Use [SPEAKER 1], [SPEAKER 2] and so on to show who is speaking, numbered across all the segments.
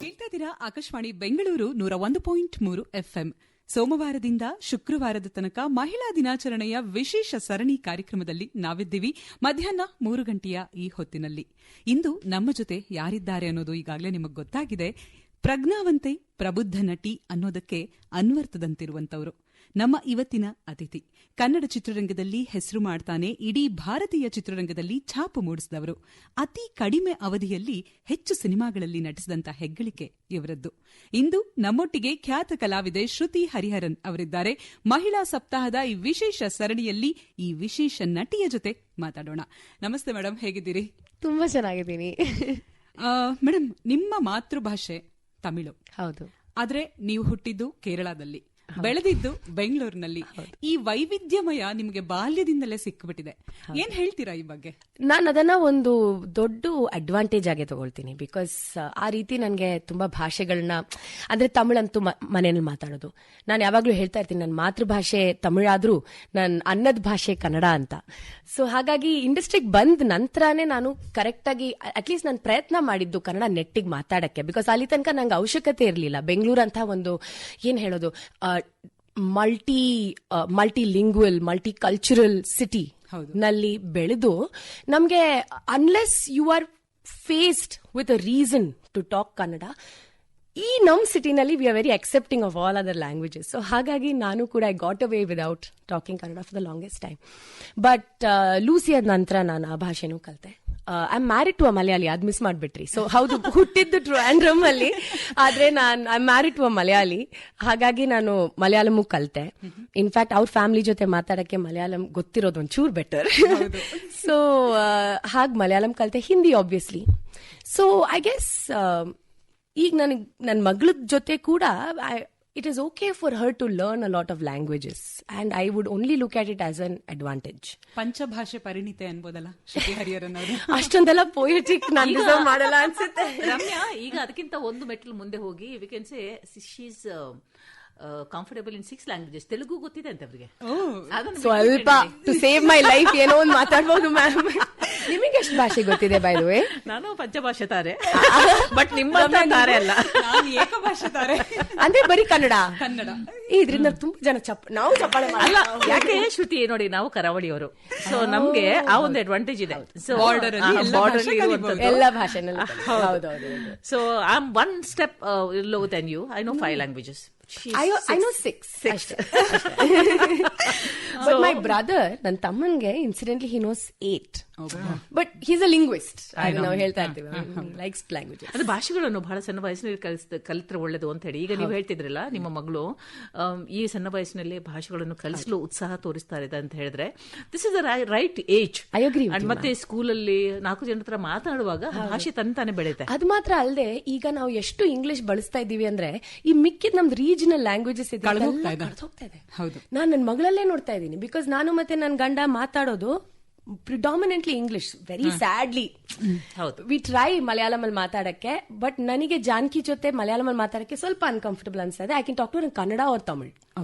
[SPEAKER 1] ಕೇಳ್ತಾ ಇದ್ದೀರಾ ಆಕಾಶವಾಣಿ ಬೆಂಗಳೂರು 101.3 FM. ಸೋಮವಾರದಿಂದ ಶುಕ್ರವಾರದ ತನಕ ಮಹಿಳಾ ದಿನಾಚರಣೆಯ ವಿಶೇಷ ಸರಣಿ ಕಾರ್ಯಕ್ರಮದಲ್ಲಿ ನಾವಿದ್ದೀವಿ ಮಧ್ಯಾಹ್ನ 3 ಗಂಟೆಯ ಈ ಹೊತ್ತಿನಲ್ಲಿ. ಇಂದು ನಮ್ಮ ಜೊತೆ ಯಾರಿದ್ದಾರೆ ಅನ್ನೋದು ಈಗಾಗಲೇ ನಿಮಗೆ ಗೊತ್ತಾಗಿದೆ. ಪ್ರಜ್ಞಾವಂತೆ ಪ್ರಬುದ್ಧ ನಟಿ ಅನ್ನೋದಕ್ಕೆ ಅನ್ವರ್ಥದಂತಿರುವಂತವರು ನಮ್ಮ ಇವತ್ತಿನ ಅತಿಥಿ. ಕನ್ನಡ ಚಿತ್ರರಂಗದಲ್ಲಿ ಹೆಸರು ಮಾಡ್ತಾನೆ ಇಡೀ ಭಾರತೀಯ ಚಿತ್ರರಂಗದಲ್ಲಿ ಛಾಪು ಮೂಡಿಸಿದವರು. ಅತಿ ಕಡಿಮೆ ಅವಧಿಯಲ್ಲಿ ಹೆಚ್ಚು ಸಿನಿಮಾಗಳಲ್ಲಿ ನಟಿಸಿದಂತ ಹೆಗ್ಗಳಿಕೆ ಇವರದ್ದು. ಇಂದು ನಮ್ಮೊಟ್ಟಿಗೆ ಖ್ಯಾತ ಕಲಾವಿದೆ ಶ್ರುತಿ ಹರಿಹರನ್ ಅವರಿದ್ದಾರೆ. ಮಹಿಳಾ ಸಪ್ತಾಹದ ಈ ವಿಶೇಷ ಸರಣಿಯಲ್ಲಿ ಈ ವಿಶೇಷ ನಟಿಯ ಜೊತೆ ಮಾತಾಡೋಣ. ನಮಸ್ತೆ ಮೇಡಮ್, ಹೇಗಿದ್ದೀರಿ?
[SPEAKER 2] ತುಂಬಾ ಚೆನ್ನಾಗಿದ್ದೀನಿ.
[SPEAKER 1] ಮೇಡಮ್, ನಿಮ್ಮ ಮಾತೃಭಾಷೆ ತಮಿಳು.
[SPEAKER 2] ಹೌದು.
[SPEAKER 1] ಆದ್ರೆ ನೀವು ಹುಟ್ಟಿದ್ದು ಕೇರಳದಲ್ಲಿ, ಬೆಳೆದಿದ್ದು ಬೆಂಗಳೂರಿನಲ್ಲಿ. ಈ ವೈವಿಧ್ಯಮಯ ನಿಮಗೆ ಬಾಲ್ಯದಿಂದಲೇ ಸಿಕ್ಕಿಬಿಟ್ಟಿದೆ. ಏನ್ ಹೇಳ್ತೀರಾ ಈ ಬಗ್ಗೆ?
[SPEAKER 2] ನಾನು ಅದನ್ನ ಒಂದು ದೊಡ್ಡ ಅಡ್ವಾಂಟೇಜ್ ಆಗಿ ತಗೊಳ್ತೀನಿ. ಬಿಕಾಸ್ ಆ ರೀತಿ ನನಗೆ ತುಂಬಾ ಭಾಷೆಗಳನ್ನ, ಅಂದ್ರೆ ತಮಿಳಂತೂ ಮನೆಯಲ್ಲಿ ಮಾತಾಡೋದು. ನಾನು ಯಾವಾಗ್ಲೂ ಹೇಳ್ತಾ ಇರ್ತೀನಿ, ನನ್ನ ಮಾತೃಭಾಷೆ ತಮಿಳಾದ್ರೂ ನನ್ನ ಅನ್ನದ ಭಾಷೆ ಕನ್ನಡ ಅಂತ. ಸೊ ಹಾಗಾಗಿ ಇಂಡಸ್ಟ್ರಿಗೆ ಬಂದ ನಂತರನೇ ನಾನು ಕರೆಕ್ಟ್ ಆಗಿ ಅಟ್ಲೀಸ್ಟ್ ನಾನು ಪ್ರಯತ್ನ ಮಾಡಿದ್ದು ಕನ್ನಡ ನೆಟ್ಟಿಗೆ ಮಾತಾಡಕ್ಕೆ. ಬಿಕಾಸ್ ಅಲ್ಲಿ ತನಕ ನಂಗೆ ಅವಶ್ಯಕತೆ ಇರಲಿಲ್ಲ. ಬೆಂಗಳೂರು ಅಂತ ಒಂದು ಏನ್ ಹೇಳೋದು multi lingual multi cultural city ನಲ್ಲಿ ಬೆಳೆದು ನಮ್ಗೆ unless you are faced with a reason to talk Kannada, ಈ ನಮ್ ಸಿಟಿನಲ್ಲಿ we are very accepting of all other languages. So ಹಾಗಾಗಿ ನಾನು ಕೂಡ I got away without talking Kannada for the longest time. But ಲೂಸಿ ಆದ ನಂತರ ನಾನು ಆ ಭಾಷೆನೂ ಕಲಿತೆ. I am married to a Malayali, ಅದ್ ಮಿಸ್ ಮಾಡ್ಬಿಟ್ರಿ. ಸೊ ಹೌದು, ಹುಟ್ಟಿದ್ದು ಟ್ರಿವಾಂಡ್ರಮ್ ಅಲ್ಲಿ, ಆದ್ರೆ I am married to a Malayali. ಹಾಗಾಗಿ ನಾನು ಮಲಯಾಳಮೂ ಕಲಿತೆ. ಇನ್ಫ್ಯಾಕ್ಟ್ ಅವ್ರ ಫ್ಯಾಮಿಲಿ ಜೊತೆ ಮಾತಾಡಕ್ಕೆ ಮಲಯಾಳಂ ಗೊತ್ತಿರೋದು ಒಂಚೂರು ಬೆಟರ್. ಸೊ ಹಾಗೆ ಮಲಯಾಳಂ ಕಲಿತೆ. Hindi obviously. So I guess ಈಗ ನನಗೆ ನನ್ನ ಮಗಳ ಜೊತೆ ಕೂಡ it is okay for her to learn a lot of languages, and I would only look at it as an advantage.
[SPEAKER 1] ಪಂಚಭಾಷೆ ಪರಿಣಿತೆ ಅನ್ಬೋದಲ್ಲ Shruti Hariharan ಅವರು?
[SPEAKER 2] ಅಷ್ಟೊಂದೆಲ್ಲ ಪೊಯೆಟಿಕ್ ನಾನು ಡಿಸರ್ವ್ ಮಾಡಲ್ಲ ಅನ್ಸುತ್ತೆ.
[SPEAKER 3] ರಮ್ಯಾ, ಈಗ ಅದಕ್ಕಿಂತ ಒಂದು ಮೆಟ್ಲು ಮುಂದೆ ಹೋಗಿ we can say she is comfortable in 6 languages. Telugu ಗೊತ್ತಿದೆ ಅಂತ ಅವರಿಗೆ.
[SPEAKER 2] ಸ್ವಲ್ಪ ಟು ಸೇವ್ ಮೈ ಲೈಫ್ ಏನೋ ಒಂದು ಮಾತಾಡ್ಬೋದು ಮ್ಯಾಮ್. ನಿಮಗೆ ಎಷ್ಟು ಭಾಷೆ ಗೊತ್ತಿದೆ ಬೈ ದ ವೇ?
[SPEAKER 3] ನಾನು ಪಂಚಭಾಷೆ ತಾರೆ, ಬಟ್ ನಿಮ್ಮ ತಾರೆ ಅಲ್ಲ,
[SPEAKER 1] ನಾನು ಏಕಭಾಷೆ ತಾರೆ.
[SPEAKER 2] ಅಂದ್ರೆ ಬರೀ ಕನ್ನಡ. ಇದ್ರಿಂದ ತುಂಬಾ ಜನ ನಾವು ಚಪ್ಪಾಳೆ
[SPEAKER 3] ಅಲ್ಲ. ಯಾಕೆ ಶ್ರುತಿ, ನೋಡಿ ನಾವು ಕರಾವಳಿಯವರು, ಸೊ ನಮ್ಗೆ ಆ ಒಂದು ಅಡ್ವಾಂಟೇಜ್ ಇದೆ. ಸೊ ಬಾರ್ಡರ್
[SPEAKER 2] ಎಲ್ಲ ಭಾಷೆನಲ್ಲಿ. ಹೌದೌದು.
[SPEAKER 3] So I am one step low than you. I know 5 languages.
[SPEAKER 2] I know 6. But my brother, ನನ್ನ ತಮ್ಮನ್ಗೆ incidentally he knows 8. But he's a linguist. ನಾವು ಹೇಳ್ತಾ ಇರ್ತೀವಿ, likes languages.
[SPEAKER 3] ಅದು ಭಾಷೆಗಳನ್ನು ಬಹಳ ಸಣ್ಣ ವಯಸ್ಸಿನಲ್ಲಿ ಕಲಿತ್ರೆ ಒಳ್ಳೇದು ಅಂತ ಹೇಳಿ. ಈಗ ನೀವು ಹೇಳ್ತಿದ್ರಲ್ಲ, ನಿಮ್ಮ ಮಗಳು ಈ ಸಣ್ಣ ವಯಸ್ಸಿನಲ್ಲಿ ಭಾಷೆಗಳನ್ನು ಕಲಿಸಲು ಉತ್ಸಾಹ ತೋರಿಸ್ತಾ ಇದೆ ಅಂತ ಹೇಳಿದ್ರೆ, this is the right age.
[SPEAKER 2] I agree.
[SPEAKER 3] ಮತ್ತೆ ಸ್ಕೂಲಲ್ಲಿ 4 ಜನರ ಹತ್ರ ಮಾತಾಡುವಾಗ ಭಾಷೆ ತಾನೇ ಬೆಳೆಯುತ್ತೆ.
[SPEAKER 2] ಅದು ಮಾತ್ರ ಅಲ್ಲದೆ, ಈಗ ನಾವು ಎಷ್ಟು ಇಂಗ್ಲಿಷ್ ಬಳಸ್ತಾ ಇದ್ದೀವಿ ಅಂದ್ರೆ ಈ ಮಿಕ್ಕಿದ ನಮ್ದು ರೀಜನಲ್ ಲ್ಯಾಂಗ್ವೇಜಸ್ ಇದೆ, ಹೋಗ್ತಾ ಇದೆ. ನಾನು ನನ್ನ ಮಗಳಲ್ಲೇ ನೋಡ್ತಾ ಇದ್ದೀನಿ. ಬಿಕಾಸ್ ನಾನು ಮತ್ತೆ ನನ್ನ ಗಂಡ ಮಾತಾಡೋದು predominantly English. Very sadly we try Malayalam ಅಲ್ಲಿ ಮಾತಾಡಕ್ಕೆ, ಬಟ್ ನನಗೆ ಜಾನಕಿ ಜೊತೆ ಮಲಯಾಳಂ ಅಲ್ಲಿ ಮಾತಾಡಕ್ಕೆ ಸ್ವಲ್ಪ ಅನ್ಕಂಫರ್ಟಬಲ್ ಅನ್ಸಿದೆ. I can talk to Kannada or Tamil.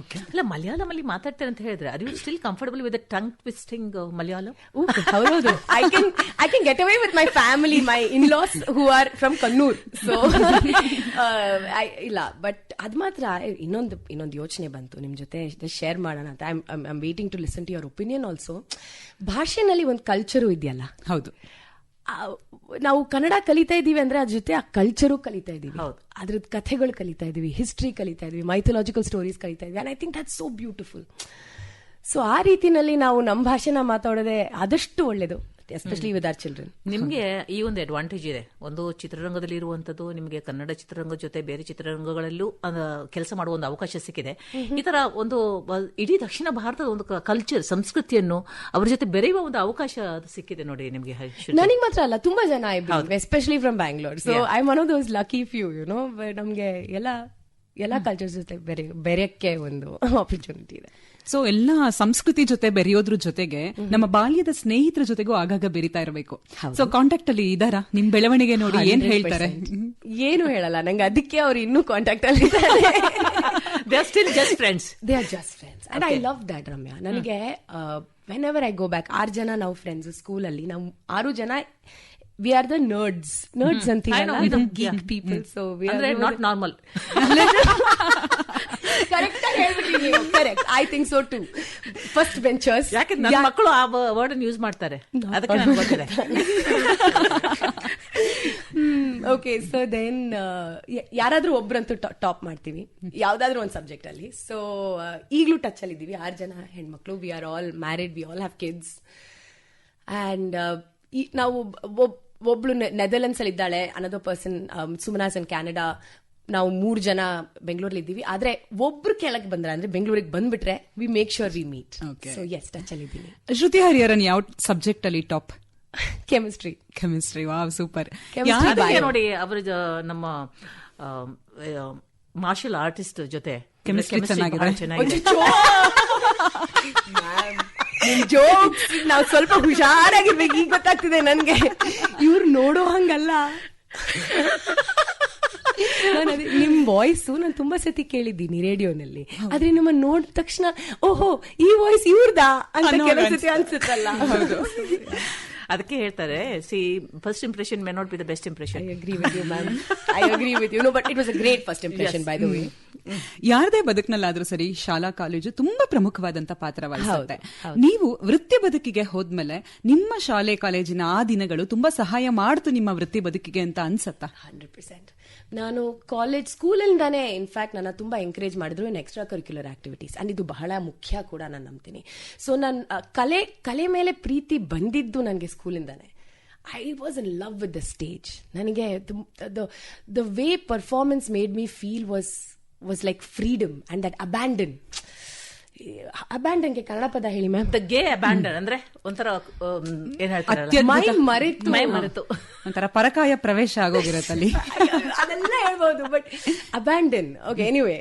[SPEAKER 3] ಅಲ್ಲ, ಮಲಯಾಳಂ ಅಲ್ಲಿ ಮಾತಾಡ್ತಾರೆ ಅಂತ ಹೇಳಿದ್ರೆ, are you still comfortable with tongue twisting Malayalam?
[SPEAKER 2] ಹೌದು. I can get away with my family, my in-laws who are from Kannur. So ಇಲ್ಲ, ಬಟ್ ಅದ್ ಮಾತ್ರ ಇನ್ನೊಂದು ಯೋಚನೆ ಬಂತು ನಿಮ್ ಜೊತೆ ಶೇರ್ ಮಾಡೋಣ ಅಂತ. I am waiting to listen to your opinion also. ಭಾಷೆನಲ್ಲಿ ಒಂದು ಕಲ್ಚರು ಇದೆಯಲ್ಲ.
[SPEAKER 1] ಹೌದು.
[SPEAKER 2] ನಾವು ಕನ್ನಡ ಕಲಿತಾ ಇದೀವಿ ಅಂದ್ರೆ ಅದ್ರ ಜೊತೆ ಆ ಕಲ್ಚರು ಕಲಿತಾ ಇದೀವಿ, ಅದ್ರದ್ದು ಕಥೆಗಳು ಕಲಿತಾ ಇದೀವಿ, ಹಿಸ್ಟ್ರಿ ಕಲಿತಾ ಇದೀವಿ, ಮೈಥಾಲಜಿಕಲ್ ಸ್ಟೋರೀಸ್ ಕಲಿತಾ ಇದೀವಿ. And I think that's so beautiful. So ಆ ರೀತಿನಲ್ಲಿ ನಾವು ನಮ್ಮ ಭಾಷೆನ ಮಾತಾಡೋದೇ ಆದಷ್ಟು ಒಳ್ಳೇದು, ಎಸ್ಪೆಷಲಿ ವಿತ್ ಆರ್ ಚಿಲ್ಡ್ರನ್.
[SPEAKER 3] ನಿಮ್ಗೆ ಈ ಒಂದು ಅಡ್ವಾಂಟೇಜ್ ಇದೆ. ಒಂದು ಚಿತ್ರರಂಗದಲ್ಲಿ ಇರುವಂತದ್ದು, ನಿಮಗೆ ಕನ್ನಡ ಚಿತ್ರರಂಗದ ಜೊತೆ ಬೇರೆ ಚಿತ್ರರಂಗಗಳಲ್ಲೂ ಕೆಲಸ ಮಾಡುವ ಒಂದು ಅವಕಾಶ ಸಿಕ್ಕಿದೆ. ಈ ತರ ಒಂದು ಇಡೀ ದಕ್ಷಿಣ ಭಾರತದ ಒಂದು ಕಲ್ಚರ್, ಸಂಸ್ಕೃತಿಯನ್ನು ಅವ್ರ ಜೊತೆ ಬೆರೆಯುವ ಒಂದು ಅವಕಾಶ ಸಿಕ್ಕಿದೆ ನೋಡಿ ನಿಮ್ಗೆ.
[SPEAKER 2] ನನಗೆ ಮಾತ್ರ ಅಲ್ಲ, ತುಂಬಾ ಜನ especially from Bangalore. So I am one of those lucky few, you know, ನಮ್ಗೆ ಎಲ್ಲ ಕಲ್ಚರ್ ಜೊತೆ ಬೆರೆಯಕ್ಕೆ ಒಂದು ಆಪರ್ಚುನಿಟಿ ಇದೆ.
[SPEAKER 1] ಸೊ ಎಲ್ಲ ಸಂಸ್ಕೃತಿ ಜೊತೆ ಬೆರೆಯೋದ್ರ ಜೊತೆಗೆ ನಮ್ಮ ಬಾಲ್ಯದ ಸ್ನೇಹಿತರ ಜೊತೆಗೂ ಆಗಾಗ ಬೆರಿತಾ ಇರಬೇಕು. ಸೊ ಕಾಂಟ್ಯಾಕ್ಟ್ ಅಲ್ಲಿ ಇದಾರಾ? ನಿಮ್ ಬೆಳವಣಿಗೆ ನೋಡಿ ಏನ್ ಹೇಳ್ತಾರೆ?
[SPEAKER 2] ಏನು ಹೇಳಲ್ಲ ನಂಗೆ, ಅದಕ್ಕೆ ಅವ್ರು ಇನ್ನೂ ಕಾಂಟ್ಯಾಕ್ಟ್ ಅಲ್ಲಿ ಇದ್ದಾರೆ.
[SPEAKER 3] They are still just friends.
[SPEAKER 2] They are just friends. And I love that, Ramya. ನನಗೆ whenever I go back, 6 ಜನ ನಾವು ಫ್ರೆಂಡ್ಸ್ ಸ್ಕೂಲಲ್ಲಿ. ನಾವು 6 ಜನ ವಿ ಆರ್ ದ ನರ್ಡ್ಸ್ ಅಂತೀವಲ್ಲ, geek people. So we are
[SPEAKER 3] not normal.
[SPEAKER 2] Correct ಆಗಿ ಹೇಳ್ಬಿಟ್ಟಿದ್ದೀನಿ. Correct, I think so too. First benchers.
[SPEAKER 3] ಯಾಕಂದ್ರೆ ನನ್ನ ಮಕ್ಕಳು ಆ ವರ್ಡ್ ಅನ್ನು ಯೂಸ್ ಮಾಡ್ತಾರೆ, ಅದಕ್ಕೆ ನನಗೆ ಗೊತ್ತಿದೆ.
[SPEAKER 2] ಓಕೆ, ಸೊ ದೆನ್ ಯಾರಾದ್ರೂ ಒಬ್ರಂತೂ ಟಾಪ್ ಮಾಡ್ತೀವಿ ಯಾವ್ದಾದ್ರು ಒಂದು ಸಬ್ಜೆಕ್ಟ್ ಅಲ್ಲಿ. ಸೊ ಈಗಲೂ ಟಚ್ ಅಲ್ಲಿ ಇದ್ದೀವಿ, 6 ಜನ ಹೆಣ್ಮಕ್ಳು. We are all married, we all have kids. And ನಾವು ಒಬ್ಳು ನೆದರ್ಲೆಂಡ್ಸ್ ಅಲ್ಲಿ ಇದ್ದಾಳೆ, ಅನದರ್ ಪರ್ಸನ್ ಸುಮನಾಸ್ ಇನ್ ಕ್ಯಾನಡಾ. ನಾವು 3 ಜನ ಬೆಂಗಳೂರಲ್ಲಿ ಇದ್ದೀವಿ. ಆದ್ರೆ ಒಬ್ರು ಕೆಳಗೆ ಬಂದ್ರೆ, ಅಂದ್ರೆ ಬೆಂಗಳೂರಿಗೆ ಬಂದ್ಬಿಟ್ರೆ, we make sure we meet. So yes, touch ಅಲ್ಲಿ ಇದ್ದೀನಿ.
[SPEAKER 1] ಶ್ರುತಿ ಹರಿಹರನ್ ಯಾವ ಸಬ್ಜೆಕ್ಟ್ ಅಲ್ಲಿ ಟಾಪ್?
[SPEAKER 2] ಕೆಮಿಸ್ಟ್ರಿ.
[SPEAKER 1] Wow, super.
[SPEAKER 3] ನೋಡಿ, ಅವ್ರ ನಮ್ಮ ಮಾರ್ಷಲ್ ಆರ್ಟಿಸ್ಟ್ ಜೊತೆ
[SPEAKER 1] ಕೆಮಿಸ್ಟ್ರಿ ಚೆನ್ನಾಗಿದೆ.
[SPEAKER 2] ಜೋಕ್ಸ್ ನಾವು ಸ್ವಲ್ಪ ಹುಷಾರಾಗಿರ್ಬೇಕು. ಈಗ ಗೊತ್ತಾಗ್ತಿದೆ ನನ್ಗೆ, ಇವ್ರು ನೋಡೋ ಹಂಗಲ್ಲ. ನಿಮ್ ವಾಯ್ಸು ನಾನು ತುಂಬಾ ಸತಿ ಕೇಳಿದ್ದೀನಿ ರೇಡಿಯೋನಲ್ಲಿ, ಆದ್ರೆ ನಿಮ್ಮನ್ನ ನೋಡಿದ ತಕ್ಷಣ ಓಹೋ ಈ ವಾಯ್ಸ್ ಇವ್ರದಾ ಅಂತ ಕೆಲವು ಸತಿ ಅನ್ಸುತ್ತಲ್ಲ.
[SPEAKER 3] ಅದಕ್ಕೆ ಹೇಳ್ತಾರೆ, C first impression may not be the best impression.
[SPEAKER 2] I agree with you, ma'am. I agree with you. No, but it was a great first impression, by the way.
[SPEAKER 1] ಯಾರದೇ ಬದುಕಿನಲ್ಲಾದ್ರೂ ಸರಿ, ಶಾಲಾ ಕಾಲೇಜು ತುಂಬಾ ಪ್ರಮುಖವಾದಂತ ಪಾತ್ರ ವಹಿಸುತ್ತೆ. ನೀವು ವೃತ್ತಿ ಬದುಕಿಗೆ ಹೋದ್ಮೇಲೆ ನಿಮ್ಮ ಶಾಲೆ ಕಾಲೇಜಿನ ಆ ದಿನಗಳು ತುಂಬಾ ಸಹಾಯ ಮಾಡ್ತು ನಿಮ್ಮ ವೃತ್ತಿ ಬದುಕಿಗೆ ಅಂತ ಅನ್ಸತ್ತಾ?
[SPEAKER 2] 100%. ನಾನು ಸ್ಕೂಲಿಂದಾನೇ ಇನ್ಫ್ಯಾಕ್ಟ್ ನನ್ನ ತುಂಬಾ ಎಂಕರೇಜ್ ಮಾಡಿದ್ರು ಇನ್ ಎಕ್ಸ್ಟ್ರಾ ಕರಿಕ್ಯುಲರ್ ಆಕ್ಟಿವಿಟೀಸ್. ಅಂಡ್ ಇದು ಬಹಳ ಮುಖ್ಯ ಕೂಡ, ನಾನು ನಂಬ್ತೀನಿ. ಸೊ ನನ್ನ ಕಲೆ ಮೇಲೆ ಪ್ರೀತಿ ಬಂದಿದ್ದು ನನಗೆ ಸ್ಕೂಲಿಂದಾನೆ. I was in love with the stage. ನನಗೆ the way performance made me feel was like freedom and that ಅಬ್ಯಾಂಡನ್ಗೆ ಕನ್ನಡ ಪದ ಹೇಳಿ ಮ್ಯಾಮ್.
[SPEAKER 3] ದ ಗೇ ಅಬ್ಯಾಂಡನ್ ಅಂದ್ರೆ ಒಂಥರ ಏನ್ ಹೇಳ್ತಾರೆ,
[SPEAKER 2] ಮೈ ಮರೆತು
[SPEAKER 1] ಒಂಥರ ಪರಕಾಯ ಪ್ರವೇಶ ಆಗೋಗಿರತ್ತಲ್ಲಿ.
[SPEAKER 2] ಅದೆಲ್ಲ ಹೇಳ್ಬೋದು, but abandon. Okay, anyway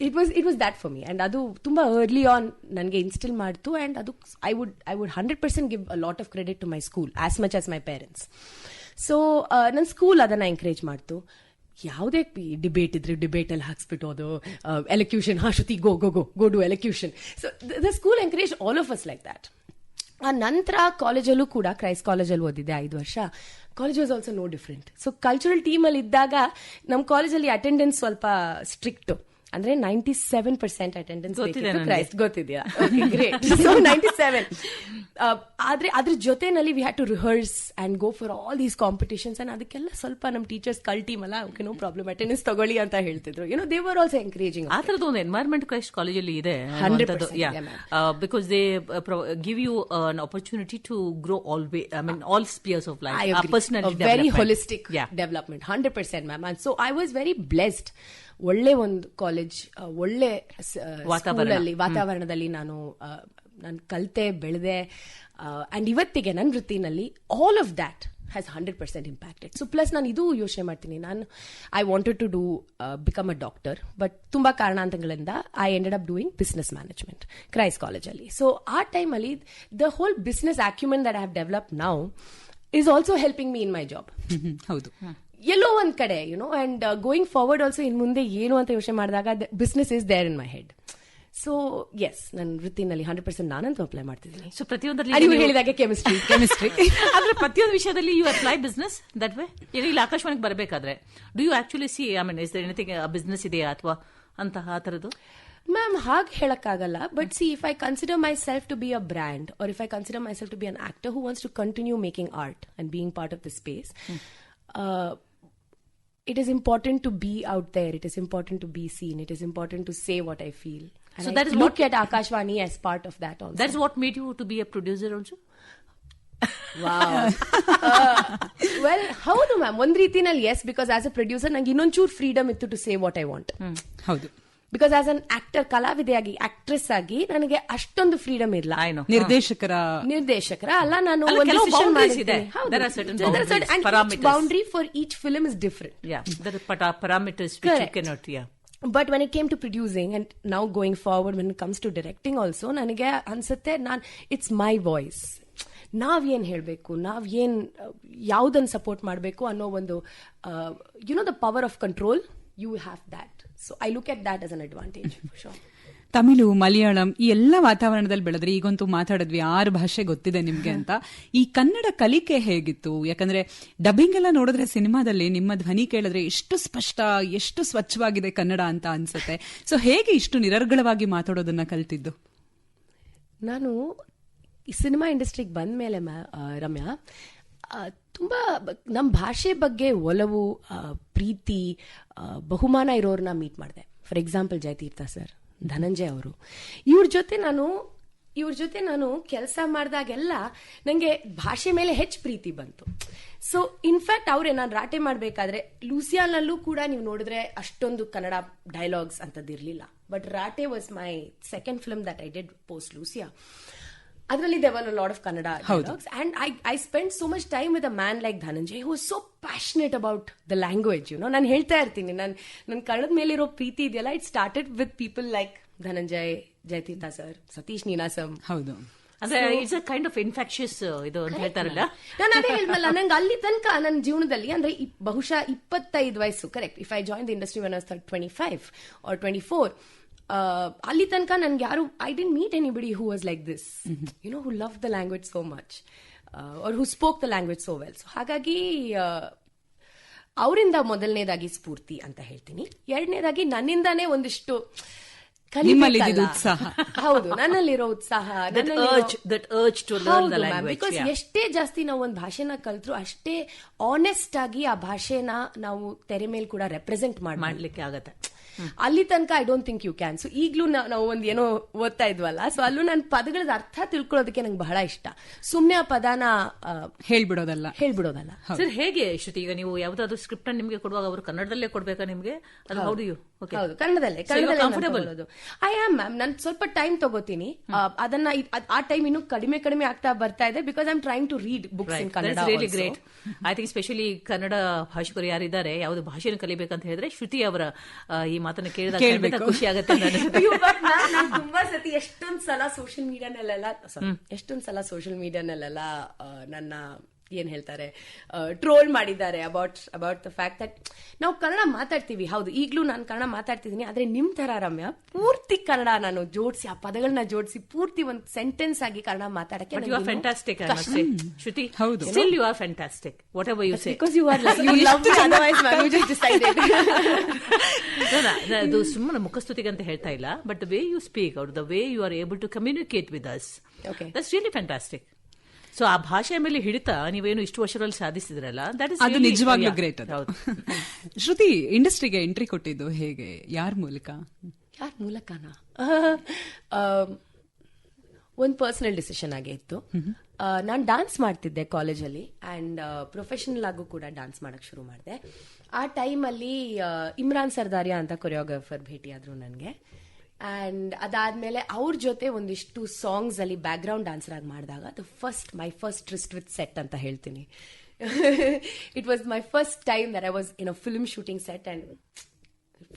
[SPEAKER 2] it was that for me. And ಅದು ತುಂಬಾ ಅರ್ಲಿ ಆನ್ ನನಗೆ ಇನ್ಸ್ಟಿಲ್ ಮಾಡ್ತು. ಅಂಡ್ ಅದು I would 100% give a lot of credit to my school as much as my parents. So ನನ್ನ ಸ್ಕೂಲ್ ಅದನ್ನ encourage ಮಾಡ್ತು. ಯಾವುದೇ debate ಇದ್ರೆ ಡಿಬೇಟ್ ಅಲ್ಲಿ ಹಾಕ್ಸ್ಬಿಟ್ಟೋದು, elocution, Shruti go do elocution. So the school encourage all of us like that. ಆ ನಂತರ ಕಾಲೇಜಲ್ಲೂ ಕೂಡ, ಕ್ರೈಸ್ಟ್ ಕಾಲೇಜಲ್ಲಿ ಓದಿದ್ದೆ 5 ವರ್ಷ. College was also no different. So cultural ಟೀಮಲ್ಲಿ ಇದ್ದಾಗ ನಮ್ಮ ಕಾಲೇಜಲ್ಲಿ ಅಟೆಂಡೆನ್ಸ್ ಸ್ವಲ್ಪ ಸ್ಟ್ರಿಕ್ಟ್. ಅಂದ್ರೆ 97% ಅಟೆಂಡೆನ್ಸ್ ಕ್ರೈಸ್ಟ್, ಗೊತ್ತಿದೆಯಾ? ಗ್ರೇಟ್. ಸೊ 97. ಆದ್ರೆ ಅದ್ರ ಜೊತೆನಲ್ಲಿ we had to rehearse and go for all these competitions. And ಅದಕ್ಕೆಲ್ಲ ಸ್ವಲ್ಪ ನಮ್ಮ ಟೀಚರ್ಸ್ ಕಲ್ ಟೀಮ್ ಅಲ್ಲ, ಓಕೆ ನೋ ಪ್ರಾಬ್ಲಮ್, ಅಟೆಂಡೆನ್ಸ್ ತಗೊಳ್ಳಿ ಅಂತ ಹೇಳ್ತಿದ್ರು. They were also encouraging.
[SPEAKER 3] ಆ ತರದ ಒಂದು ಎನ್ವೈರನ್ಮೆಂಟ್ ಕ್ರೈಸ್ಟ್ ಕಾಲೇಜಲ್ಲಿ ಇದೆ. 100%. Because they give you an opportunity to grow all spheres of life, personality,
[SPEAKER 2] very holistic development. 100% ma'am. And so I was very blessed. ಒಳ್ಳೆ ಒಂದು ಕಾಲೇಜ್, ಒಳ್ಳೆ ವಾತಾವರಣದಲ್ಲಿ ನಾನು ಕಲಿತೆ, ಬೆಳೆದೆ. ಅಂಡ್ ಇವತ್ತಿಗೆ ನನ್ನ ವೃತ್ತಿನಲ್ಲಿ all of that has 100% impacted. So plus ನಾನು ಇದು ಯೋಚನೆ ಮಾಡ್ತೀನಿ, I wanted to do become a doctor, but ತುಂಬಾ ಕಾರಣಾಂತರಗಳಿಂದ I ended up doing business management Christ ಕಾಲೇಜಲ್ಲಿ. ಸೊ ಆ ಟೈಮಲ್ಲಿ the whole business acumen that I have develop now is also helping me in my job.
[SPEAKER 1] ಹೌದು,
[SPEAKER 2] ಎಲ್ಲೋ ಒಂದ್ ಕಡೆ and going forward also in ಮುಂದೆ ಏನು ಅಂತ ಯೋಚನೆ ಮಾಡಿದಾಗ business is there in my head. So yes, ನನ್ನ ವೃತ್ತಿನಲ್ಲಿ 100% ನಾನಂತೂ ಅಪ್ಲೈ ಮಾಡ್ತಿದ್ದೀನಿ.
[SPEAKER 3] ಸೊ ಪ್ರತಿಯೊಂದರಲ್ಲಿ
[SPEAKER 2] ಹೇಳಿದಾಗ ಕೆಮಿಸ್ಟ್ರಿ
[SPEAKER 3] ಆದ್ರೆ ಪ್ರತಿಯೊಂದು ವಿಷಯದಲ್ಲಿ you apply business that way. ಇಲ್ಲಿ ಆಕಾಶವಾಣಿಗೆ ಬರಬೇಕಾದ್ರೆ do you actually see, I mean, is there anything business ಇದೆಯಾ ಅಥವಾ ಅಂತಹ ಆ ತರದ್ದು?
[SPEAKER 2] ಮ್ಯಾಮ್, ಹಾಗೆ ಹೇಳಕ್ಕಾಗಲ್ಲ. But see, if I consider myself to be a brand, or if I consider myself to be an actor who wants to continue making art and being part of the space, it is important to be out there. It is important to be seen. It is important to say what I feel. And so that is look at Akashvani as part of that also.
[SPEAKER 3] That's what made you to be a producer also?
[SPEAKER 2] Wow. Well, howdu ma'am, ಒಂದ್ ರೀತಿನಲ್ಲಿ yes, because as a producer ನಂಗೆ ಇನ್ನೊಂಚೂರು freedom ಇತ್ತು to say what I want.
[SPEAKER 1] ಹೌದು.
[SPEAKER 2] Because as an actor, ಕಲಾವಿದೆಯಾಗಿ, actress ಆಗಿ ನನಗೆ ಅಷ್ಟೊಂದು ಫ್ರೀಡಮ್ ಇಲ್ಲ. ನಿರ್ದೇಶಕರ ಅಲ್ಲ, ನಾನು boundary for each film is different. But when it came to producing and now going forward when it comes to directing also, ನನಗೆ ಅನ್ಸುತ್ತೆ ಇಟ್ಸ್ ಮೈ ವಾಯ್ಸ್. ನಾವೇನ್ ಹೇಳಬೇಕು, ಯಾವ್ದನ್ನ ಸಪೋರ್ಟ್ ಮಾಡಬೇಕು ಅನ್ನೋ ಒಂದು the power of control, you have that. So I look at that as an advantage for sure.
[SPEAKER 1] Tamil, Malayalam ಈ ಎಲ್ಲ ವಾತಾವರಣದಲ್ಲಿ ಬೆಳೆದ್ರೆ, ಈಗಂತೂ ಮಾತಾಡಿದ್ವಿ 6 ಭಾಷೆ ಗೊತ್ತಿದೆ ನಿಮ್ಗೆ ಅಂತ. ಈ ಕನ್ನಡ ಕಲಿಕೆ ಹೇಗಿತ್ತು? ಯಾಕಂದ್ರೆ ಡಬ್ಬಿಂಗ್ ಎಲ್ಲ ನೋಡಿದ್ರೆ ಸಿನಿಮಾದಲ್ಲಿ ನಿಮ್ಮ ಧ್ವನಿ ಕೇಳಿದ್ರೆ ಎಷ್ಟು ಸ್ಪಷ್ಟ, ಎಷ್ಟು ಸ್ವಚ್ಛವಾಗಿದೆ ಕನ್ನಡ ಅಂತ ಅನ್ಸುತ್ತೆ. ಸೊ ಹೇಗೆ ಇಷ್ಟು ನಿರರ್ಗಳವಾಗಿ ಮಾತಾಡೋದನ್ನ ಕಲ್ತಿದ್ದು?
[SPEAKER 2] ನಾನು ಈ ಸಿನಿಮಾ ಇಂಡಸ್ಟ್ರಿಗೆ ಬಂದ ಮೇಲೆ ರಮ್ಯಾ, ತುಂಬಾ ನಮ್ಮ ಭಾಷೆ ಬಗ್ಗೆ ಒಲವು, ಪ್ರೀತಿ, ಬಹುಮಾನ ಇರೋರನ್ನ ಮೀಟ್ ಮಾಡಿದೆ. For example Jayatheertha sir, Dhananjaya ಅವರು. ಇವ್ರ ಜೊತೆ ನಾನು ಕೆಲಸ ಮಾಡಿದಾಗೆಲ್ಲ ನನಗೆ ಭಾಷೆ ಮೇಲೆ ಹೆಚ್ಚು ಪ್ರೀತಿ ಬಂತು. ಸೊ ಇನ್ಫ್ಯಾಕ್ಟ್ ನಾನು ರಾಟೆ ಮಾಡಬೇಕಾದ್ರೆ ಲೂಸಿಯಾನಲ್ಲೂ ಕೂಡ ನೀವು ನೋಡಿದ್ರೆ ಅಷ್ಟೊಂದು ಕನ್ನಡ ಡೈಲಾಗ್ಸ್ ಅಂತದಿರಲಿಲ್ಲ. But Raate was my second film that I did post Lucia. ಅದರಲ್ಲಿ there were a lot of Kannada dialogues, and I spent so much time with a man like Dhananjay who was so passionate about the language, you know. ನಾನು ಹೇಳ್ತಾ ಇರ್ತೀನಿ, ನನ್ನ ಕನ್ನಡದ ಮೇಲಿರೋ ಪ್ರೀತಿ ಇದೆಯಲ್ಲ, it started with people like Dhananjay, Jayatheertha sir, Satish Ninasam.
[SPEAKER 1] ಹೌದು,
[SPEAKER 3] ಅಂದ್ರೆ it's a kind of infectious ಇದು ಅಂತ ಹೇಳ್ತಾರಲ್ಲ.
[SPEAKER 2] ನಾನು ಅದೇ ಹೇಳ್ದಲ್ಲ, ನಂಗೆ ಅಲ್ಲಿ ತನಕ ನನ್ನ ಜೀವನದಲ್ಲಿ ಅಂದ್ರೆ ಬಹುಶಃ 25 ವಯಸ್ಸು, correct, if I join the industry when I was 25 or 24, ಅಲ್ಲಿ ತನಕ ನನ್ಗೆ ಯಾರು, I didn't meet anybody who was like this, you know, who love the language so much or who spoke the language so well. So ಹಾಗಾಗಿ ಅವರಿಂದ ಮೊದಲನೇದಾಗಿ ಸ್ಫೂರ್ತಿ ಅಂತ ಹೇಳ್ತೀನಿ. ಎರಡನೇದಾಗಿ ನನ್ನಿಂದಾನೇ ಒಂದಿಷ್ಟು
[SPEAKER 1] ಉತ್ಸಾಹ,
[SPEAKER 2] ಹೌದು, ನನ್ನಲ್ಲಿರೋ ಉತ್ಸಾಹ, ಬಿಕಾಸ್ ಎಷ್ಟೇ ಜಾಸ್ತಿ ನಾವು ಒಂದು ಭಾಷೆನ ಕಲ್ತ್ರು ಅಷ್ಟೇ ಆನೆಸ್ಟ್ ಆಗಿ ಆ ಭಾಷೆನ ನಾವು ತೆರೆ ಮೇಲೆ ಕೂಡ ರೆಪ್ರೆಸೆಂಟ್ ಮಾಡ್ಲಿಕ್ಕೆ ಆಗತ್ತೆ. ಅಲ್ಲಿ ತನಕ I don't think you can. So ಈಗ್ಲೂ ನಾವು ಒಂದ್ ಏನೋ ಓದ್ತಾ ಇದ್ವಲ್ಲ, ಸೊ ಅಲ್ಲೂ ನನ್ನ ಪದಗಳದ ಅರ್ಥ ತಿಳ್ಕೊಳ್ಳೋದಕ್ಕೆ ನಂಗೆ ಬಹಳ ಇಷ್ಟ. ಸುಮ್ನೆ ಆ ಪದಾನ ಹೇಳ್ಬಿಡೋದಲ್ಲ.
[SPEAKER 3] ಸರ್, ಹೇಗೆ ಶ್ರುತಿ, ಈಗ ನೀವು ಯಾವ್ದಾದ್ರು ಸ್ಕ್ರಿಪ್ಟ್ ನಿಮ್ಗೆ ಕೊಡುವಾಗ ಅವರು ಕನ್ನಡದಲ್ಲೇ ಕೊಡ್ಬೇಕಾ ನಿಮ್ಗೆ? ಅದು ಹೌದು
[SPEAKER 2] ಹೌದು, ಕನ್ನಡದಲ್ಲೇ ಕಂಫರ್ಟಬಲ್. ಐ ಆಮ್ ಮ್ಯಾಮ್, ನಾನು ಸ್ವಲ್ಪ ಟೈಮ್ ತಗೋತೀನಿ. ಅದನ್ನ ಆ ಟೈಮ್ ಇನ್ನು ಕಡಿಮೆ ಆಗ್ತಾ ಬರ್ತಾ ಇದೆ, because I am trying to read books in Kannada.
[SPEAKER 3] Really great. I think specially Kannada ಭಾಷಿಕರು ಯಾರಿದ್ದಾರೆ, ಯಾವ್ದು ಭಾಷೆನ ಕಲಿಬೇಕಂತ ಹೇಳಿದ್ರೆ ಶ್ರುತಿ ಅವರ ಈ ಮಾತನ್ನ ಕೇಳಿದಾಗ ಖುಷಿ ಆಗುತ್ತೆ.
[SPEAKER 2] ತುಂಬಾ ಸತಿ ಎಷ್ಟೊಂದ್ ಸಲ ಸೋಷಿಯಲ್ ಮೀಡಿಯಾನಲ್ಲೆಲ್ಲ ನನ್ನ ಏನ್ ಹೇಳ್ತಾರೆ ಟ್ರೋಲ್ ಮಾಡಿದ್ದಾರೆ ಅಬೌಟ್ ದ ಫ್ಯಾಕ್ಟ್ ದಟ್ ನಾವು ಕನ್ನಡ ಮಾತಾಡ್ತೀವಿ. ಹೌದು, ಈಗ್ಲೂ ನಾನು ಕನ್ನಡ ಮಾತಾಡ್ತಿದ್ದೀನಿ, ಆದ್ರೆ ನಿಮ್ ತರ ರಮ್ಯಾ ಪೂರ್ತಿ ಕನ್ನಡ ನಾನು ಜೋಡಿಸಿ, ಆ ಪದಗಳನ್ನ ಜೋಡಿಸಿ ಪೂರ್ತಿ ಒಂದು ಸೆಂಟೆನ್ಸ್ ಆಗಿ ಕನ್ನಡ ಮಾತಾಡಕ್ಕೆ
[SPEAKER 3] fantastic. Shruti, still you are fantastic, what ever you say,
[SPEAKER 2] because you are you love me, otherwise you just decided.
[SPEAKER 3] ಅದು ಸುಮ್ಮನೆ ಮುಖಸ್ತುತಿಗೆ ಅಂತ ಹೇಳ್ತಾ ಇಲ್ಲ, but the way you speak out, the way you are able to communicate with us, that's really fantastic. So ಆ ಭಾಷೆಯ ಮೇಲೆ ಹಿಡಿತ ನೀವೇನು ಇಷ್ಟು ವರ್ಷಗಳಲ್ಲಿ ಸಾಧಿಸಿದ್ರಲ್ಲ,
[SPEAKER 1] ಅದು ನಿಜವಾಗ್ಲೂ ಗ್ರೇಟ್. ಶ್ರುತಿ, ಇಂಡಸ್ಟ್ರಿಗೆ ಎಂಟ್ರಿ ಕೊಟ್ಟಿದ್ದು ಹೇಗೆ, ಯಾರ ಮೂಲಕನಾ?
[SPEAKER 2] ಒಂದು ಪರ್ಸನಲ್ ಡಿಸಿಷನ್ ಆಗೇ ಇತ್ತು. ನಾನು ಡಾನ್ಸ್ ಮಾಡ್ತಿದ್ದೆ ಕಾಲೇಜಲ್ಲಿ, ಅಂಡ್ ಪ್ರೊಫೆಷನಲ್ ಆಗು ಕೂಡ ಡಾನ್ಸ್ ಮಾಡಕ್ ಶುರು ಮಾಡಿದೆ. ಆ ಟೈಮಲ್ಲಿ ಇಮ್ರಾನ್ ಸರ್ದಾರಿಯಾ ಅಂತ ಕೊರಿಯೋಗ್ರಾಫರ್ ಭೇಟಿಯಾದ್ರು ನನಗೆ. ಅಂಡ್ ಅದಾದ್ಮೇಲೆ ಅವ್ರ ಜೊತೆ ಒಂದಿಷ್ಟು ಸಾಂಗ್ಸ್ ಅಲ್ಲಿ ಬ್ಯಾಕ್ ಗ್ರೌಂಡ್ ಡಾನ್ಸರ್ ಆಗಿ ಮಾಡಿದಾಗ my first tryst with set ಅಂತ ಹೇಳ್ತೀನಿ. It was my first time that I was in a film shooting set, and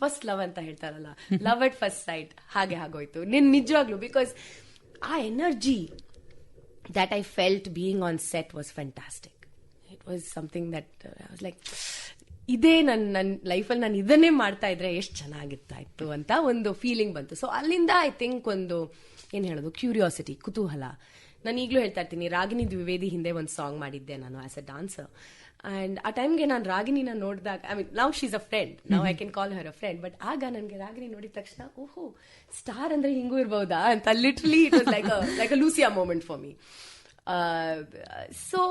[SPEAKER 2] first love ಅಂತ ಹೇಳ್ತಾರಲ್ಲ, ಲವ್ ಅಟ್ ಫಸ್ಟ್ ಸೈಟ್ ಹಾಗೆ ಆಗೋಯ್ತು. ನಿಜವಾಗ್ಲು, ಬಿಕಾಸ್ ಆ energy that I felt being on set was fantastic. It was something that I was like, ಇದೇ ನನ್ನ ಲೈಫಲ್ಲಿ ನಾನು ಇದನ್ನೇ ಮಾಡ್ತಾ ಇದ್ರೆ ಎಷ್ಟು ಚೆನ್ನಾಗಿರ್ತಾಯಿತ್ತು ಅಂತ ಒಂದು ಫೀಲಿಂಗ್ ಬಂತು. ಸೊ ಅಲ್ಲಿಂದ ಐ ಥಿಂಕ್ ಒಂದು ಏನು ಹೇಳೋದು, ಕ್ಯೂರಿಯಾಸಿಟಿ, ಕುತೂಹಲ. ನಾನು ಈಗಲೂ ಹೇಳ್ತಾ ಇರ್ತೀನಿ, ರಾಗಿಣಿ ದ್ವಿವೇದಿ ಹಿಂದೆ ಒಂದು ಸಾಂಗ್ ಮಾಡಿದ್ದೆ ನಾನು ಆಸ್ ಅ ಡಾನ್ಸರ್. ಅಂಡ್ ಆ ಟೈಮ್ಗೆ ನಾನು ರಾಗಿಣಿನ ನೋಡಿದಾಗ, I mean now she is a friend, now I can call Har a friend, but ಆಗ ನನಗೆ ರಾಗಿಣಿ ನೋಡಿದ ತಕ್ಷಣ ಓಹೋ, ಸ್ಟಾರ್ ಅಂದ್ರೆ ಹಿಂಗೂ ಇರ್ಬಹುದಾ ಅಂತ, literally it was like a Lucia moment for me. So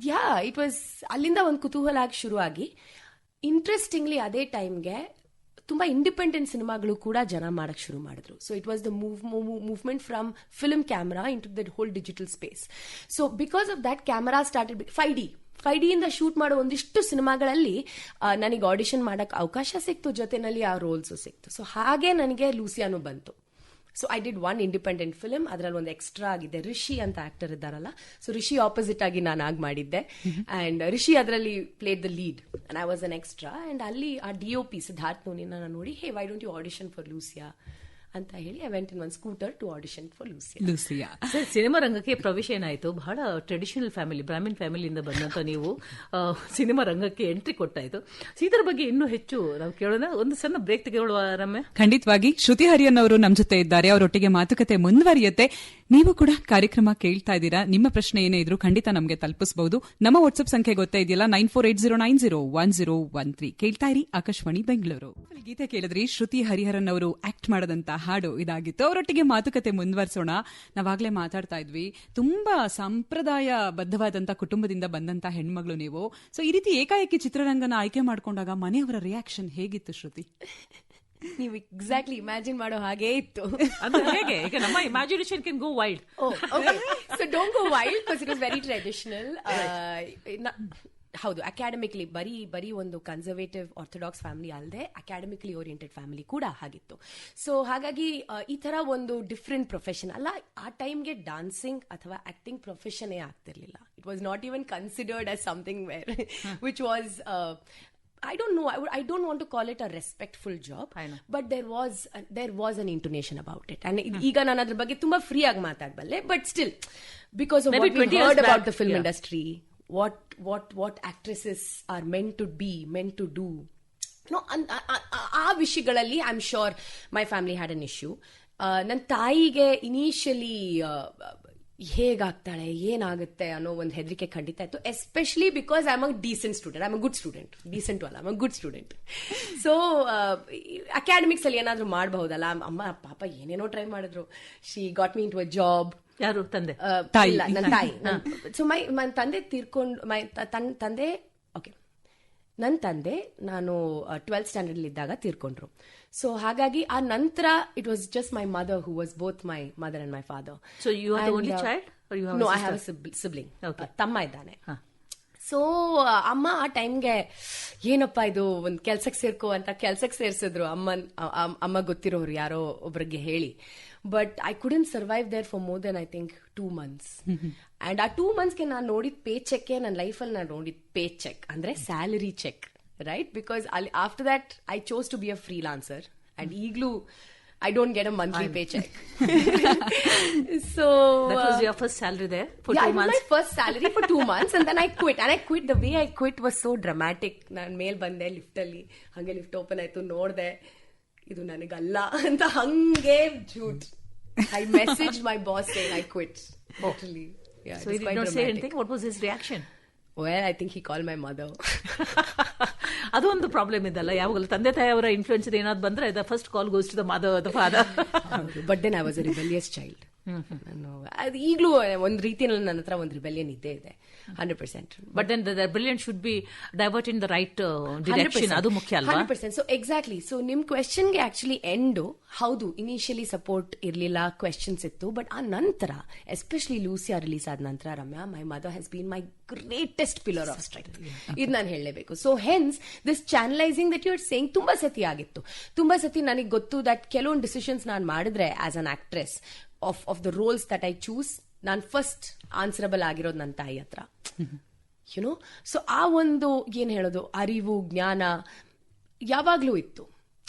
[SPEAKER 2] yeah, it was ಅಲ್ಲಿಂದ ಒಂದು ಕುತೂಹಲ ಆಗಿ ಶುರುವಾಗಿ, ಇಂಟ್ರೆಸ್ಟಿಂಗ್ಲಿ ಅದೇ ಟೈಮ್ಗೆ ತುಂಬಾ ಇಂಡಿಪೆಂಡೆಂಟ್ ಸಿನಿಮಾಗಳು ಕೂಡ ಜನ ಮಾಡಕ್ ಶುರು ಮಾಡಿದ್ರು. So it was the movement from film camera into that whole digital space. So because of that camera started 5D ಇಂದ ಶೂಟ್ ಮಾಡೋ ಒಂದಿಷ್ಟು ಸಿನಿಮಾಗಳಲ್ಲಿ ನನಗೆ ಆಡಿಷನ್ ಮಾಡಕ್ ಅವಕಾಶ ಸಿಕ್ತು, ಜೊತೆನಲ್ಲಿ ಆ ರೋಲ್ಸು ಸಿಕ್ತು. ಸೊ ಹಾಗೆ ನನಗೆ ಲೂಸಿಯಾನು ಬಂತು. So I did one independent film, ಅದರಲ್ಲಿ ಒಂದು ಎಕ್ಸ್ಟ್ರಾ ಆಗಿದೆ, ರಿಷಿ ಅಂತ ಆಕ್ಟರ್ ಇದ್ದಾರಲ್ಲ, ಸೊ ರಿಷಿ ಆಪೋಸಿಟ್ ಆಗಿ ನಾನು ಆಗಿ ಮಾಡಿದ್ದೆ. ಅಂಡ್ ರಿಷಿ ಅದರಲ್ಲಿ played the lead and I was an extra. And ಅಲ್ಲಿ ಆ DOP ಸಿದ್ಧಾರ್ಥ್ ನೋನಿನ ನೋಡಿ, hey why don't you audition for Lucia ಅಂತ ಹೇಳಿ I went in one scooter to audition for
[SPEAKER 1] Lucia.
[SPEAKER 3] ಸಿನಿಮಾ ರಂಗಕ್ಕೆ ಪ್ರವೇಶ ಏನಾಯ್ತು? ಬಹಳ ಟ್ರೆಡಿಷನಲ್ ಫ್ಯಾಮಿಲಿ, ಬ್ರಾಹ್ಮಿನ್ ಫ್ಯಾಮಿಲಿಯಿಂದ ಬಂದಂತ ನೀವು ಸಿನಿಮಾ ರಂಗಕ್ಕೆ ಎಂಟ್ರಿ ಕೊಟ್ಟಾಯ್ತು. ಇದರ ಬಗ್ಗೆ ಇನ್ನೂ ಹೆಚ್ಚು ನಾವು ಕೇಳೋಣ. ಒಂದು ಸಣ್ಣ ಬ್ರೇಕ್ ತೆಗೆದುಕೊಳ್ಳುವ ರಮ್ಯ.
[SPEAKER 1] ಖಂಡಿತವಾಗಿ ಶ್ರುತಿ ಹರಿಯನ್ ಅವರು ನಮ್ಮ ಜೊತೆ ಇದ್ದಾರೆ. ಅವರೊಟ್ಟಿಗೆ ಮಾತುಕತೆ ಮುಂದುವರಿಯುತ್ತೆ. ನೀವು ಕೂಡ ಕಾರ್ಯಕ್ರಮ ಕೇಳ್ತಾ ಇದ್ದೀರಾ. ನಿಮ್ಮ ಪ್ರಶ್ನೆ ಏನೇ ಇದ್ರು ಖಂಡಿತ ನಮಗೆ ತಲುಪಿಸಬಹುದು. ನಮ್ಮ ವಾಟ್ಸ್ಆಪ್ ಸಂಖ್ಯೆ ಗೊತ್ತೇ ಇದೆಯಲ್ಲ, 9480901013. ಕೇಳ್ತಾ ಇರಿ ಆಕಾಶವಾಣಿ ಬೆಂಗಳೂರು. ಗೀತೆ ಕೇಳಿದ್ರಿ, ಶ್ರುತಿ ಹರಿಹರನ್ ಅವರು ಆಕ್ಟ್ ಮಾಡದಂತ ಹಾಡು ಇದಾಗಿತ್ತು. ಅವರೊಟ್ಟಿಗೆ ಮಾತುಕತೆ ಮುಂದುವರಿಸೋಣ. ನಾವಾಗ್ಲೇ ಮಾತಾಡ್ತಾ ಇದ್ವಿ, ತುಂಬಾ ಸಂಪ್ರದಾಯ ಬದ್ಧವಾದಂತ ಕುಟುಂಬದಿಂದ ಬಂದಂತ ಹೆಣ್ಮಗಳು ನೀವು. ಸೊ ಈ ರೀತಿ ಏಕಾಏಕಿ ಚಿತ್ರರಂಗನ ಆಯ್ಕೆ ಮಾಡ್ಕೊಂಡಾಗ ಮನೆಯವರ ರಿಯಾಕ್ಷನ್ ಹೇಗಿತ್ತು ಶ್ರುತಿ?
[SPEAKER 2] ನೀವು ಎಕ್ಸಾಕ್ಟ್ಲಿ ಇಮ್ಯಾಜಿನ್ ಮಾಡೋ ಹಾಗೇ ಇತ್ತು.
[SPEAKER 3] ಅದು ಹೇಗೆ? ಈಗ ನಮ್ಮ imagination can go wild.
[SPEAKER 2] So don't go wild because it was very traditional. ಹೌದು, ಅಕಾಡೆಮಿಕ್ಲಿ ಬರೀ ಒಂದು ಕನ್ಸರ್ವೇಟಿವ್ ಆರ್ಥೋಡಾಕ್ಸ್ ಫ್ಯಾಮಿಲಿ ಅಲ್ಲದೆ ಅಕಾಡೆಮಿಕ್ಲಿ ಓರಿಯೆಂಟೆಡ್ ಫ್ಯಾಮಿಲಿ ಕೂಡ ಆಗಿತ್ತು. ಸೊ ಹಾಗಾಗಿ ಈ ತರ ಒಂದು ಡಿಫ್ರೆಂಟ್ ಪ್ರೊಫೆಷನ್ ಅಲ್ಲ. ಆ ಟೈಮ್ಗೆ ಡಾನ್ಸಿಂಗ್ ಅಥವಾ ಆಕ್ಟಿಂಗ್ ಪ್ರೊಫೆಷನ್ನೇ ಆಗ್ತಿರ್ಲಿಲ್ಲ. It was not even considered as something where which was I don't know. I don't want to call it a respectful job, but there was an intonation about it. And ಈಗ ನಾನು ಅದ್ರ ಬಗ್ಗೆ ತುಂಬಾ free ಆಗಿ ಮಾತಾಡಬಲ್ಲೆ, but still because of what we heard about the film industry, what actresses are meant to do. No, ಆ ವಿಷಯಗಳಲ್ಲಿ I am sure my family had an issue. ನನ್ನ ತಾಯಿಗೆ ಇನಿಷಿಯಲಿ ಹೇಗಾಗ್ತಾಳೆ, ಏನಾಗುತ್ತೆ ಅನ್ನೋ ಒಂದು ಹೆದರಿಕೆ ಖಂಡಿತ ಇತ್ತು. Especially because I am a decent student. I am a good student. Decent ಅಲ್ಲ, I am a good student. So academics ಅಲ್ಲಿ ಏನಾದ್ರು ಮಾಡಬಹುದಲ್ಲ. ಅಮ್ಮ ಪಾಪ ಏನೇನೋ ಟ್ರೈ ಮಾಡಿದ್ರು. She got me into a job.
[SPEAKER 3] ಯಾರು? ತಂದೆ?
[SPEAKER 2] ಇಲ್ಲ, ನನ್ನ ತಾಯಿ. ಸೊ ನನ್ನ ತಂದೆ ತೀರ್ಕೊಂಡು ನನ್ನ ತಂದೆ ನಾನು 12th ಸ್ಟ್ಯಾಂಡರ್ಡ್ ಇದ್ದಾಗ ತೀರ್ಕೊಂಡ್ರು. ಸೊ ಹಾಗಾಗಿ ಆ ನಂತರ it was just my mother who was both my mother and my father.
[SPEAKER 3] So you are the only child?
[SPEAKER 2] No, I have a sibling. ತಮ್ಮ ಇದ್ದಾನೆ. ಸೊ ಅಮ್ಮ ಆ ಟೈಮ್ಗೆ ಏನಪ್ಪಾ ಇದು ಒಂದ್ ಕೆಲ್ಸಕ್ಕೆ ಸೇರ್ಕೋ ಅಂತ ಕೆಲ್ಸಕ್ಕೆ ಸೇರ್ಸಿದ್ರು. ಅಮ್ಮ ಗೊತ್ತಿರೋರು ಯಾರೋ ಒಬ್ರಿಗೆ ಹೇಳಿ. But I couldn't survive there for more than I think 2 months. And ಆ 2 monthsಗೆ ನಾನು ನೋಡಿದ ಪೇ ಚೆಕ್, ನನ್ನ ಲೈಫಲ್ಲಿ ನಾನು ನೋಡಿದ ಪೇ ಚೆಕ್ ಅಂದ್ರೆ ಸ್ಯಾಲರಿ ಚೆಕ್, ರೈಟ್? ಬಿಕಾಸ್ ಅಲ್ಲಿ after that I chose to be a freelancer and ಈಗಲೂ I don't get a monthly paycheck. So
[SPEAKER 3] that was your first salary there for 2 months?
[SPEAKER 2] Yeah, my first salary for 2 months and then I quit. And I quit, the way I quit was so dramatic. ನಾನು ಮೇಲ್ ಬಂದೆ lift ಅಲ್ಲಿ, ಹಂಗೆ lift open ಆಯ್ತು, ನೋಡ್ದೆ ಇದು ನನಗಲ್ಲ ಅಂತ, ಹಂಗೆ jute. I messaged my boss saying I quit. Literally. Yeah,
[SPEAKER 3] so he did not say anything? What was his reaction?
[SPEAKER 2] Well, I think he called my mother.
[SPEAKER 3] ಅದು ಒಂದು ಪ್ರಾಬ್ಲಮ್ ಇದಲ್ಲ, ಯಾವಾಗಲೂ ತಂದೆ ತಾಯಿಯವರ ಇನ್ಫ್ಲೂಯೆನ್ಸ್ ಏನಾದ್ರು ಬಂದ್ರೆ the first call goes to the mother, the father.
[SPEAKER 2] But then I was a rebellious child. ಅದು ಈಗಲೂ ಒಂದು ರೀತಿಯಲ್ಲಿ ನನ್ನ ಹತ್ರ ಒಂದು ರಿಬೆಲಿಯನ್ ಇದ್ದೇ ಇದೆ, 100%.
[SPEAKER 3] But then the rebellion should be divert in the right direction, ಅದು ಮುಖ್ಯ ಅಲ್ವಾ?
[SPEAKER 2] 100%. So exactly. ಸೊ ನಿಮ್ ಕ್ವೆಶ್ಚನ್ಗೆ ಆಕ್ಚುಲಿ ಎಂಡು ಹೌದು, ಇನಿಷಿಯಲಿ ಸಪೋರ್ಟ್ ಇರಲಿಲ್ಲ, ಕ್ವೆಶ್ಚನ್ಸ್ ಇತ್ತು. ಬಟ್ ಆ ನಂತರ ಎಸ್ಪೆಷಲಿ ಲೂಸಿಯಾ ರಿಲೀಸ್ ಆದ ನಂತರ Ramya, my mother has been my greatest pillar of strength. ಇದು ನಾನು ಹೇಳಲೇಬೇಕು. So hence this channelising that you are saying ತುಂಬಾ ಸತಿ ಆಗಿತ್ತು. ತುಂಬಾ ಸತಿ ನನಗೆ ಗೊತ್ತು ದಟ್ ಕೆಲವೊಂದು ಡಿಸಿಷನ್ಸ್ ನಾನು ಮಾಡಿದ್ರೆ as an actress of the roles that I choose, ನಾನು ಫಸ್ಟ್ ಆನ್ಸರಬಲ್ ಆಗಿರೋದು ನನ್ನ ತಾಯಿ ಹತ್ರ. ಯುನೋ, ಸೊ ಆ ಒಂದು ಏನ್ ಹೇಳೋದು ಅರಿವು, ಜ್ಞಾನ ಯಾವಾಗ್ಲೂ ಇತ್ತು.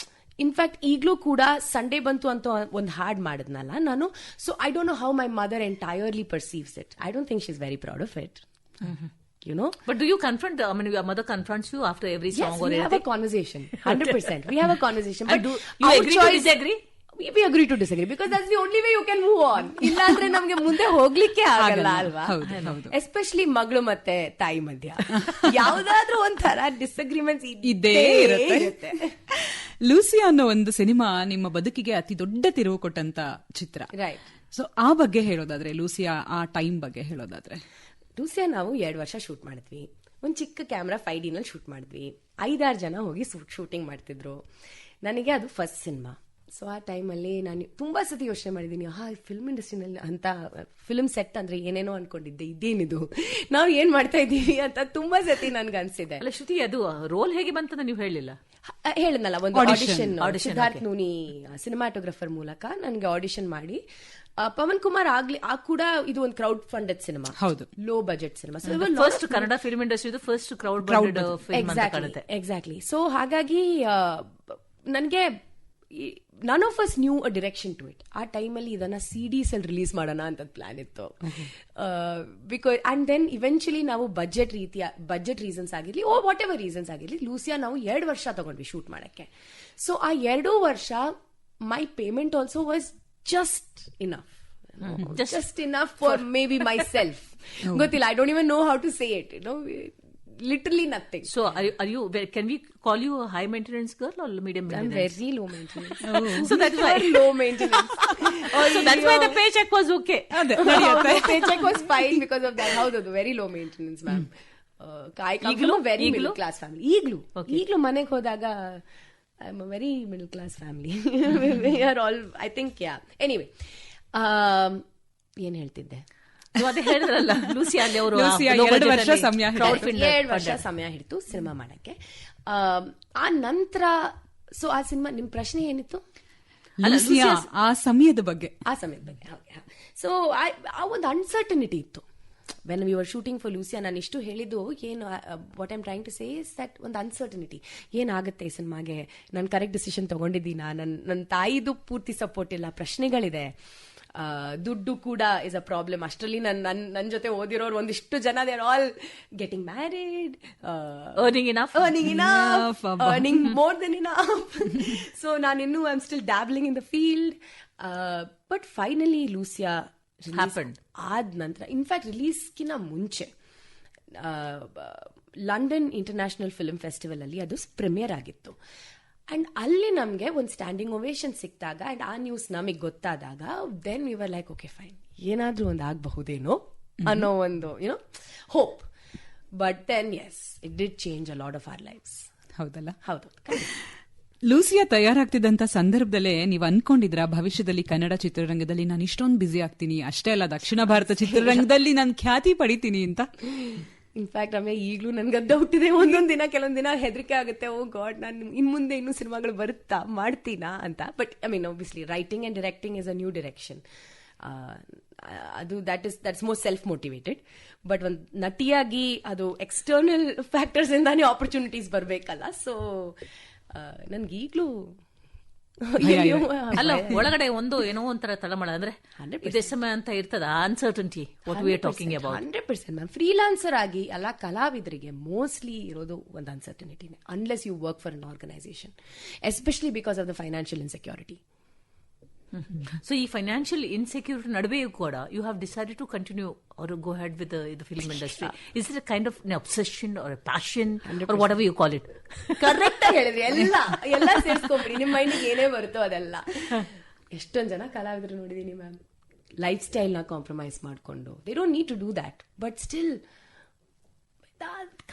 [SPEAKER 2] ಇನ್ಫ್ಯಾಕ್ಟ್ ಈಗಲೂ ಕೂಡ ಸಂಡೇ ಬಂತು ಅಂತ ಒಂದು ಹಾಡ್ ಮಾಡಿದ್ನಲ್ಲ ನಾನು. So I don't know how my mother entirely perceives it. I don't think she is very proud of it. You know,
[SPEAKER 3] but do you confront? I mean, your mother confronts you after every song?
[SPEAKER 2] Yes,
[SPEAKER 3] or
[SPEAKER 2] we have a conversation. 100%. We have a conversation. But
[SPEAKER 3] do you agree to disagree?
[SPEAKER 2] We agree to disagree because that's the only way you can move on. ಇಲ್ಲ ಅಂದ್ರೆ ನಮ್ಗೆ ಮುಂದೆ ಹೋಗ್ಲಿಕ್ಕೆ ಆಗಲ್ಲ ಅಲ್ವಾ? Especially ಮಗಳು ಮತ್ತೆ ತಾಯಿ ಮಧ್ಯ ಯಾವ್ದಾದ್ರೂ ಒಂಥರ ಡಿಸ್ಅಗ್ರಿಮೆಂಟ್ಸ್ ಇದ್ದೇ ಇರುತ್ತೆ.
[SPEAKER 1] ಲೂಸಿಯಾ ಅನ್ನೋ ಒಂದು ಸಿನಿಮಾ ನಿಮ್ಮ ಬದುಕಿಗೆ ಅತಿ ದೊಡ್ಡ ತಿರುವು ಕೊಟ್ಟಂತ ಚಿತ್ರ, ರೈಟ್? ಸೊ ಆ ಬಗ್ಗೆ ಹೇಳೋದಾದ್ರೆ, ಲೂಸಿಯಾ ಆ ಟೈಮ್ ಬಗ್ಗೆ ಹೇಳೋದಾದ್ರೆ,
[SPEAKER 2] ಲೂಸಿಯಾ ನಾವು 2 ವರ್ಷ ಶೂಟ್ ಮಾಡಿದ್ವಿ. ಒಂದ್ ಚಿಕ್ಕ ಕ್ಯಾಮ್ರಾ 5D ನಲ್ಲಿ ಶೂಟ್ ಮಾಡಿದ್ವಿ. 5-6 ಜನ ಹೋಗಿ ಶೂಟಿಂಗ್ ಮಾಡ್ತಿದ್ರು. ನನಗೆ ಅದು ಫಸ್ಟ್ ಸಿನಿಮಾ. ಸೊ ಆ ಟೈಮಲ್ಲಿ ನಾನು ತುಂಬಾ ಸತಿ ಯೋಚನೆ ಮಾಡಿದ್ದೀನಿ, ಫಿಲ್ಮ್ ಇಂಡಸ್ಟ್ರಿನಲ್ಲಿ ಅಂತ ಫಿಲ್ಮ್ ಸೆಟ್ ಅಂದ್ರೆ ಏನೇನೋ ಅನ್ಕೊಂಡಿದ್ದೆ, ಇದೇನಿದು ನಾವು ಏನ್ ಮಾಡ್ತಾ ಇದ್ದೀವಿ ಅಂತ ತುಂಬಾ ಸತಿ ನನ್ಗೆ ಅನ್ಸಿದೆ.
[SPEAKER 3] ಅಲ್ಲ ಶ್ರುತಿ, ಅದು ರೋಲ್ ಹೇಗೆ ಬಂತಂತ ನೀವು ಹೇಳಿಲ್ಲ?
[SPEAKER 2] ಹೇಳಿದ್ನಲ್ಲ, ಒಂದು ಆಡಿಷನ್ ಸಿದ್ಧಾರ್ಥ್ ನೂನಿ ಸಿನಿಮಾಟೋಗ್ರಫರ್ ಮೂಲಕ ನನಗೆ ಆಡಿಷನ್ ಮಾಡಿ, ಪವನ್ ಕುಮಾರ್ ಆ ಕೂಡ ಇದು ಒಂದು ಕ್ರೌಡ್ ಫಂಡೆಡ್ ಸಿನಿಮಾ, ಹೌದು, low budget cinema.
[SPEAKER 3] First Kannada film industry first crowd funded film ಅಂತ ಕಾಣುತ್ತೆ.
[SPEAKER 2] ಎಕ್ಸಾಕ್ಟ್ಲಿ. ಸೊ ಹಾಗಾಗಿ ನನಗೆ none of us knew a direction to it. ಆ ಟೈಮಲ್ಲಿ ಇದನ್ನ CDs ಅಲ್ಲಿ ರಿಲೀಸ್ ಮಾಡೋಣ ಅಂತ ಪ್ಲಾನ್ ಇತ್ತು. ಬಿಕಾಸ್ ಅಂಡ್ ದೆನ್ ಇವೆಂಚುಲಿ ನಾವು ಬಜೆಟ್ ರೀಸನ್ಸ್ ಆಗಿರ್ಲಿ ವಾಟ್ ಎವರ್ ರೀಸನ್ಸ್ ಆಗಿರ್ಲಿ, ಲೂಸಿಯಾ ನಾವು 2 ವರ್ಷ ತಗೊಂಡ್ವಿ ಶೂಟ್ ಮಾಡಕ್ಕೆ. ಸೊ ಆ 2 ವರ್ಷ my payment also was just enough. Just enough for maybe myself. ಗೊತ್ತಿಲ್ಲ, I don't even know how to say it. Literally nothing.
[SPEAKER 3] So are you can we call you a high maintenance girl or medium maintenance?
[SPEAKER 2] I'm very low maintenance.
[SPEAKER 3] So that's why
[SPEAKER 2] low maintenance.
[SPEAKER 3] So that's why the paycheck was okay.
[SPEAKER 2] The paycheck was fine because of that. Howದು very low maintenance, ma'am. I come from a very middle class family. ಈಗ್ಲೂ ಮನೆಗೆ ಹೋದಾಗ I'm a very middle class family. We are all, I think, yeah. Anyway, ಏನ್ ಹೇಳ್ತಿದ್ದೆ?
[SPEAKER 3] ಅದೇ ಹೇಳಿದ್ರಲ್ಲ, Lucia ಅಲ್ಲಿ ಅವರು
[SPEAKER 1] 2 ವರ್ಷ
[SPEAKER 2] ಸಮಯ ಹಿಡಿತು ಸಿನಿಮಾ ಮಾಡಕ್ಕೆ. ಆ ನಂತರ ಸೊ ಆ ಸಿನಿಮಾ, ನಿಮ್ ಪ್ರಶ್ನೆ ಏನಿತ್ತು?
[SPEAKER 1] ಆ ಸಮಯದ ಬಗ್ಗೆ.
[SPEAKER 2] ಸೊ ಆ ಒಂದು ಅನ್ಸರ್ಟನಿಟಿ ಇತ್ತು when we were shooting for Lucia. ನಾನು ಇಷ್ಟು ಹೇಳಿದ್ದು ಏನು, what I'm trying to say is that ಒಂದು ಅನ್ಸರ್ಟನಿಟಿ. ಏನಾಗುತ್ತೆ ಈ ಸಿನಿಮಾಗೆ, ನಾನು ಕರೆಕ್ಟ್ ಡಿಸಿಷನ್ ತಗೊಂಡಿದ್ದೀನಾ, ನನ್ನ ತಾಯಿದು ಪೂರ್ತಿ ಸಪೋರ್ಟ್ ಇಲ್ಲ, ಪ್ರಶ್ನೆಗಳಿದೆ, ದುಡ್ಡು ಕೂಡ ಇಸ್ ಅ ಪ್ರಾಬ್ಲಮ್. ಅಷ್ಟರಲ್ಲಿ ನನ್ನ ಜೊತೆ ಓದಿರೋರು ಒಂದಿಷ್ಟು ಜನ they are all getting married, earning more than enough. So ನಾನಿನ್ನೂ I am still dabbling in the field. But finally Lucia ಆದ ನಂತರ, ಇನ್ಫ್ಯಾಕ್ಟ್ ರಿಲೀಸ್ಗಿನ ಮುಂಚೆ ಲಂಡನ್ ಇಂಟರ್ನ್ಯಾಷನಲ್ ಫಿಲ್ಮ್ ಫೆಸ್ಟಿವಲ್ ಅಲ್ಲಿ ಅದು ಪ್ರೀಮಿಯರ್ ಆಗಿತ್ತು. ಅಂಡ್ ಅಲ್ಲಿ ನಮ್ಗೆ ಒಂದು ಸ್ಟ್ಯಾಂಡಿಂಗ್ ಓವೇಷನ್ ಸಿಕ್ಕಿದಾಗ ಅಂಡ್ ಆ ನ್ಯೂಸ್ ನಮಗೆ ಗೊತ್ತಾದಾಗ, then we were like okay fine, ಏನಾದ್ರೂ ಒಂದು ಆಗಬಹುದೇನೋ ಅನ್ನೋ ಒಂದು hope. But then yes, it did change a lot of our lives.
[SPEAKER 1] ಹೌದಲ್ಲ?
[SPEAKER 2] ಹೌದು.
[SPEAKER 1] ಲೂಸಿಯಾ ತಯಾರಾಗ್ತಿದ್ದಂತ ಸಂದರ್ಭದಲ್ಲೇ ನೀವು ಅನ್ಕೊಂಡಿದ್ರ ಭವಿಷ್ಯದಲ್ಲಿ ಕನ್ನಡ ಚಿತ್ರರಂಗದಲ್ಲಿ ನಾನು ಇಷ್ಟೊಂದು ಬ್ಯುಸಿ ಆಗ್ತೀನಿ, ಅಷ್ಟೇ ಅಲ್ಲ ದಕ್ಷಿಣ ಭಾರತ ಚಿತ್ರರಂಗದಲ್ಲಿ ನಾನು ಖ್ಯಾತಿ ಪಡಿತೀನಿ ಅಂತ?
[SPEAKER 2] ಇನ್ಫ್ಯಾಕ್ಟ್ ರಮ್ಯಾ, ಈಗಲೂ ನನ್ಗೆ ಡೌಟ್ ಇದೆ. ಒಂದೊಂದ್ ದಿನ ಕೆಲವೊಂದ್ ದಿನ ಹೆದರಿಕೆ ಆಗುತ್ತೆ, ಓ ಗಾಡ್, ನಾನು ಮುಂದೆ ಇನ್ನೂ ಸಿನಿಮಾಗಳು ಬರುತ್ತಾ, ಮಾಡ್ತೀನಾ ಅಂತ. But I mean obviously writing and directing is a new direction. ಅದು that's more self motivated. But ಒಂದು ನಟಿಯಾಗಿ ಅದು ಎಕ್ಸ್ಟರ್ನಲ್ ಫ್ಯಾಕ್ಟರ್ಸ್ ಇಂದಾನೇ ಆಪರ್ಚುನಿಟೀಸ್ ಬರ್ಬೇಕಲ್ಲ. ಸೊ ನನ್ಗೆ ಈಗ್ಲೂ
[SPEAKER 3] ಅಲ್ಲ, ಒಳಗಡೆ ಒಂದು ಏನೋ ಒಂಥರ ತಳಮಳ, ಅಂದ್ರೆ ಇದೇ ಸಮಯ ಅಂತ ಇರ್ತದ uncertainty. What we are talking about
[SPEAKER 2] 100%. Ma'am, freelancer ಆಗಿ ಅಲ್ಲ, ಕಲಾವಿದರಿಗೆ ಮೋಸ್ಟ್ಲಿ ಇರೋದು ಒಂದು ಅನ್ಸರ್ಟನಿಟಿನೇ, unless you work for an organisation, especially because of the financial insecurity.
[SPEAKER 3] So ಈ ಫೈನಾನ್ಷಿಯಲ್ ಇನ್ಸೆಕ್ಯೂರಿಟಿ ನಡುವೆಯೂ ಕೂಡ you have decided to continue or go head with the film industry. Is it a kind of obsession or a passion or what ever you call it?
[SPEAKER 2] Correct ಆಗಿ ಹೇಳಿದ್ರಿ. ಎಲ್ಲ ಸೇರಿಸ್ಕೊಂಡ್ಬಿಡಿ, ನಿಮ್ಮ ಮೈಂಡಿಗೆ ಏನೇ ಬರುತ್ತೋ ಅದೆಲ್ಲ. ಎಷ್ಟೊಂದು ಜನ ಕಲಾವಿದರು ನೋಡಿದೀನಿ ಮ್ಯಾಮ್, ಲೈಫ್ ಸ್ಟೈಲ್ ನ ಕಾಂಪ್ರಮೈಸ್ ಮಾಡಿಕೊಂಡು, they don't need to do that, but still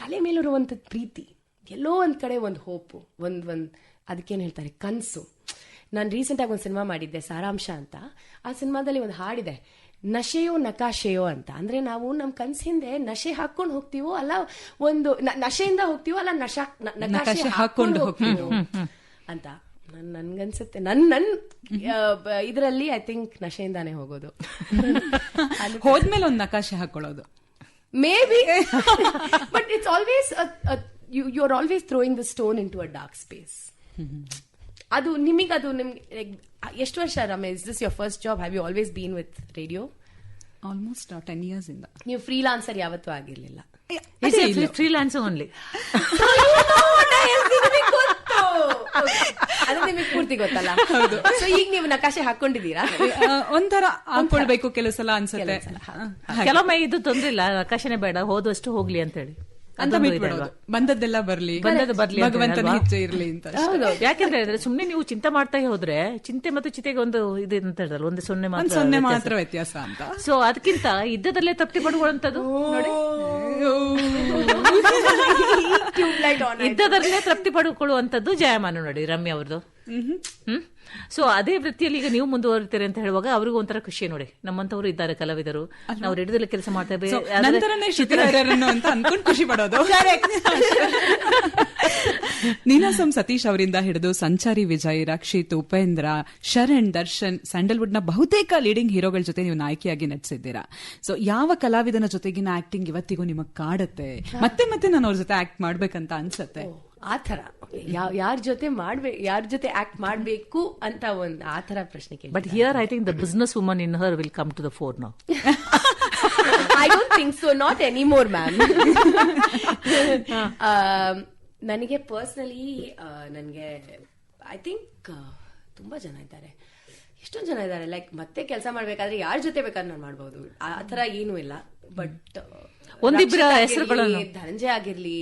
[SPEAKER 2] ಕಲೆ ಮೇಲಿರುವಂತ ಪ್ರೀತಿ, ಎಲ್ಲೋ ಒಂದ್ ಕಡೆ ಒಂದು ಹೋಪು, ಒಂದ್ ಅದಕ್ಕೇನು ಹೇಳ್ತಾರೆ, ಕನಸು. ನಾನು ರೀಸೆಂಟಾಗಿ ಒಂದು ಸಿನಿಮಾ ಮಾಡಿದ್ದೆ, ಸಾರಾಂಶ ಅಂತ. ಆ ಸಿನಿಮಾದಲ್ಲಿ ಒಂದು ಹಾಡಿದೆ, ನಶೆಯೋ ನಕಾಶೆಯೋ ಅಂತ. ಅಂದ್ರೆ ನಾವು ನಮ್ಮ ಕನಸಿಂದೆ ನಶೆ ಹಾಕೊಂಡು ಹೋಗ್ತೀವೋ, ಅಲ್ಲ ಒಂದು ನಶೆಯಿಂದ ಹೋಗ್ತೀವೋ, ಅಲ್ಲ ನಕಾಶೆ ಹಾಕೊಂಡು ಹೋಗ್ತೀವೋ ಅಂತ ನನ್ಗನ್ಸುತ್ತೆ. ನನ್ನ ಇದರಲ್ಲಿ ಐ ಥಿಂಕ್ ನಶೆಯಿಂದಾನೇ ಹೋಗೋದು.
[SPEAKER 1] ಹೋದ್ಮೇಲೆ ಒಂದು ನಕಾಶೆ ಹಾಕೊಳ್ಳೋದು
[SPEAKER 2] maybe. But it's always you are always throwing the stone into a dark space. ಅದು ನಿಮಗೆ, ಅದು ನಿಮ್ಗೆ ಎಷ್ಟು ವರ್ಷ Ramesh, this your first job? Have you always been with radio?
[SPEAKER 1] Almost 10 years ಇಂದ.
[SPEAKER 2] ನೀವು ಫ್ರೀಲಾನ್ಸರ್ ಯಾವತ್ತೂ ಆಗಿರ್ಲಿಲ್ಲ?
[SPEAKER 3] Freelancer only.
[SPEAKER 2] ಅದು ನಿಮಗೆ ಪೂರ್ತಿ ಗೊತ್ತಲ್ಲ. ಸೊ ಈಗ ನೀವು ನಕಾಶೆ ಹಾಕೊಂಡಿದ್ದೀರಾ?
[SPEAKER 1] ಒಂಥರ ಹಾಕೊಳ್ಬೇಕು ಕೆಲವು ಸಲ ಅನ್ಸುತ್ತೆ.
[SPEAKER 3] ಕೆಲವೊಮ್ಮೆ ಇದು ತೊಂದ್ರೆ ಇಲ್ಲ, ನಕಾಶೆನೆ ಬೇಡ, ಹೋದಷ್ಟು ಹೋಗ್ಲಿ ಅಂತ ಹೇಳಿ
[SPEAKER 1] ಅಂತ ಬಿಟ್ಬಿಡೋದು. ಬಂದದ್ದೆಲ್ಲ ಬರ್ಲಿ, ಭಗವಂತನ ಹೆಚ್ಚೆ ಇರ್ಲಿ ಅಂತ.
[SPEAKER 3] ಯಾಕೆಂದ್ರೆ ಹೇಳಿದ್ರೆ ಸುಮ್ನೆ ನೀವು ಚಿಂತೆ ಮಾಡ್ತಾ ಹೋದ್ರೆ, ಚಿಂತೆ ಮತ್ತು ಚಿತೆಗೆ ಒಂದು ಇದು ಅಂತ ಹೇಳಿದ್ರಲ್ಲ, ಒಂದು ಸೊನ್ನೆ ಮಾತ್ರ ವ್ಯತ್ಯಾಸ ಅಂತ. ಸೊ ಅದಕ್ಕಿಂತ ಇದ್ದದಲ್ಲೇ ತೃಪ್ತಿ ಪಡುವಂತದ್ದು ನೋಡಿ, ಇದ್ದದರಲ್ಲೇ ತೃಪ್ತಿ ಪಡ್ಕೊಳ್ಳುವಂತದ್ದು ಜಯಮಾನ ನೋಡಿ ರಮ್ಯಾ ಅವ್ರದ್ದು. ಸೊ ಅದೇ ವೃತ್ತಿಯಲ್ಲಿ ಈಗ ನೀವು ಮುಂದುವರಿತೀರಿ ಅಂತ ಹೇಳುವಾಗ ಅವ್ರಿಗೂ ಒಂಥರ ಖುಷಿ ನೋಡಿ, ನಮ್ಮಂತವ್ರು ಇದ್ದಾರೆ ಕಲಾವಿದರು, ನಾವು ರೇಡಿಯೋದಲ್ಲಿ ಕೆಲಸ ಮಾಡ್ತಾ
[SPEAKER 1] ಅನ್ಕೊಂಡು ಖುಷಿ ಪಡೋದು. ನೀನಾಸಂ ಸತೀಶ್ ಅವರಿಂದ ಹಿಡಿದು ಸಂಚಾರಿ ವಿಜಯ್, ರಕ್ಷಿತ್, ಉಪೇಂದ್ರ, ಶರಣ್, ದರ್ಶನ್, ಸ್ಯಾಂಡಲ್ವುಡ್ ನ ಬಹುತೇಕ ಲೀಡಿಂಗ್ ಹೀರೋಗಳ ಜೊತೆ ನೀವು ನಾಯಕಿಯಾಗಿ ನಟಿಸಿದ್ದೀರಾ. ಸೊ ಯಾವ ಕಲಾವಿದನ ಜೊತೆಗಿನ ಆಕ್ಟಿಂಗ್ ಇವತ್ತಿಗೂ ನಿಮಗ್ ಕಾಡುತ್ತೆ, ಮತ್ತೆ ಮತ್ತೆ ನಾನು ಅವ್ರ ಜೊತೆ ಆಕ್ಟ್ ಮಾಡ್ಬೇಕಂತ ಅನ್ಸತ್ತೆ?
[SPEAKER 2] ಆ ತರ ಯಾರ ಜೊತೆ ಯಾರ ಜೊತೆ ಆಕ್ಟ್ ಮಾಡ್ಬೇಕು ಅಂತ ಒಂದು ಆ ತರ ಪ್ರಶ್ನೆ ಕೇಳಿ.
[SPEAKER 3] But here I think the business woman in her will come to the fore now.
[SPEAKER 2] I don't think so, not anymore ma'am. ನನಗೆ ಪರ್ಸನಲಿ ನನಗೆ ಐ ಥಿಂಕ್ ತುಂಬಾ ಜನ ಇದ್ದಾರೆ, ಎಷ್ಟೊಂದು ಜನ ಇದ್ದಾರೆ. ಲೈಕ್ ಮತ್ತೆ ಕೆಲಸ ಮಾಡ್ಬೇಕಾದ್ರೆ ಯಾರ ಜೊತೆ ಬೇಕಾದ್ರೆ ನಾನು ಮಾಡ್ಬೋದು, ಆ ತರ ಏನೂ ಇಲ್ಲ. ಬಟ್
[SPEAKER 3] ಒಂದಿಬ್ಬರ ಹೆಸರುಗಳನ್ನು,
[SPEAKER 2] ಧನಂಜಯ ಆಗಿರ್ಲಿ,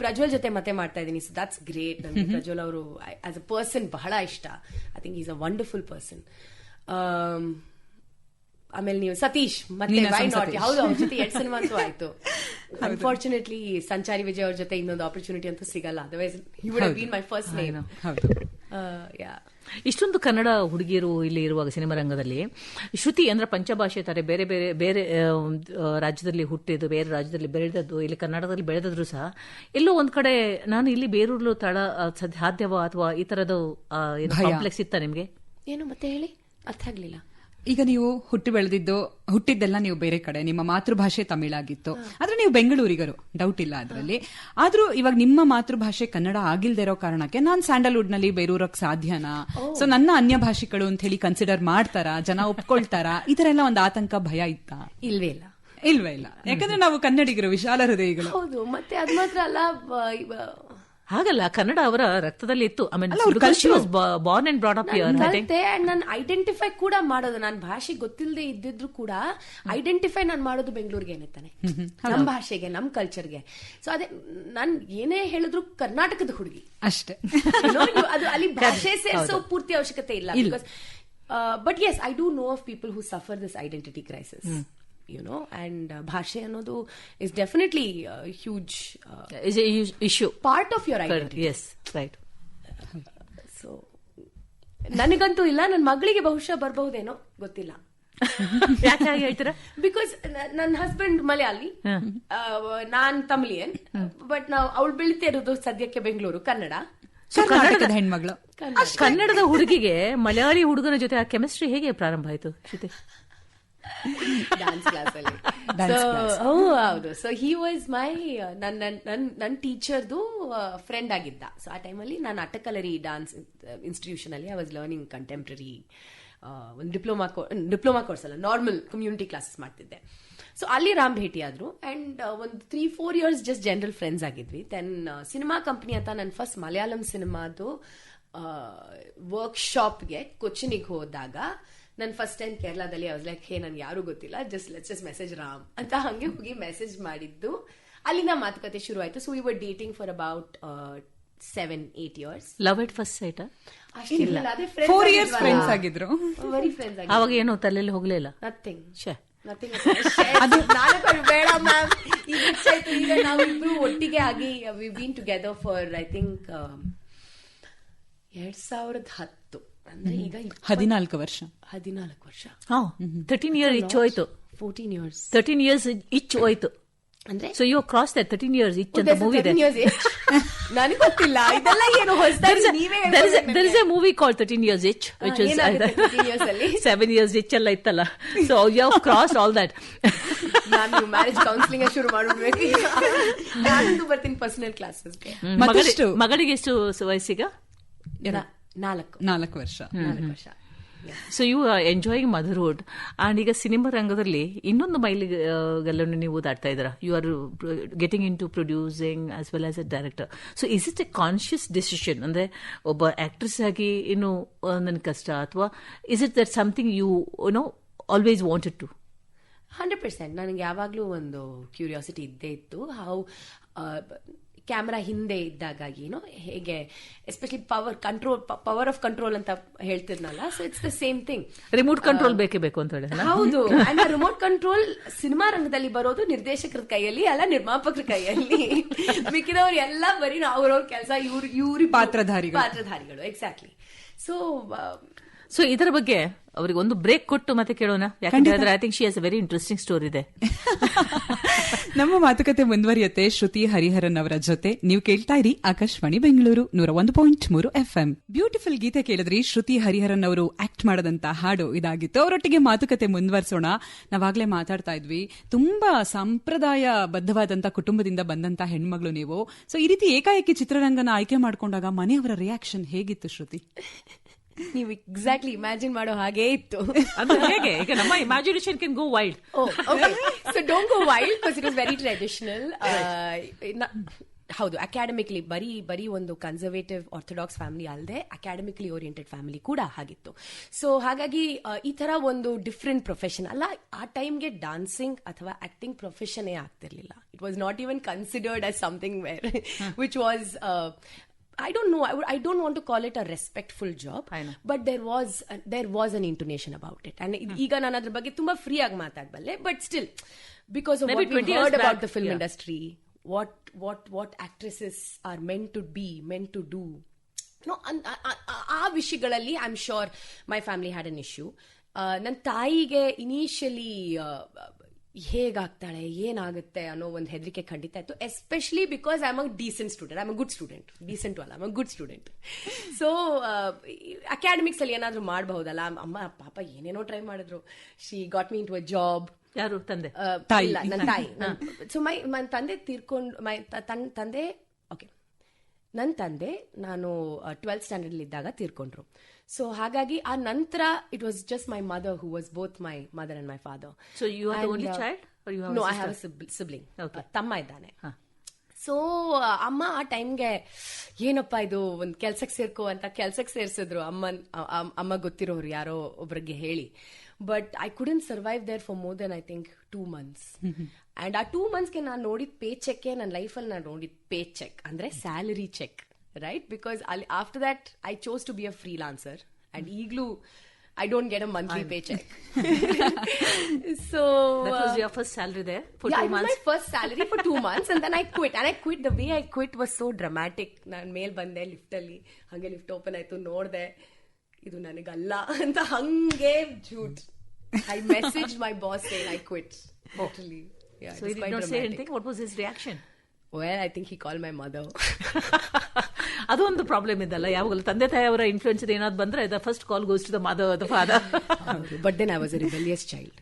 [SPEAKER 2] ಪ್ರಜ್ವಲ್ ಜೊತೆ ಮತ್ತೆ ಮಾಡ್ತಾ ಇದ್ದೀನಿ. So that's great. ನನಗೆ ಪ್ರಜ್ವಲ್ ಅವರು ಆಸ್ ಅ ಪರ್ಸನ್ ಬಹಳ ಇಷ್ಟ. I think is a wonderful person. ಆಮೇಲೆ ನೀವು ಸತೀಶ್ ಮತ್ತೆ ವೈ ನಾಟ್, ಹೌದು, ಅವ್ರ ಜೊತೆ 2 ಸಿನಿಮಾ ಅಂತೂ ಆಯ್ತು. ಅನ್ಫಾರ್ಚುನೇಟ್ಲಿ ಸಂಚಾರಿ ವಿಜಯ್ ಅವ್ರ ಜೊತೆ ಇನ್ನೊಂದು ಆಪರ್ಚುನಿಟಿ ಅಂತೂ ಸಿಗಲ್ಲ. Otherwise he would have been my first name.
[SPEAKER 3] ಇಷ್ಟೊಂದು ಕನ್ನಡ ಹುಡುಗಿಯರು ಇಲ್ಲಿ ಇರುವಾಗ ಸಿನಿಮಾ ರಂಗದಲ್ಲಿ ಶ್ರುತಿ ಅಂದ್ರೆ ಪಂಚಭಾಷೆ ತಾರೆ, ಬೇರೆ ಬೇರೆ ಬೇರೆ ರಾಜ್ಯದಲ್ಲಿ ಹುಟ್ಟಿದ್ದು, ಬೇರೆ ರಾಜ್ಯದಲ್ಲಿ ಬೆಳೆದದ್ದು, ಇಲ್ಲಿ ಕನ್ನಡದಲ್ಲಿ ಬೆಳೆದಿದ್ರು ಸಹ ಎಲ್ಲೋ ಒಂದ್ ಕಡೆ ನಾನು ಇಲ್ಲಿ ಬೇರೂರ್ಲು ಸಾಧ್ಯವ ಅಥವಾ ಈ ತರದ ಕಾಂಪ್ಲೆಕ್ಸ್ ಇತ್ತ ನಿಮ್ಗೆ?
[SPEAKER 2] ಏನು ಮತ್ತೆ ಹೇಳಿ, ಅರ್ಥ ಆಗ್ಲಿಲ್ಲ.
[SPEAKER 1] ಈಗ ನೀವು ಹುಟ್ಟಿದ್ದೆಲ್ಲ ನೀವು ಬೇರೆ ಕಡೆ, ನಿಮ್ಮ ಮಾತೃಭಾಷೆ ತಮಿಳಾಗಿತ್ತು, ಆದ್ರೆ ನೀವು ಬೆಂಗಳೂರಿಗರು, ಡೌಟ್ ಇಲ್ಲ ಅದರಲ್ಲಿ. ಆದ್ರೂ ಇವಾಗ ನಿಮ್ಮ ಮಾತೃಭಾಷೆ ಕನ್ನಡ ಆಗಿಲ್ದೇ ಇರೋ ಕಾರಣಕ್ಕೆ ನಾನ್ ಸ್ಯಾಂಡಲ್ವುಡ್ ನಲ್ಲಿ ಬೇರೂರಕ್ ಸಾಧ್ಯನಾ, ಸೊ ನನ್ನ ಅನ್ಯ ಭಾಷೆಗಳು ಅಂತ ಹೇಳಿ ಕನ್ಸಿಡರ್ ಮಾಡ್ತಾರಾ, ಜನ ಒಪ್ಕೊಳ್ತಾರಾ, ಈ ತರ ಎಲ್ಲ ಒಂದು ಆತಂಕ, ಭಯ ಇತ್ತಾ?
[SPEAKER 2] ಇಲ್ವೇ ಇಲ್ಲ,
[SPEAKER 1] ಯಾಕಂದ್ರೆ ನಾವು ಕನ್ನಡಿಗರು, ವಿಶಾಲ ಹೃದಯಗಳು.
[SPEAKER 2] ಹೌದು, ಮತ್ತೆ ಅದ್ ಮಾತ್ರ ಅಲ್ಲ,
[SPEAKER 3] ಹಾಗಲ್ಲ, ಕನ್ನಡ ಅವರ ರಕ್ತದಲ್ಲಿ ಇತ್ತು. ಬಾರ್ನ್ ಅಂಡ್ ಬ್ರಾಟ್ ಅಪ್
[SPEAKER 2] ನಾನು ಐಡೆಂಟಿಫೈ ಕೂಡ ಮಾಡೋದು, ನನ್ನ ಭಾಷೆ ಗೊತ್ತಿಲ್ಲದೆ ಇದ್ದಿದ್ರು ಕೂಡ ಐಡೆಂಟಿಫೈ ನಾನು ಮಾಡೋದು ಬೆಂಗಳೂರಿಗೆ ತಾನೆ, ನಮ್ ಭಾಷೆಗೆ, ನಮ್ ಕಲ್ಚರ್ಗೆ. ಸೊ ಅದೇ ನಾನ್ ಏನೇ ಹೇಳಿದ್ರು ಕರ್ನಾಟಕದ ಹುಡುಗಿ
[SPEAKER 1] ಅಷ್ಟೇ.
[SPEAKER 2] ಅದು ಅಲ್ಲಿ ಭಾಷೆ ಸೇರಿಸೋ ಪೂರ್ತಿ ಅವಶ್ಯಕತೆ ಇಲ್ಲ. Because but yes, I do know of people who suffer this identity crisis. And bhashe ಅನ್ನೋದು is definitely a huge
[SPEAKER 3] is a issue,
[SPEAKER 2] part of your identity.
[SPEAKER 3] Yes, right.
[SPEAKER 2] So ನನಗಂತೂ ಇಲ್ಲ, ನನ್ನ ಮಗಳಿಗೆ ಬಹುಶಃ ಬರಬಹುದೇನೋ ಗೊತ್ತಿಲ್ಲ.
[SPEAKER 3] ಯಾಕೆ ಹೇಳ್ತೀರಾ?
[SPEAKER 2] ಬಿಕಾಸ್ ನನ್ನ husband Malayali, non Tamilian, but ನಾವು ಅವಳು ಬೆಳಿತಾ ಇರೋದು ಸದ್ಯಕ್ಕೆ ಬೆಂಗಳೂರು,
[SPEAKER 1] ಕನ್ನಡದ ಹೆಣ್ಮಗಳು.
[SPEAKER 3] ಕನ್ನಡದ ಹುಡುಗಿಗೆ ಮಲಯಾಳಿ ಹುಡುಗನ ಜೊತೆ ಆ ಕೆಮಿಸ್ಟ್ರಿ ಹೇಗೆ ಪ್ರಾರಂಭ ಆಯ್ತು?
[SPEAKER 2] ಡಾನ್ಸ್ ಕ್ಲಾಸ್ ಅಲ್ಲಿ. ಹೌದು. ಸೊ ಹಿ ವಾಸ್ ಮೈ ನನ್ನ ಟೀಚರ್ದು ಫ್ರೆಂಡ್ ಆಗಿದ್ದ. ಸೊ ಆ ಟೈಮಲ್ಲಿ ನಾನು ಅಟಕಲರಿ ಡಾನ್ಸ್ ಇನ್ಸ್ಟಿಟ್ಯೂಷನ್ ಅಲ್ಲಿ ಐ ವಾಸ್ ಲರ್ನಿಂಗ್ ಕಂಟೆಂಪ್ರರಿ, ಒಂದು ಡಿಪ್ಲೊಮಾ ಕೋರ್ಸ್ ಅಲ್ಲ, ನಾರ್ಮಲ್ ಕಮ್ಯುನಿಟಿ ಕ್ಲಾಸಸ್ ಮಾಡ್ತಿದ್ದೆ. ಸೊ ಅಲ್ಲಿ ರಾಮ್ ಭೇಟಿ ಆದ್ರು ಅಂಡ್ ಒಂದು 3-4 years ಜಸ್ಟ್ ಜನರಲ್ ಫ್ರೆಂಡ್ಸ್ ಆಗಿದ್ವಿ. ದೆನ್ ಸಿನಿಮಾ ಕಂಪನಿ ಅಂತ ನನ್ನ ಫಸ್ಟ್ ಮಲಯಾಳಂ ಸಿನಿಮಾದು ವರ್ಕ್ಶಾಪ್ಗೆ ಕೊಚ್ಚಿನಿಗೆ ಹೋದಾಗ, ನಾನು ಫಸ್ಟ್ ಟೈಮ್ ಕೇರಳದಲ್ಲಿ ಐ ವಾಸ್ ಲೈಕ್, ಹೇ ನನ್ಗೆ ಯಾರು ಗೊತ್ತಿಲ್ಲ, ಲೆಟ್ಸ್ ಜಸ್ಟ್ ಮೆಸೇಜ್ ರಾಮ್ ಅಂತ ಹಂಗೆ ಹೋಗಿ ಮೆಸೇಜ್ ಮಾಡಿದ್ದು. ಅಲ್ಲಿಂದ ಮಾತುಕತೆ ಶುರು ಆಯ್ತು. So we were dating for about 7-8 years.
[SPEAKER 3] Love at first sight?
[SPEAKER 2] ಅಷ್ಟಿಲ್ಲ, ಅದೇ
[SPEAKER 1] 4 years ಫ್ರೆಂಡ್ಸ್ ಆಗಿದ್ರು,
[SPEAKER 2] ವೆರಿ ಫ್ರೆಂಡ್ಸ್ ಆಗಿದ್ರು.
[SPEAKER 3] ಅವಾಗ ಏನು ತಲೆಯಲ್ಲಿ ಹೋಗ್ಲಿಲ್ಲ?
[SPEAKER 2] ನಥಿಂಗ್. ಅದು ಬೇಡ ಮ್ಯಾಮ್, ಈಗ ನಾವಿಬ್ರು ಒಟ್ಟಿಗೆ ಆಗಿ we been together for I think 2010, ಅಂದ್ರೆ ಈಗ
[SPEAKER 1] 14 ವರ್ಷ.
[SPEAKER 3] 13 years ಇಚ್ಚು ಹೋಯ್ತು.
[SPEAKER 2] 14 years.
[SPEAKER 3] 13 years ಇಚ್ಚು ಹೋಯ್ತು
[SPEAKER 2] ಅಂದ್ರೆ.
[SPEAKER 3] So you cross that 13 years itch ಅಂತ ಮೂವಿ ಇದೆ.
[SPEAKER 2] ನನಗೆ ಗೊತ್ತಿಲ್ಲ ಇದೆಲ್ಲ ಏನು ಹೊಸದಾಗಿ ನೀವೇ.
[SPEAKER 3] there is a movie called 13 years itch, which is 7 years itch ಎಲ್ಲ ಇತ್ತಲ್ಲ. So you have crossed all that.
[SPEAKER 2] ನಾನು ಮ್ಯಾರೇಜ್ ಕೌನ್ಸಿಲಿಂಗ್ ಶುರು ಮಾಡಬೇಕು. ನಾನು ಬರ್ತೀನಿ ಪರ್ಸನಲ್ ಕ್ಲಾಸಸ್ಗೆ.
[SPEAKER 3] ಮಗಳಿಗೆ ಎಷ್ಟು ವಯಸ್ಸಿಗ?
[SPEAKER 1] 4 ವರ್ಷ.
[SPEAKER 3] So you are enjoying motherhood. And ಈಗ ಸಿನಿಮಾ ರಂಗದಲ್ಲಿ ಇನ್ನೊಂದು ಮೈಲಿಗಲ್ಲನ್ನು ನೀವು ದಾಟ್ತಾ ಇದ್ದೀರಾ. You are getting into producing as well as a director. So is it a conscious decision? ಅಂದ್ರೆ ಒಬ್ಬ ಆಕ್ಟ್ರೆಸ್ ಆಗಿ ಇನ್ನು ನನ್ನ ಕಷ್ಟ, ಅಥವಾ is it that something you know always wanted to?
[SPEAKER 2] 100%. ನನಗೆ ಯಾವಾಗ್ಲೂ ಒಂದು ಕ್ಯೂರಿಯಾಸಿಟಿ ಇದ್ದೇ ಇತ್ತು. ಹೌ ಕ್ಯಾಮ್ರಾ ಹಿಂದೆ ಇದ್ದಾಗ ಏನೋ ಹೇಗೆ, ಎಸ್ಪೆಷಲಿ ಪವರ್ ಆಫ್ ಕಂಟ್ರೋಲ್ ಅಂತ ಹೇಳ್ತಿದ್ನಲ್ಲ. So it's the same thing.
[SPEAKER 3] Remote control ಬೇಕೇ ಬೇಕು ಅಂತ ಹೇಳಿ.
[SPEAKER 2] ಹೌದು. ಅಂಡ್ ರಿಮೋಟ್ ಕಂಟ್ರೋಲ್ ಸಿನಿಮಾ ರಂಗದಲ್ಲಿ ಬರೋದು ನಿರ್ದೇಶಕರ ಕೈಯಲ್ಲಿ ಅಲ್ಲ, ನಿರ್ಮಾಪಕರ ಕೈಯಲ್ಲಿ. ಮಿಕ್ಕಿದವ್ರು ಎಲ್ಲ ಬರೀ ಅವ್ರವ್ರ ಕೆಲಸ, ಇವ್ರ ಪಾತ್ರಧಾರಿಗಳು. ಎಕ್ಸಾಕ್ಟ್ಲಿ. ಸೊ
[SPEAKER 3] ಸೊ ಇದರ ಬಗ್ಗೆ ಅವರಿಗೆ ಒಂದು ಬ್ರೇಕ್ ಕೊಟ್ಟು ಮತ್ತೆ ಕೇಳೋಣ. ಯಾಕಂದ್ರೆ I think she has a very interesting story ಇದೆ.
[SPEAKER 1] ನಮ್ಮ ಮಾತುಕತೆ ಮುಂದುವರಿಯುತ್ತೆ ಶ್ರುತಿ ಹರಿಹರನ್ ಅವರ ಜೊತೆ. ನೀವು ಕೇಳ್ತಾ ಇರಿ ಆಕಾಶವಾಣಿ ಬೆಂಗಳೂರು 101.3 FM. ಬ್ಯೂಟಿಫುಲ್ ಗೀತೆ ಕೇಳಿದ್ರಿ. ಶ್ರುತಿ ಹರಿಹರನ್ ಅವರು ಆಕ್ಟ್ ಮಾಡದಂತ ಹಾಡು ಇದಾಗಿತ್ತು. ಅವರೊಟ್ಟಿಗೆ ಮಾತುಕತೆ ಮುಂದುವರಿಸೋಣ. ನಾವಾಗ್ಲೇ ಮಾತಾಡ್ತಾ ಇದ್ವಿ, ತುಂಬಾ ಸಂಪ್ರದಾಯ ಬದ್ಧವಾದಂತ ಕುಟುಂಬದಿಂದ ಬಂದಂತ ಹೆಣ್ಮಗಳು ನೀವು. ಸೊ ಈ ರೀತಿ ಏಕಾಏಕಿ ಚಿತ್ರರಂಗನ ಆಯ್ಕೆ ಮಾಡ್ಕೊಂಡಾಗ ಮನೆಯವರ ರಿಯಾಕ್ಷನ್ ಹೇಗಿತ್ತು ಶ್ರುತಿ?
[SPEAKER 2] ನೀವು ಎಕ್ಸಾಕ್ಟ್ಲಿ ಇಮ್ಯಾಜಿನ್ ಮಾಡೋ ಹಾಗೇ ಇತ್ತು.
[SPEAKER 3] ಅಂದ್ರೆ ಹೇಗೆ ಈಗ ನಮ್ಮ imagination can go wild.
[SPEAKER 2] So don't go wild because it was very traditional. ಹೌದು, ಅಕಾಡೆಮಿಕ್ಲಿ ಬರೀ ಒಂದು ಕನ್ಸರ್ವೇಟಿವ್ ಆರ್ಥೋಡಾಕ್ಸ್ ಫ್ಯಾಮಿಲಿ ಅಲ್ಲದೆ ಅಕಾಡೆಮಿಕ್ಲಿ ಓರಿಯೆಂಟೆಡ್ ಫ್ಯಾಮಿಲಿ ಕೂಡ ಆಗಿತ್ತು. ಸೊ ಹಾಗಾಗಿ ಈ ತರ ಒಂದು ಡಿಫ್ರೆಂಟ್ ಪ್ರೊಫೆಷನ್ ಅಲ್ಲ. ಆ ಟೈಮ್ಗೆ ಡಾನ್ಸಿಂಗ್ ಅಥವಾ ಆಕ್ಟಿಂಗ್ ಪ್ರೊಫೆಷನ್ ಆಗ್ತಿರ್ಲಿಲ್ಲ. It was not even considered as something where which was I don't know. I don't want to call it a respectful job, but there was an intonation about it. And ಈಗ ನಾನು ಅದ್ರ ಬಗ್ಗೆ ತುಂಬಾ free ಆಗಿ ಮಾತಾಡಬಲ್ಲೆ. But still, because of what we heard about the film industry, what actresses are meant to do. No, ಆ ವಿಷಯಗಳಲ್ಲಿ I am sure my family had an issue. ನನ್ನ ತಾಯಿಗೆ ಇನಿಷಿಯಲಿ ಹೇಗಾಗ್ತಾಳೆ ಏನಾಗುತ್ತೆ ಅನ್ನೋ ಒಂದು ಹೆದರಿಕೆ ಖಂಡಿತ ಇತ್ತು. Especially because I am a decent student. I am a good student. Decent ಅಲ್ಲ, I am a good student. So academics ಅಲ್ಲಿ ಏನಾದ್ರು ಮಾಡಬಹುದಲ್ಲ. ಅಮ್ಮ ಪಾಪ ಏನೇನೋ ಟ್ರೈ ಮಾಡಿದ್ರು. She got me into a job.
[SPEAKER 3] ಯಾರು ತಂದೆ?
[SPEAKER 2] ಇಲ್ಲ, ನನ್ನ ತಾಯಿ. ಸೊ ನನ್ನ ತಂದೆ ತೀರ್ಕೊಂಡು ನನ್ನ ತಂದೆ ನಾನು 12th ಸ್ಟ್ಯಾಂಡರ್ಡ್ ಇದ್ದಾಗ ತೀರ್ಕೊಂಡ್ರು. ಸೊ ಹಾಗಾಗಿ ಆ ನಂತರ it was just my mother who was both my mother and my father.
[SPEAKER 3] So you are the only child?
[SPEAKER 2] No, I have a sibling. ತಮ್ಮ ಇದ್ದಾನೆ. ಸೊ ಅಮ್ಮ ಆ ಟೈಮ್ಗೆ ಏನಪ್ಪಾ ಇದು ಒಂದು ಕೆಲ್ಸಕ್ಕೆ ಸೇರ್ಕೋ ಅಂತ ಕೆಲ್ಸಕ್ಕೆ ಸೇರ್ಸಿದ್ರು ಅಮ್ಮ ಗೊತ್ತಿರೋರು ಯಾರೋ ಒಬ್ರಿಗೆ ಹೇಳಿ. But I couldn't survive there for more than I think 2 months. And ಆ 2 monthsಗೆ ನಾನು ನೋಡಿದ ಪೇ ಚೆಕ್ ನನ್ನ ಲೈಫಲ್ಲಿ ನಾನು ನೋಡಿದ ಪೇ ಚೆಕ್ ಅಂದ್ರೆ salary cheque, right? Because after that I chose to be a freelancer and ಈಗಲೂ I don't get a monthly paycheck. So
[SPEAKER 3] that was your first salary there for 2 months?
[SPEAKER 2] Yeah, my first salary for 2 months and then I quit. And I quit, the way I quit was so dramatic. ನಾನು ಮೇಲ್ ಬಂದೆ ಲಿಫ್ಟಲ್ಲಿ, ಹಂಗೆ lift open ಆಯ್ತು, ನೋಡ್ದೆ ಇದು ನನಗಲ್ಲ ಅಂತ ಹಂಗೆ jute. I messaged my boss saying I quit. Totally. Yeah,
[SPEAKER 3] so he did not say anything? What was his reaction?
[SPEAKER 2] Well, I think he called my mother.
[SPEAKER 3] ಅದೊಂದು problem ಇದಲ್ಲ, ಯಾವಾಗಲೂ ತಂದೆ ತಾಯಿಯವರ ಇನ್ಫ್ಲೂಯೆನ್ಸ್ ಏನಾದ್ರು ಬಂದ್ರೆ the first call goes to the mother the father.
[SPEAKER 2] But then I was a rebellious child.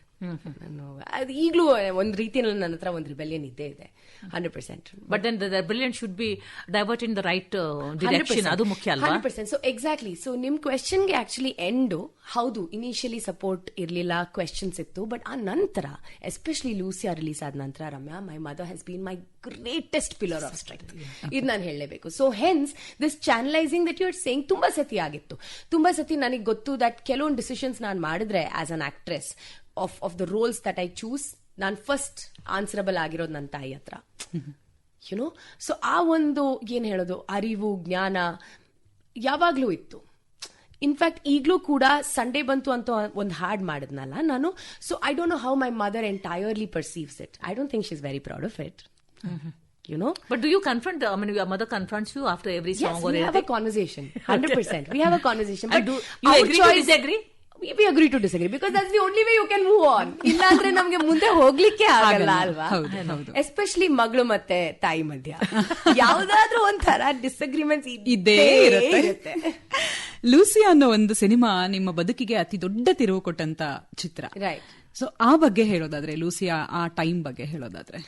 [SPEAKER 2] ಅದು ಈಗಲೂ ಒಂದು ರೀತಿಯಲ್ಲಿ ನನ್ನ ಹತ್ರ ಒಂದು ರಿಬೆಲಿಯನ್ ಇದ್ದೇ ಇದೆ 100%.
[SPEAKER 3] But then the rebellion should be divert in the right direction, ಅದು ಮುಖ್ಯ ಅಲ್ವಾ?
[SPEAKER 2] 100%. So exactly. ಸೊ ನಿಮ್ ಕ್ವೆಶ್ಚನ್ಗೆ ಆಕ್ಚುಲಿ ಎಂಡು ಹೌದು, ಇನಿಷಿಯಲಿ ಸಪೋರ್ಟ್ ಇರಲಿಲ್ಲ, ಕ್ವೆಶ್ಚನ್ಸ್ ಇತ್ತು. ಬಟ್ ಆ ನಂತರ ಎಸ್ಪೆಷಲಿ ಲೂಸಿಯಾ ರಿಲೀಸ್ ಆದ ನಂತರ Ramya, my mother has been my greatest pillar of strength. ಇದು ನಾನು ಹೇಳಲೇಬೇಕು. So hence this channelising that you are saying ತುಂಬಾ ಸತಿ ಆಗಿತ್ತು. ತುಂಬಾ ಸತಿ ನನಗೆ ಗೊತ್ತು ದಟ್ ಕೆಲವೊಂದು ಡಿಸಿಷನ್ಸ್ ನಾನು ಮಾಡಿದ್ರೆ as an actress of the roles that I choose, ನಾನು ಫಸ್ಟ್ ಆನ್ಸರಬಲ್ ಆಗಿರೋದು ನನ್ನ ತಾಯಿ ಹತ್ರ. ಯುನೋ, ಸೊ ಆ ಒಂದು ಏನ್ ಹೇಳೋದು ಅರಿವು ಜ್ಞಾನ ಯಾವಾಗ್ಲೂ ಇತ್ತು. ಇನ್ಫ್ಯಾಕ್ಟ್ ಈಗಲೂ ಕೂಡ ಸಂಡೇ ಬಂತು ಅಂತ ಒಂದು ಹಾಡ್ ಮಾಡಿದ್ನಲ್ಲ ನಾನು. So I don't know how my mother entirely perceives it. I don't think she is very proud of it. You know,
[SPEAKER 3] but do you confront? I mean, your mother confronts you after every song?
[SPEAKER 2] Yes,
[SPEAKER 3] or
[SPEAKER 2] we have a conversation. 100%. We have a conversation. But
[SPEAKER 3] do you agree to disagree?
[SPEAKER 2] We agree to disagree because that's the only way you can move on. ಇಲ್ಲ ಅಂದ್ರೆ ನಮ್ಗೆ ಮುಂದೆ ಹೋಗ್ಲಿಕ್ಕೆ ಆಗಲ್ಲ ಅಲ್ವಾ? Especially ಮಗಳು ಮತ್ತೆ ತಾಯಿ ಮಧ್ಯ ಯಾವ್ದಾದ್ರೂ ಒಂಥರ ಡಿಸ್ಅಗ್ರಿಮೆಂಟ್ಸ್ ಇದ್ದೇ ಇರುತ್ತೆ.
[SPEAKER 1] ಲೂಸಿಯಾ ಅನ್ನೋ ಒಂದು ಸಿನಿಮಾ ನಿಮ್ಮ ಬದುಕಿಗೆ ಅತಿ ದೊಡ್ಡ ತಿರುವು ಕೊಟ್ಟಂತ ಚಿತ್ರ, ರೈಟ್? ಸೊ ಆ ಬಗ್ಗೆ ಹೇಳೋದಾದ್ರೆ, ಲೂಸಿಯಾ ಆ ಟೈಮ್ ಬಗ್ಗೆ ಹೇಳೋದಾದ್ರೆ,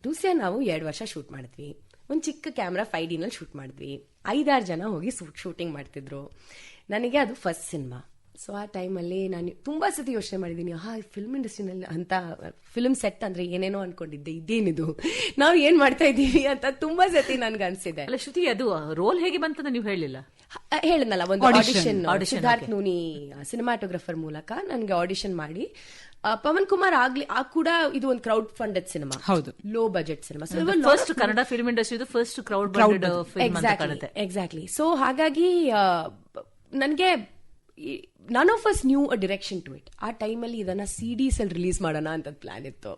[SPEAKER 2] ಲೂಸಿಯಾ ನಾವು 2 ವರ್ಷ ಶೂಟ್ ಮಾಡಿದ್ವಿ. ಒಂದು ಚಿಕ್ಕ ಕ್ಯಾಮ್ರಾ 5D ನಲ್ಲಿ ಶೂಟ್ ಮಾಡಿದ್ವಿ. 5-6 ಜನ ಹೋಗಿ ಶೂಟಿಂಗ್ ಮಾಡ್ತಿದ್ರು. ನನಗೆ ಅದು ಫಸ್ಟ್ ಸಿನಿಮಾ. ಸೊ ಆ ಟೈಮಲ್ಲಿ ನಾನು ತುಂಬಾ ಸತಿ ಯೋಚನೆ ಮಾಡಿದ್ದೀನಿ, ಫಿಲ್ಮ್ ಇಂಡಸ್ಟ್ರಿನಲ್ಲಿ ಅಂತ ಫಿಲ್ಮ್ ಸೆಟ್ ಅಂದ್ರೆ ಏನೇನೋ ಅನ್ಕೊಂಡಿದ್ದೆ, ಇದೇನಿದು ನಾವು ಏನ್ ಮಾಡ್ತಾ ಇದ್ದೀವಿ ಅಂತ ತುಂಬಾ ಸತಿ ನನ್ಗೆ ಅನ್ಸಿದೆ.
[SPEAKER 3] ಅಲ್ಲ ಶ್ರುತಿ, ಅದು ರೋಲ್ ಹೇಗೆ ಬಂತಂತ ನೀವು ಹೇಳಿಲ್ಲ?
[SPEAKER 2] ಹೇಳಿದ್ನಲ್ಲ, ಒಂದು ಆಡಿಷನ್ ಸಿದ್ಧಾರ್ಥ್ ನೂನಿ ಸಿನಿಮಾಟೋಗ್ರಫರ್ ಮೂಲಕ ನನ್ಗೆ ಆಡಿಷನ್ ಮಾಡಿ ಪವನ್ ಕುಮಾರ್ ಕೂಡ ಇದು ಒಂದು ಕ್ರೌಡ್ ಫಂಡೆಡ್ ಸಿನಿಮಾ, ಹೌದು, low budget cinema.
[SPEAKER 3] First Kannada film industry first crowd funded film ಅಂತ ಕಾಣುತ್ತೆ.
[SPEAKER 2] ಎಕ್ಸಾಕ್ಟ್ಲಿ. ಸೊ ಹಾಗಾಗಿ ನನಗೆ none of us knew a direction to it. ಆ ಟೈಮಲ್ಲಿ ಇದನ್ನ CDs ಅಲ್ಲಿ ರಿಲೀಸ್ ಮಾಡೋಣ ಅಂತ ಪ್ಲಾನ್ ಇತ್ತು.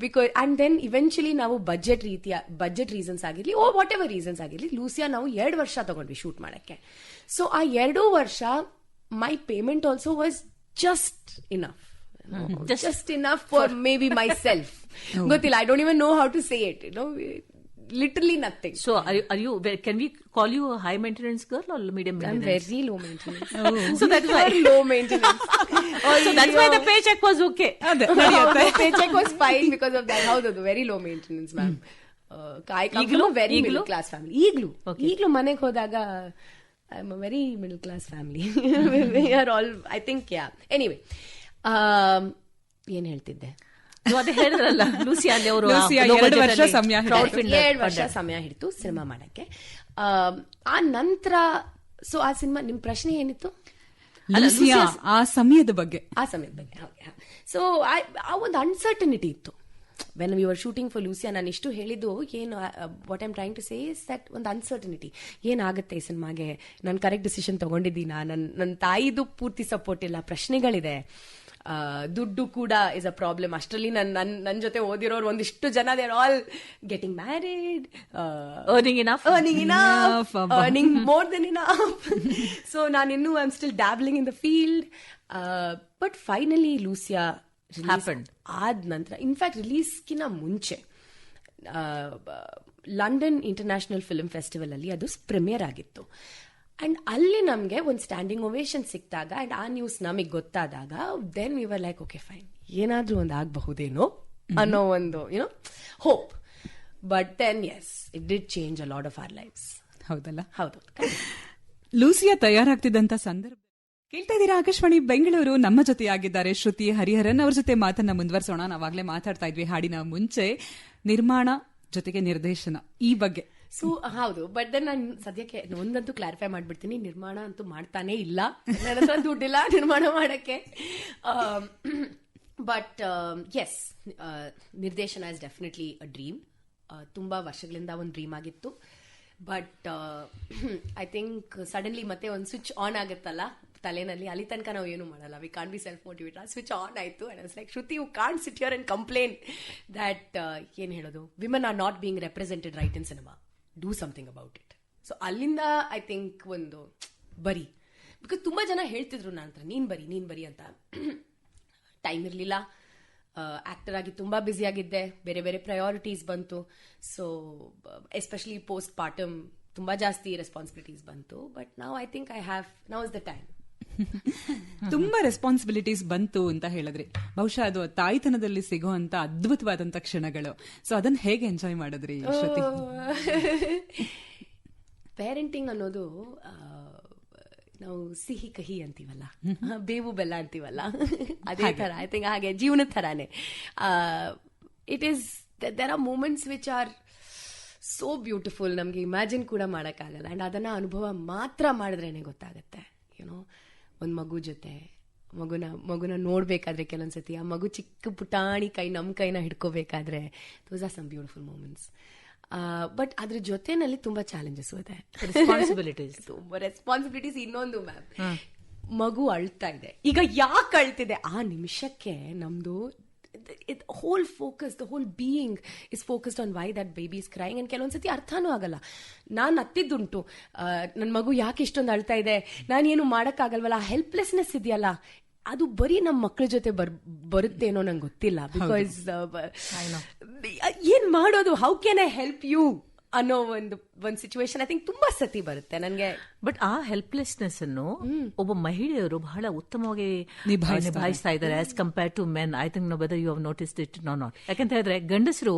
[SPEAKER 2] ಬಿಕಾಸ್ ಅಂಡ್ ದೆನ್ ಇವೆಂಚುಲಿ ನಾವು ಬಜೆಟ್ ರೀಸನ್ಸ್ ಆಗಿರ್ಲಿ, ವಾಟ್ ಎವರ್ ರೀಸನ್ಸ್ ಆಗಿರ್ಲಿ, ಲೂಸಿಯಾ ನಾವು 2 ವರ್ಷ ತಗೊಂಡ್ವಿ ಶೂಟ್ ಮಾಡಕ್ಕೆ. ಸೊ ಆ 2 ವರ್ಷ my payment also was just enough. Just enough for maybe myself. Gottilla, I don't even know how to say it. Literally nothing.
[SPEAKER 3] So are you? Can we call you a high maintenance girl or medium maintenance?
[SPEAKER 2] I'm very low maintenance.
[SPEAKER 3] So that's why
[SPEAKER 2] low maintenance.
[SPEAKER 3] So that's why the paycheck was okay.
[SPEAKER 2] The paycheck was fine because of that. Howದು very low maintenance, ma'am. I come from a very middle class family. ಈಗ್ಲೂ ಮನೆಗೆ ಹೋದಾಗ I'm a very middle class family. We are all, I think, yeah. Anyway, ಏನ್ ಹೇಳ್ತಿದ್ದೆ?
[SPEAKER 3] ಅದೇ ಹೇಳಿದ್ರಲ್ಲ, Lucia ಅವರು
[SPEAKER 1] 2 ವರ್ಷ ಸಮಯ
[SPEAKER 2] 2 ವರ್ಷ ಸಮಯ ಹಿಡಿತು ಸಿನಿಮಾ ಮಾಡಕ್ಕೆ. ಆ ನಂತರ ಸೊ ಆ ಸಿನಿಮಾ, ನಿಮ್ ಪ್ರಶ್ನೆ ಏನಿತ್ತು?
[SPEAKER 1] ಲೂಸಿಯಾ ಆ ಸಮಯದ ಬಗ್ಗೆ.
[SPEAKER 2] ಸೊ ಆ ಒಂದು ಅನ್ಸರ್ಟನಿಟಿ ಇತ್ತು. When we were shooting for Lucia, ನಾನು ಇಷ್ಟು ಹೇಳಿದ್ದು ಏನು, what I'm trying to say is that ಒಂದು ಅನ್ಸರ್ಟನಿಟಿ. ಏನಾಗುತ್ತೆ ಈ ಸಿನಿಮಾಗೆ, ನಾನು ಕರೆಕ್ಟ್ ಡಿಸಿಷನ್ ತಗೊಂಡಿದ್ದೀನಾ, ನನ್ನ ತಾಯಿದು ಪೂರ್ತಿ ಸಪೋರ್ಟ್ ಇಲ್ಲ, ಪ್ರಶ್ನೆಗಳಿದೆ, ದುಡ್ಡು ಕೂಡ ಇಸ್ ಅ ಪ್ರಾಬ್ಲಮ್. ಅಷ್ಟರಲ್ಲಿ ನನ್ನ ಜೊತೆ ಓದಿರೋರು ಒಂದಿಷ್ಟು ಜನ they are all getting married, earning more than enough. So ನಾನಿನ್ನೂ I am still dabbling in the field. But finally Lucia ಆದ ನಂತರ, ಇನ್ಫ್ಯಾಕ್ಟ್ ರಿಲೀಸ್ಗಿನ ಮುಂಚೆ ಲಂಡನ್ ಇಂಟರ್ನ್ಯಾಷನಲ್ ಫಿಲ್ಮ್ ಫೆಸ್ಟಿವಲ್ ಅಲ್ಲಿ ಅದು ಪ್ರೀಮಿಯರ್ ಆಗಿತ್ತು. ಅಂಡ್ ಅಲ್ಲಿ ನಮ್ಗೆ ಒಂದು ಸ್ಟ್ಯಾಂಡಿಂಗ್ ಓವೇಷನ್ ಸಿಕ್ತಾಗ ಅಂಡ್ ಆ ನ್ಯೂಸ್ ನಮಗೆ ಗೊತ್ತಾದಾಗ, then we were like okay fine, ಏನಾದ್ರೂ ಒಂದು ಆಗಬಹುದೇನೋ ಅನ್ನೋ ಒಂದು hope. But then yes, it did change a lot of our lives.
[SPEAKER 1] ಹೌದಲ್ಲ?
[SPEAKER 2] ಹೌದು.
[SPEAKER 1] ಲೂಸಿಯಾ ತಯಾರಾಗ್ತಿದ್ದಂತ ಸಂದರ್ಭ ಕೇಳ್ತಾ ಇದ್ದೀರಾ ಆಕಾಶವಾಣಿ ಬೆಂಗಳೂರು. ನಮ್ಮ ಜೊತೆಯಾಗಿದ್ದಾರೆ ಶ್ರುತಿ ಹರಿಹರನ್. ಅವ್ರ ಜೊತೆ ಮಾತನ್ನ ಮುಂದುವರಿಸೋಣ. ನಾವಾಗ್ಲೇ ಮಾತಾಡ್ತಾ ಇದ್ವಿ ಹಾಡಿನ ಮುಂಚೆ, ನಿರ್ಮಾಣ ಜೊತೆಗೆ ನಿರ್ದೇಶನ ಈ ಬಗ್ಗೆ.
[SPEAKER 2] ಸೊ ಹೌದು, ಬಟ್ ದೆನ್ ನಾನು ಸದ್ಯಕ್ಕೆ ಒಂದಂತೂ ಕ್ಲಾರಿಫೈ ಮಾಡ್ಬಿಡ್ತೀನಿ, ನಿರ್ಮಾಣ ಅಂತೂ ಮಾಡ್ತಾನೆ ಇಲ್ಲ, ನನ್ನ ಹತ್ರ ದುಡ್ಡಿಲ್ಲ ನಿರ್ಮಾಣ ಮಾಡಕ್ಕೆ. ಬಟ್ ಎಸ್, ನಿರ್ದೇಶನ ಇಸ್ ಡೆಫಿನೆಟ್ಲಿ ಅ ಡ್ರೀಮ್. ತುಂಬಾ ವರ್ಷಗಳಿಂದ ಒಂದು ಡ್ರೀಮ್ ಆಗಿತ್ತು. ಬಟ್ ಐ ಥಿಂಕ್ ಸಡನ್ಲಿ ಮತ್ತೆ ಒಂದು ಸ್ವಿಚ್ ಆನ್ ಆಗುತ್ತಲ್ಲ ತಲೆನಲ್ಲಿ, ಅಲ್ಲಿ ತನಕ ನಾವು ಏನು ಮಾಡಲ್ಲ, we can't be self motivate. ಆ ಸ್ವಿಚ್ ಆನ್ ಆಯ್ತು and I was like, Shruti, you can't sit here and complain that ಏನ್ ಹೇಳೋದು, women are not being represented right in cinema, do something about it. So ಅಲ್ಲಿಂದ I think ಒಂದು ಬರಿ, because ತುಂಬಾ ಜನ ಹೇಳ್ತಿದ್ರು ನನ್ನ ಹತ್ರ, ನೀನ್ ಬರಿ ಅಂತ. ಟೈಮ್ ಇರಲಿಲ್ಲ, ಆಕ್ಟರ್ ಆಗಿ ತುಂಬಾ ಬ್ಯುಸಿ ಆಗಿದ್ದೆ, ಬೇರೆ ಬೇರೆ ಪ್ರಯಾರಿಟೀಸ್ ಬಂತು. ಸೊ ಎಸ್ಪೆಷಲಿ ಪೋಸ್ಟ್ ಪಾರ್ಟಮ್ ತುಂಬಾ ಜಾಸ್ತಿ ರೆಸ್ಪಾನ್ಸಿಬಿಲಿಟೀಸ್ ಬಂತು. ಬಟ್ ನಾವ್ I think now is the time.
[SPEAKER 1] ತುಂಬಾ ರೆಸ್ಪಾನ್ಸಿಬಿಲಿಟೀಸ್ ಬಂತು ಅಂತ ಹೇಳಿದ್ರಿ. ಬಹುಶಃ ಅದು ತಾಯ್ತನದಲ್ಲಿ ಸಿಗುವಂತ ಅದ್ಭುತವಾದಂತ ಕ್ಷಣಗಳು. ಸೊ ಅದನ್ನ ಹೇಗೆ ಎಂಜಾಯ್ ಮಾಡಿದ್ರಿ ಶ್ರುತಿ?
[SPEAKER 2] ಪೇರೆಂಟಿಂಗ್ ಅನ್ನೋದು ನಾವು ಸಿಹಿ ಕಹಿ ಅಂತೀವಲ್ಲ, ಬೇವು ಬೆಲ್ಲ ಅಂತೀವಲ್ಲ, ಅದೇ ತರ ಐ ಥಿಂಕ್. ಹಾಗೆ ಜೀವನದ ಥರಾನೇ it is, there are moments which are so beautiful, ನಮ್ಗೆ ಇಮ್ಯಾಜಿನ್ ಕೂಡ ಮಾಡೋಕ್ಕಾಗಲ್ಲ. ಅಂಡ್ ಅದನ್ನ ಅನುಭವ ಮಾತ್ರ ಮಾಡಿದ್ರೇನೆ ಗೊತ್ತಾಗತ್ತೆ. ಒಂದು ಮಗು ಜೊತೆ ಮಗುನ ನೋಡ್ಬೇಕಾದ್ರೆ, ಕೆಲವೊಂದ್ಸತಿ ಆ ಮಗು ಚಿಕ್ಕ ಪುಟಾಣಿ ಕೈ ನಮ್ಮ ಕೈನ ಹಿಡ್ಕೋಬೇಕಾದ್ರೆ, those are some beautiful moments. But ಅದ್ರ ಜೊತೆನಲ್ಲಿ ತುಂಬಾ ಚಾಲೆಂಜಸ್ ಇದೆ,
[SPEAKER 3] ರೆಸ್ಪಾನ್ಸಿಬಿಲಿಟೀಸ್.
[SPEAKER 2] ತುಂಬಾ ರೆಸ್ಪಾನ್ಸಿಬಿಲಿಟೀಸ್. ಇನ್ನೊಂದು ಮ್ಯಾಮ್, ಮಗು ಅಳ್ತಾ ಇದೆ, ಈಗ ಯಾಕೆ ಅಳ್ತಿದೆ, ಆ ನಿಮಿಷಕ್ಕೆ ನಮ್ದು whole focus, the whole being is focused on why that baby is crying. and ಕೆಲವೊಂದ್ಸತಿ ಅರ್ಥನೂ ಆಗಲ್ಲ. ನಾನು ಅತ್ತಿದ್ದುಂಟು, ನನ್ನ ಮಗು ಯಾಕೆ ಇಷ್ಟೊಂದು ಅಳ್ತಾ ಇದೆ, ನಾನೇನು ಮಾಡಕ್ಕಾಗಲ್ವಲ್ಲ, ಹೆಲ್ಪ್ಲೆಸ್ನೆಸ್ ಇದೆಯಲ್ಲ, ಅದು ಬರೀ ನಮ್ಮ ಮಕ್ಕಳ ಜೊತೆ ಬರುತ್ತೇನೋ ನಂಗೆ ಗೊತ್ತಿಲ್ಲ. ಬಿಕಾಸ್ ಏನ್ ಮಾಡೋದು, how can I help you ಅನ್ನೋ ಒಂದು ಸಿಚುವೇಶನ್ ಐ ಥಿಂಕ್ ತುಂಬಾ ಸತಿ ಬರುತ್ತೆ ನನಗೆ.
[SPEAKER 3] ಬಟ್ ಆ ಹೆಲ್ಪ್ಲೆಸ್ನೆಸ್ ಅನ್ನು ಒಬ್ಬ ಮಹಿಳೆಯರು ಬಹಳ ಉತ್ತಮವಾಗಿ ನಿಭಾಯಿಸ್ತಾ ಇದ್ದಾರೆ as compare to men. I think no whether you have noticed it not. ಯಾಕಂತ ಹೇಳಿದ್ರೆ ಗಂಡಸರು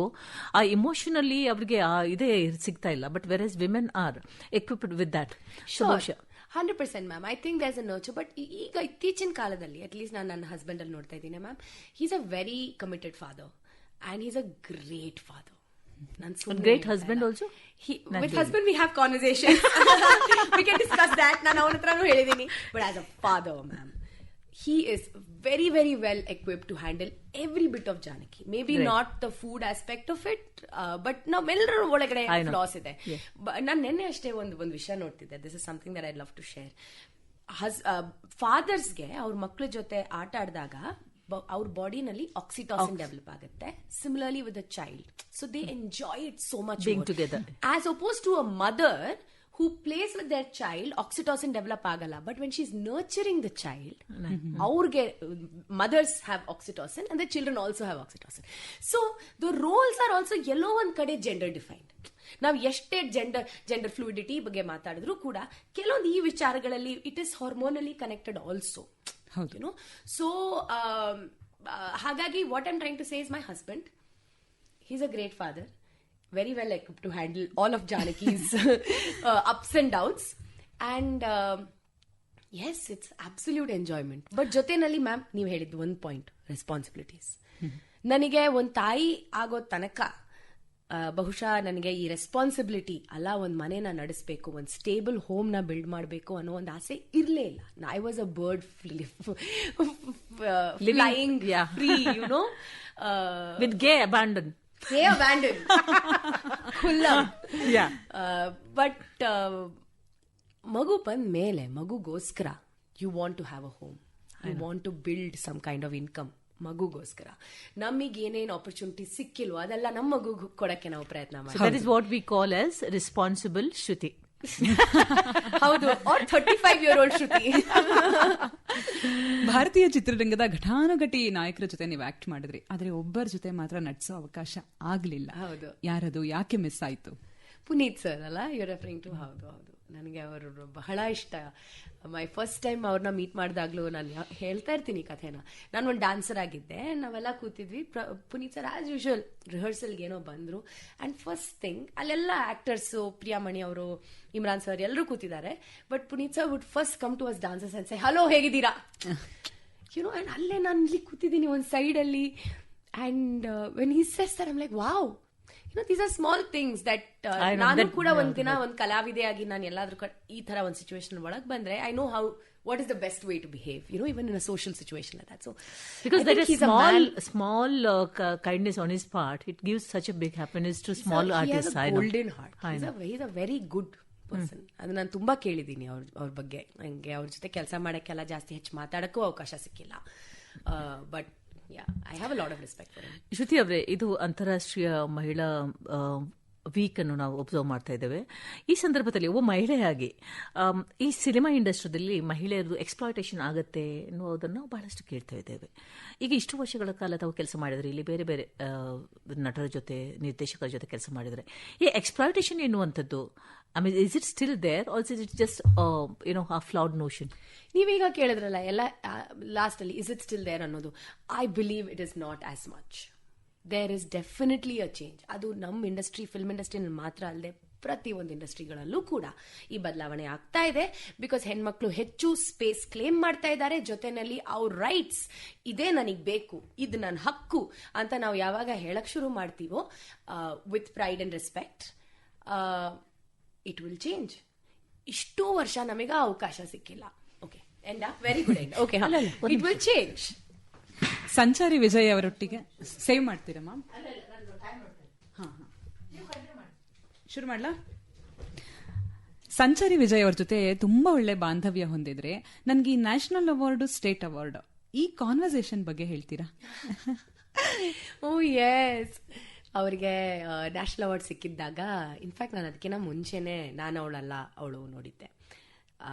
[SPEAKER 3] ಆ ಇಮೋಷನಲಿ ಅವ್ರಿಗೆ ಇದೇ ಸಿಗ್ತಾ ಇಲ್ಲ. But whereas women are equipped with that.
[SPEAKER 2] 100% ma'am. I think there's a nurture. But ಈಗ ಇತ್ತೀಚಿನ ಕಾಲದಲ್ಲಿ ಅಟ್ಲೀಸ್ಟ್ ನಾನು ನನ್ನ ಹಸ್ಬೆಂಡ್ ಅಲ್ಲಿ ನೋಡ್ತಾ ಇದ್ದೀನಿ ma'am, he's a very committed father and he's a great father.
[SPEAKER 3] Great husband also?
[SPEAKER 2] With husband we have conversations. We can discuss that. ನಾನು ಅವನ ಹತ್ರನೂ ಹೇಳಿದ್ದೀನಿ. But as a father, ma'am, he is very, very well equipped to handle every bit of Janaki. Maybe not the food aspect of it, but ನಾವೆಲ್ಲರ ಒಳಗಡೆ flaws ಇದೆ. ನಾನು ನೆನ್ನೆ ಅಷ್ಟೇ ಒಂದು ವಿಷಯ ನೋಡ್ತಿದ್ದೆ. This is something that I'd love to share. ಫಾದರ್ಸ್ಗೆ ಅವ್ರ ಮಕ್ಕಳ ಜೊತೆ ಆಟ ಆಡಿದಾಗ ಅವ್ರ ಬಾಡಿನಲ್ಲಿ ಆಕ್ಸಿಟಾಸಿನ್ ಡೆವಲಪ್ ಆಗುತ್ತೆ. Similarly with a child, so they enjoy it so much
[SPEAKER 3] being together,
[SPEAKER 2] as opposed to a mother who plays with their child, oxytocin develop agala. But when she's nurturing the child, mothers have oxytocin and the children also have oxytocin. So the roles are also yellow one kade gender defined. ನಾವು ಎಷ್ಟೇ gender ಫ್ಲೂಯಿಡಿಟಿ ಬಗ್ಗೆ ಮಾತಾಡಿದ್ರು ಕೂಡ ಕೆಲವೊಂದು ಈ ವಿಚಾರಗಳಲ್ಲಿ it is hormonally connected also. You know so ಹಾಗಾಗಿ what I'm trying to say is my husband, he is a great father, very well equipped to handle all of Janaki's ups and downs, and yes, it's absolute enjoyment. But jotenalli ma'am ನೀವು ಹೇಳಿದ್ದು ಒಂದು point, responsibilities. ನನಗೆ ಒಂದು ತಾಯಿ ಆಗೋ ತನಕ ಬಹುಶಃ ನನಗೆ ಈ ರೆಸ್ಪಾನ್ಸಿಬಿಲಿಟಿ ಅಲ್ಲ, ಒಂದು ಮನೆನ ನಡೆಸಬೇಕು, ಒಂದು ಸ್ಟೇಬಲ್ ಹೋಮ್ ನ ಬಿಲ್ಡ್ ಮಾಡಬೇಕು ಅನ್ನೋ ಒಂದು ಆಸೆ ಇರಲೇ ಇಲ್ಲ. I was a bird flying free, you know,
[SPEAKER 3] with gay abandon.
[SPEAKER 2] They abandoned.
[SPEAKER 3] Yeah.
[SPEAKER 2] But magu ಬಂದ ಮೇಲೆ ಮಗುಗೋಸ್ಕರ you want to have a home. You want to build some kind of income. ಮಗುಗೋಸ್ಕರ ನಮಗೆ ಏನೇನು ಆಪರ್ಚುನಿಟಿ ಸಿಕ್ಕಿಲ್ವೋ ಅದೆಲ್ಲ ನಮ್ಮ ಮಗು ಕೊಡಕ್ಕೆ ನಾವು ಪ್ರಯತ್ನ ಮಾಡಿ.
[SPEAKER 3] That is what we call as responsible Shruti.
[SPEAKER 2] ಹೌದು, or 35-year-old ಶ್ರುತಿ.
[SPEAKER 1] ಭಾರತೀಯ ಚಿತ್ರರಂಗದ ಘಟಾನುಘಟಿ ನಾಯಕರ ಜೊತೆ ನೀವು ಆಕ್ಟ್ ಮಾಡಿದ್ರಿ, ಆದ್ರೆ ಒಬ್ಬರ ಜೊತೆ ಮಾತ್ರ ನಟಿಸೋ ಅವಕಾಶ ಆಗ್ಲಿಲ್ಲ.
[SPEAKER 2] ಹೌದು.
[SPEAKER 1] ಯಾರದು, ಯಾಕೆ ಮಿಸ್ ಆಯ್ತು?
[SPEAKER 2] ಪುನೀತ್ ಸರ್ ಅಲ್ಲ ಯು ರೆಫರಿಂಗ್ ಟು? ಹೌದು ಹೌದು, ನನಗೆ ಅವರು ಬಹಳ ಇಷ್ಟ. ಮೈ ಫಸ್ಟ್ ಟೈಮ್ ಅವ್ರನ್ನ ಮೀಟ್ ಮಾಡಿದಾಗ್ಲೂ ನಾನು ಹೇಳ್ತಾ ಇರ್ತೀನಿ ಕಥೆನ. ನಾನು ಒಂದು ಡ್ಯಾನ್ಸರ್ ಆಗಿದ್ದೆ, ನಾವೆಲ್ಲ ಕೂತಿದ್ವಿ, ಪುನೀತ್ ಸರ್ ಆಸ್ ಯೂಶುವಲ್ ರಿಹರ್ಸಲ್ಗೆ ಏನೋ ಬಂದ್ರು, ಅಂಡ್ ಫಸ್ಟ್ ಥಿಂಗ್ ಅಲ್ಲೆಲ್ಲ ಆಕ್ಟರ್ಸು, ಪ್ರಿಯಾಮಣಿ ಅವರು, ಇಮ್ರಾನ್ ಸರ್ ಎಲ್ಲರೂ ಕೂತಿದ್ದಾರೆ, but Puneeth sir would first come to us dancers and say hello ಹೇಗಿದ್ದೀರಾ, ಯುನೋ. ಅಂಡ್ ಅಲ್ಲೇ ನಾನು ಇಲ್ಲಿ ಕೂತಿದ್ದೀನಿ ಒಂದು ಸೈಡಲ್ಲಿ, and when he says that I am like wow, these are small things that ನಾನು ಕೂಡ ಒಂದಿನ ಒಂದು ಕಲಾವಿದೆಯಾಗಿ ನಾನು ಎಲ್ಲಾದ್ರೂ ಈ ತರ ಒಂದು ಸಿಚುವೇಶನ್ ಒಳಗೆ ಬಂದ್ರೆ I know how what is the best way to behave, you know, even in a social situation like that. So
[SPEAKER 3] because there is small kindness on his part, it gives such a big happiness to small artists.
[SPEAKER 2] He has a golden heart. He's a very good person. ಅದು ನಾನು ತುಂಬಾ ಕೇಳಿದ್ದೀನಿ ಅವ್ರ ಬಗ್ಗೆ. ನಂಗೆ ಅವ್ರ ಜೊತೆ ಕೆಲಸ ಮಾಡಕ್ಕೆಲ್ಲ ಜಾಸ್ತಿ ಹೆಚ್ಚು ಮಾತಾಡಕ್ಕೂ ಅವಕಾಶ ಸಿಕ್ಕಿಲ್ಲ, but yeah, I have a lot of respect for him.
[SPEAKER 3] ಶ್ರುತಿ ಅವರೇ, ಇದು ಅಂತಾರಾಷ್ಟ್ರೀಯ ಮಹಿಳಾ ವೀಕ್ ಅನ್ನು ನಾವು ಒಬ್ಸರ್ವ್ ಮಾಡ್ತಾ ಇದ್ದೇವೆ. ಈ ಸಂದರ್ಭದಲ್ಲಿ ಒಬ್ಬ ಮಹಿಳೆಯಾಗಿ ಈ ಸಿನಿಮಾ ಇಂಡಸ್ಟ್ರಿಯಲ್ಲಿ ಮಹಿಳೆಯರದು ಎಕ್ಸ್ಪ್ಲಾಯ್ಟೇಷನ್ ಆಗತ್ತೆ ಅನ್ನೋದನ್ನು ನಾವು ಬಹಳಷ್ಟು ಕೇಳ್ತಾ ಇದ್ದೇವೆ. ಈಗ ಇಷ್ಟು ವರ್ಷಗಳ ಕಾಲ ತಾವು ಕೆಲಸ ಮಾಡಿದ್ರೆ, ಇಲ್ಲಿ ಬೇರೆ ಬೇರೆ ನಟರ ಜೊತೆ, ನಿರ್ದೇಶಕರ ಜೊತೆ ಕೆಲಸ ಮಾಡಿದ್ರೆ, ಈ ಎಕ್ಸ್ಪ್ಲಾಯ್ಟೇಷನ್ ಎನ್ನುವಂಥದ್ದು, I mean, is it still there or is it just a flawed notion?
[SPEAKER 2] ನೀವೀಗ ಕೇಳಿದ್ರಲ್ಲ ಎಲ್ಲ ಲಾಸ್ಟ್ ಅಲ್ಲಿ, ಇಸ್ ಇಟ್ ಸ್ಟಿಲ್ ದೇರ್ ಅನ್ನೋದು, I believe it is not as much. There is definitely a change. ಅದು ನಮ್ಮ industry, film ಇಂಡಸ್ಟ್ರಿನಲ್ಲಿ ಮಾತ್ರ ಅಲ್ಲದೆ ಪ್ರತಿಯೊಂದು ಇಂಡಸ್ಟ್ರಿಗಳಲ್ಲೂ ಕೂಡ ಈ ಬದಲಾವಣೆ ಆಗ್ತಾ ಇದೆ. ಬಿಕಾಸ್ ಹೆಣ್ಮಕ್ಳು ಹೆಚ್ಚು ಸ್ಪೇಸ್ ಕ್ಲೇಮ್ ಮಾಡ್ತಾ ಇದ್ದಾರೆ, ಜೊತೆನಲ್ಲಿ ಅವ್ರ ರೈಟ್ಸ್ ಇದೇ ನನಗೆ ಬೇಕು, ಇದು ನನ್ನ ಹಕ್ಕು ಅಂತ ನಾವು ಯಾವಾಗ ಹೇಳಕ್ ಶುರು ಮಾಡ್ತೀವೋ with pride and respect, it will change. ಇಷ್ಟೂ ವರ್ಷ ನಮಗೆ ಅವಕಾಶ ಸಿಕ್ಕಿಲ್ಲ. Okay, end very good end. Okay, it will change.
[SPEAKER 1] Sanchari Vijay ಅವರೊಟ್ಟಿಗೆ ಸೇವ್ ಮಾಡ್ತೀರಾ ಮ್ಯಾಮ್? ಶುರು ಮಾಡ್ಲಾ? ಸಂಚಾರಿ ವಿಜಯ್ ಅವ್ರ ಜೊತೆ ತುಂಬಾ ಒಳ್ಳೆ ಬಾಂಧವ್ಯ ಹೊಂದಿದ್ರೆ, ನನ್ಗೆ ಈ ನ್ಯಾಷನಲ್ ಅವಾರ್ಡ್, ಸ್ಟೇಟ್ ಅವಾರ್ಡ್, ಈ ಕಾನ್ವರ್ಸೇಷನ್ ಬಗ್ಗೆ ಹೇಳ್ತೀರಾ?
[SPEAKER 2] ಓ ಎಸ್, ಅವರಿಗೆ ನ್ಯಾಷನಲ್ ಅವಾರ್ಡ್ ಸಿಕ್ಕಿದ್ದಾಗ, ಇನ್ಫ್ಯಾಕ್ಟ್ ನಾನು ಅದಕ್ಕಿಂತ ಮುಂಚೆನೆ ನಾನು ಅವಳಲ್ಲ ಅವಳು ನೋಡಿದ್ದೆ.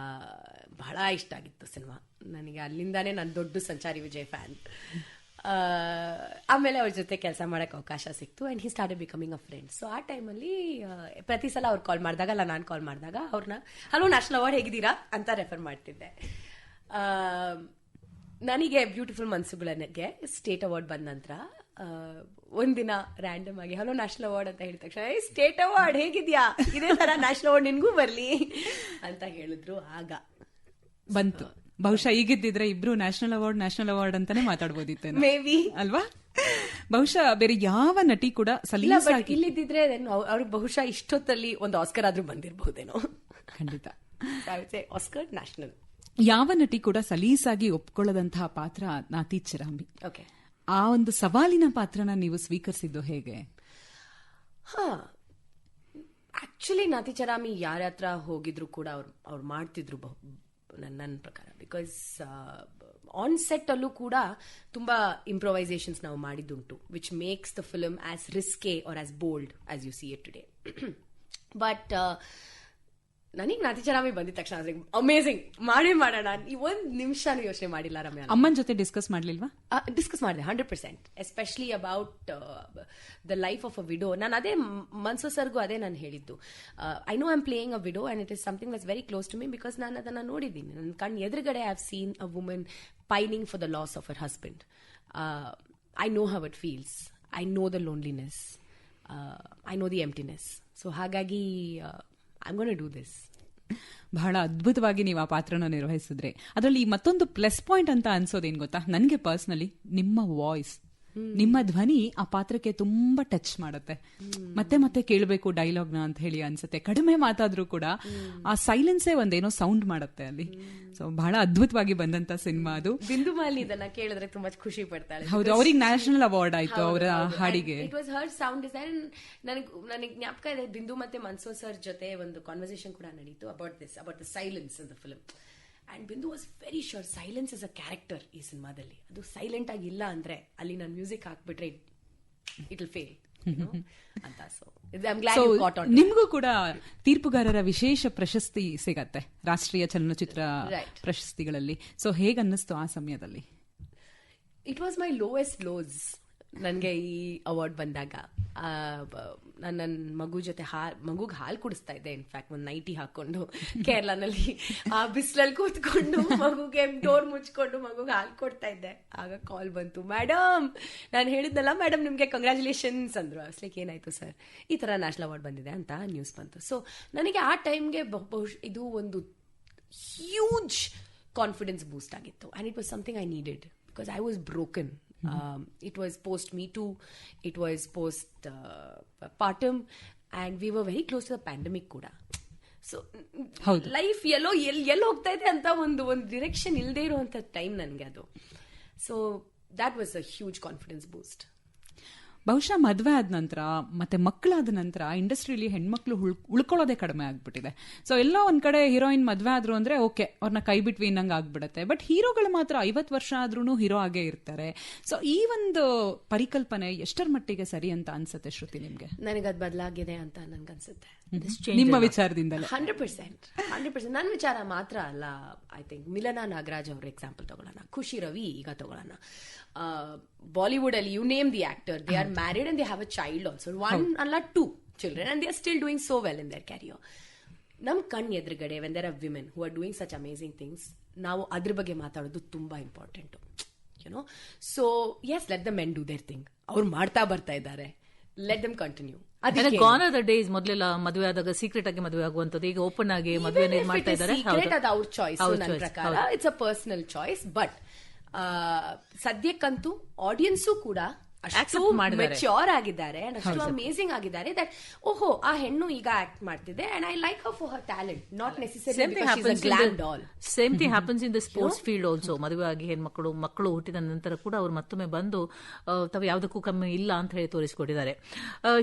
[SPEAKER 2] ಬಹಳ ಇಷ್ಟ ಆಗಿತ್ತು ಸಿನಿಮಾ ನನಗೆ. ಅಲ್ಲಿಂದಾನೇ ನಾನು ದೊಡ್ಡ ಸಂಚಾರಿ ವಿಜಯ್ ಫ್ಯಾನ್. ಆಮೇಲೆ ಅವ್ರ ಜೊತೆ ಕೆಲಸ ಮಾಡಕ್ಕೆ ಅವಕಾಶ ಸಿಕ್ತು, and he started becoming a friend. So ಆ ಟೈಮಲ್ಲಿ ಪ್ರತಿ ಸಲ ಅವ್ರು ಕಾಲ್ ಮಾಡಿದಾಗ, ಅಲ್ಲ ನಾನು ಕಾಲ್ ಮಾಡಿದಾಗ ಅವ್ರನ್ನ ಹಲೋ ನ್ಯಾಷನಲ್ ಅವಾರ್ಡ್ ಹೇಗಿದ್ದೀರಾ ಅಂತ ರೆಫರ್ ಮಾಡ್ತಿದ್ದೆ. ನನಗೆ ಬ್ಯೂಟಿಫುಲ್ ಮನ್ಸುಗಳಿಗೆ ಸ್ಟೇಟ್ ಅವಾರ್ಡ್ ಬಂದ ನಂತರ ಒಂದಿನ ರ್ಯಾಂಡಮ್ ಆಗಿ ಹಲೋ ನ್ಯಾಷನಲ್ ಅವಾರ್ಡ್ ಅಂತ ಹೇಳಿದ ತಕ್ಷಣ, ಸ್ಟೇಟ್ ಅವಾರ್ಡ್ ಹೇಗಿದ್ಯಾ, ಇದೇ ತರ ನ್ಯಾಷನಲ್ ಅವಾರ್ಡ್ ನಿನ್ಗೂ ಬರ್ಲಿ ಅಂತ ಹೇಳಿದ್ರು. ಆಗ
[SPEAKER 1] ಬಂತು. ಬಹುಶಃ ಈಗಿದ್ದಿದ್ರೆ ಇಬ್ರು ನ್ಯಾಷನಲ್ ಅವಾರ್ಡ್ ಅಂತಾನೆ ಮಾತಾಡ್ಬೋದಿತ್ತು, ಮೇ ಬಿ ಅಲ್ವಾ? ಬಹುಶಃ ಬೇರೆ ಯಾವ ನಟಿ ಕೂಡ ಸಲೀಸಾಗಿ
[SPEAKER 2] ಇಲ್ಲಿದ್ದಿದ್ರೆ ಅವ್ರಿಗೆ ಬಹುಶಃ ಇಷ್ಟೊತ್ತಲ್ಲಿ ಒಂದು ಆಸ್ಕರ್ ಆದ್ರೂ ಬಂದಿರಬಹುದೇನೋ.
[SPEAKER 1] ಖಂಡಿತ.
[SPEAKER 2] Oscar national.
[SPEAKER 1] ಯಾವ ನಟಿ ಕೂಡ ಸಲೀಸಾಗಿ ಒಪ್ಕೊಳ್ಳದಂತಹ ಪಾತ್ರ ನಾತಿ ಚರಾಮಿ.
[SPEAKER 2] ಓಕೆ,
[SPEAKER 1] ಆ ಒಂದು ಸವಾಲಿನ ಪಾತ್ರನ ನೀವು ಸ್ವೀಕರಿಸಿದ್ದು ಹೇಗೆ?
[SPEAKER 2] ಆಕ್ಚುಲಿ ನಾತಿ ಚರಾಮಿ ಯಾರ ಹತ್ರ ಹೋಗಿದ್ರು ಕೂಡ ಅವ್ರು ಮಾಡ್ತಿದ್ರು ನನ್ನ ಪ್ರಕಾರ. ಬಿಕಾಸ್ ಆನ್ ಸೆಟ್ ಅಲ್ಲೂ ಕೂಡ ತುಂಬಾ ಇಂಪ್ರೊವೈಸೇಷನ್ಸ್ ನಾವು ಮಾಡಿದ್ದುಂಟು, which makes the film as risque or as bold as you see it today. But ನನಗೆ ನಾತಿಚರಾಮಿ ಬಂದಿದ ತಕ್ಷಣ ಅಮೇಸಿಂಗ್ ಮಾಡೇ ಮಾಡೋಣ, ಈ ಒಂದ್ ನಿಮಿಷನೂ ಯೋಚನೆ ಮಾಡಿಲ್ಲ ರಮ್ಯಾ.
[SPEAKER 1] ಅಮ್ಮನ ಜೊತೆ ಡಿಸ್ಕಸ್ ಮಾಡ್ಲಿಲ್ವಾ?
[SPEAKER 2] ಡಿಸ್ಕಸ್ ಮಾಡಿದೆ 100%, especially about the life of a widow. ನಾನು ಅದೇ ಮನ್ಸು ಸರ್ಗೂ ಅದೇ ನಾನು ಹೇಳಿದ್ದು. I know I am playing a widow and it is something that's very close to me, because ನಾನು ಅದನ್ನ ನೋಡಿದ್ದೀನಿ. ನನ್ನ ಕಣ್ಣು ಎದುರುಗಡೆ I have seen a woman pining for the loss of her husband. I know how it feels, I know the loneliness, I know the emptiness. So ಹಾಗಾಗಿ I am gonna do this.
[SPEAKER 1] ಬಹಳ ಅದ್ಭುತವಾಗಿ ನೀವು ಆ ಪಾತ್ರನ ನಿರ್ವಹಿಸಿದ್ರೆ. ಅದರಲ್ಲಿ ಮತ್ತೊಂದು plus point ಅಂತ ಅನ್ಸೋದೇನ್ ಗೊತ್ತಾ, ನನಗೆ ಪರ್ಸನಲಿ ನಿಮ್ಮ ವಾಯ್ಸ್, ನಿಮ್ಮ ಧ್ವನಿ ಆ ಪಾತ್ರಕ್ಕೆ ತುಂಬಾ ಟಚ್ ಮಾಡುತ್ತೆ. ಮತ್ತೆ ಮತ್ತೆ ಕೇಳಬೇಕು ಡೈಲಾಗ್ನ ಅಂತ ಹೇಳಿ ಅನ್ಸುತ್ತೆ. ಕಡಿಮೆ ಮಾತಾದ್ರೂ ಕೂಡ ಆ ಸೈಲೆನ್ಸೇ ಒಂದೇನೋ ಸೌಂಡ್ ಮಾಡುತ್ತೆ ಅಲ್ಲಿ. ಸೊ ಬಹಳ ಅದ್ಭುತವಾಗಿ ಬಂದಂತ ಸಿನಿಮಾ ಅದು.
[SPEAKER 2] ಬಿಂದು ಮಾಲಿ ಇದನ್ನ ಕೇಳಿದ್ರೆ ತುಂಬಾ ಖುಷಿ ಪಡ್ತಾಳೆ.
[SPEAKER 1] ಹೌದು, ಅವ್ರಿಗೆ ನ್ಯಾಷನಲ್ ಅವಾರ್ಡ್ ಆಯ್ತು ಅವರ ಹಾಡಿಗೆ.
[SPEAKER 2] It was her sound design. ನನಗೆ ಜ್ಞಾಪಕ ಇದೆ, ಬಿಂದು ಮತ್ತೆ ಮನ್ಸೂರ್ ಸರ್ ಜೊತೆ ಒಂದು ಕಾನ್ವರ್ಸೇಷನ್ ಕೂಡ ನಡೀತು about the silence in the film. And Bindu was very sure silence is a character ಈ ಸಿನಿಮಾದಲ್ಲಿ. ಅದು ಸೈಲೆಂಟ್ ಆಗಿ ಇಲ್ಲ ಅಂದ್ರೆ ಅಲ್ಲಿ ನಾನು ಮ್ಯೂಸಿಕ್ ಹಾಕ್ಬಿಟ್ರೆ ಇಟ್ ವಿಲ್ ಫೇಲ್ ಅಂತ. ಸೊ
[SPEAKER 1] ನಿಮಗೂ ಕೂಡ ತೀರ್ಪುಗಾರರ ವಿಶೇಷ ಪ್ರಶಸ್ತಿ ಸಿಗತ್ತೆ ರಾಷ್ಟ್ರೀಯ ಚಲನಚಿತ್ರ ಪ್ರಶಸ್ತಿಗಳಲ್ಲಿ. ಸೊ ಹೇಗೆ ಅನ್ನಿಸ್ತು ಆ ಸಮಯದಲ್ಲಿ?
[SPEAKER 2] ಇಟ್ ವಾಸ್ ಮೈ ಲೋಯೆಸ್ಟ್ ಲೋಸ್ ನನಗೆ ಈ ಅವಾರ್ಡ್ ಬಂದಾಗ. ನಾನು ನನ್ನ ಮಗು ಜೊತೆ ಮಗುಗೆ ಹಾಲು ಕುಡಿಸ್ತಾ ಇದ್ದೆ. ಇನ್ಫ್ಯಾಕ್ಟ್ ಒಂದು ನೈಟಿ ಹಾಕೊಂಡು ಕೇರಳನಲ್ಲಿ ಆ ಬಿಸಿಲಲ್ಲಿ ಕೂತ್ಕೊಂಡು ಮಗುಗೆ ಡೋರ್ ಮುಚ್ಕೊಂಡು ಮಗುಗೆ ಹಾಲು ಕೊಡ್ತಾ ಇದ್ದೆ. ಆಗ ಕಾಲ್ ಬಂತು, ಮೇಡಮ್ ನಾನು ಹೇಳಿದ್ನಲ್ಲ ಮೇಡಮ್ ನಿಮಗೆ ಕಂಗ್ರ್ಯಾಚುಲೇಷನ್ಸ್ ಅಂದ್ರು. ಅಸ್ಲಿಕ್ಕೆ ಏನಾಯ್ತು ಸರ್, ಈ ಥರ ನ್ಯಾಷನಲ್ ಅವಾರ್ಡ್ ಬಂದಿದೆ ಅಂತ ನ್ಯೂಸ್ ಬಂತು. ಸೊ ನನಗೆ ಆ ಟೈಮ್ಗೆ ಇದು ಒಂದು ಹ್ಯೂಜ್ ಕಾನ್ಫಿಡೆನ್ಸ್ ಬೂಸ್ಟ್ ಆಗಿತ್ತು. And it was something I needed because I was broken. It was post Me Too, it was post Partum, and we were very close to the pandemic kuda. So life ಎಲ್ಲೋ ಹೋಗ್ತಾ ಇದೆ ಅಂತ ಒಂದು direction ಇಲ್ಲದೆ ಇರುವಂತ time ನನಗೆ ಅದು. So that was a huge confidence boost.
[SPEAKER 1] ಬಹುಶಃ ಮದುವೆ ಆದ ನಂತರ ಮತ್ತೆ ಮಕ್ಕಳಾದ ನಂತರ ಇಂಡಸ್ಟ್ರಿಯಲ್ಲಿ ಹೆಣ್ಮಕ್ಳು ಉಳ್ಕೊಳ್ಳೋದೇ ಕಡಿಮೆ ಆಗ್ಬಿಟ್ಟಿದೆ. ಸೊ ಎಲ್ಲೋ ಒಂದ್ ಕಡೆ ಹೀರೋಯಿನ್ ಮದುವೆ ಆದ್ರು ಅಂದ್ರೆ ಓಕೆ, ಅವ್ರನ್ನ ಕೈ ಬಿಟ್ವಿ ಇನ್ನಂಗ್ ಆಗ್ಬಿಡತ್ತೆ. ಬಟ್ ಹೀರೋಗಳು ಮಾತ್ರ 50 ವರ್ಷ ಆದ್ರೂ ಹೀರೋ ಆಗೇ ಇರ್ತಾರೆ. ಸೊ ಈ ಒಂದು ಪರಿಕಲ್ಪನೆ ಎಷ್ಟರ ಮಟ್ಟಿಗೆ ಸರಿ ಅಂತ ಅನ್ಸುತ್ತೆ ಶ್ರುತಿ ನಿಮ್ಗೆ?
[SPEAKER 2] ನನಗದ್ ಬದಲಾಗಿದೆ ಅಂತ ನನ್ಗನ್ಸುತ್ತೆ.
[SPEAKER 1] ನಿಮ್ಮ ವಿಚಾರದಿಂದಲೇ
[SPEAKER 2] 100%. ನನ್ನ ವಿಚಾರ ಮಾತ್ರ ಅಲ್ಲ. ಐ ಥಿಂಕ್ ಮಿಲನಾ ನಾಗರಾಜ್ ಅವ್ರ ಎಕ್ಸಾಂಪಲ್ ತಗೊಳ್ಳೋಣ, ಖುಷಿ ರವಿ ಈಗ ತಗೊಳ್ಳೋಣ. ಬಾಲಿವುಡ್ ಅಲ್ಲಿ you name the actor, they are married and they have a child also, 1 ಅಲ್ಲ 2 children, and they are still doing so well in their career. ನಮ್ ಕಣ್ ಎದುರುಗಡೆ when there are women who are doing such amazing things, ನಾವು ಅದ್ರ ಬಗ್ಗೆ ಮಾತಾಡೋದು ತುಂಬಾ important, you know. So yes, let the men do their thing. ಅವ್ರು ಮಾಡ್ತಾ ಬರ್ತಾ ಇದ್ದಾರೆ, let them continue.
[SPEAKER 3] Gone are the days. ಮೊದಲೆಲ್ಲ ಮದುವೆ ಆದಾಗ ಸೀಕ್ರೆಟ್ ಆಗಿ ಮದುವೆ ಆಗುವಂತದ್ದು, ಈಗ ಓಪನ್ ಆಗಿ ಮದುವೆ ಮಾಡ್ತಾ ಇದ್ದಾರೆ.
[SPEAKER 2] ಅದು ಅವ್ರ ಚಾಯ್ಸ್, ನನ್ನ ಪ್ರಕಾರ it's a personal choice. But ಸದ್ಯಕ್ಕಂತೂ ಆಡಿಯನ್ಸು ಕೂಡ ಅಷ್ಟು ಮೆಚ್ಯೂರ್ ಆಗಿದ್ದಾರೆ, ಅಷ್ಟು ಅಮೇಸಿಂಗ್ ಆಗಿದ್ದಾರೆ ದಟ್ ಓಹೋ ಆ ಹೆಣ್ಣು ಈಗ ಆಕ್ಟ್ ಮಾಡ್ತಿದೆ and I like her for her talent, not necessarily because she is a glam doll.
[SPEAKER 3] Same thing happens in the sports field also. ಮದುವೆ ಆಗಿ ಮಕ್ಕಳು ಹುಟ್ಟಿದ ನಂತರ ಕೂಡ ಅವ್ರು ಮತ್ತೊಮ್ಮೆ ಬಂದು ತಾವು ಯಾವುದಕ್ಕೂ ಕಮ್ಮಿ ಇಲ್ಲ ಅಂತ ಹೇಳಿ ತೋರಿಸಿಕೊಟ್ಟಿದ್ದಾರೆ.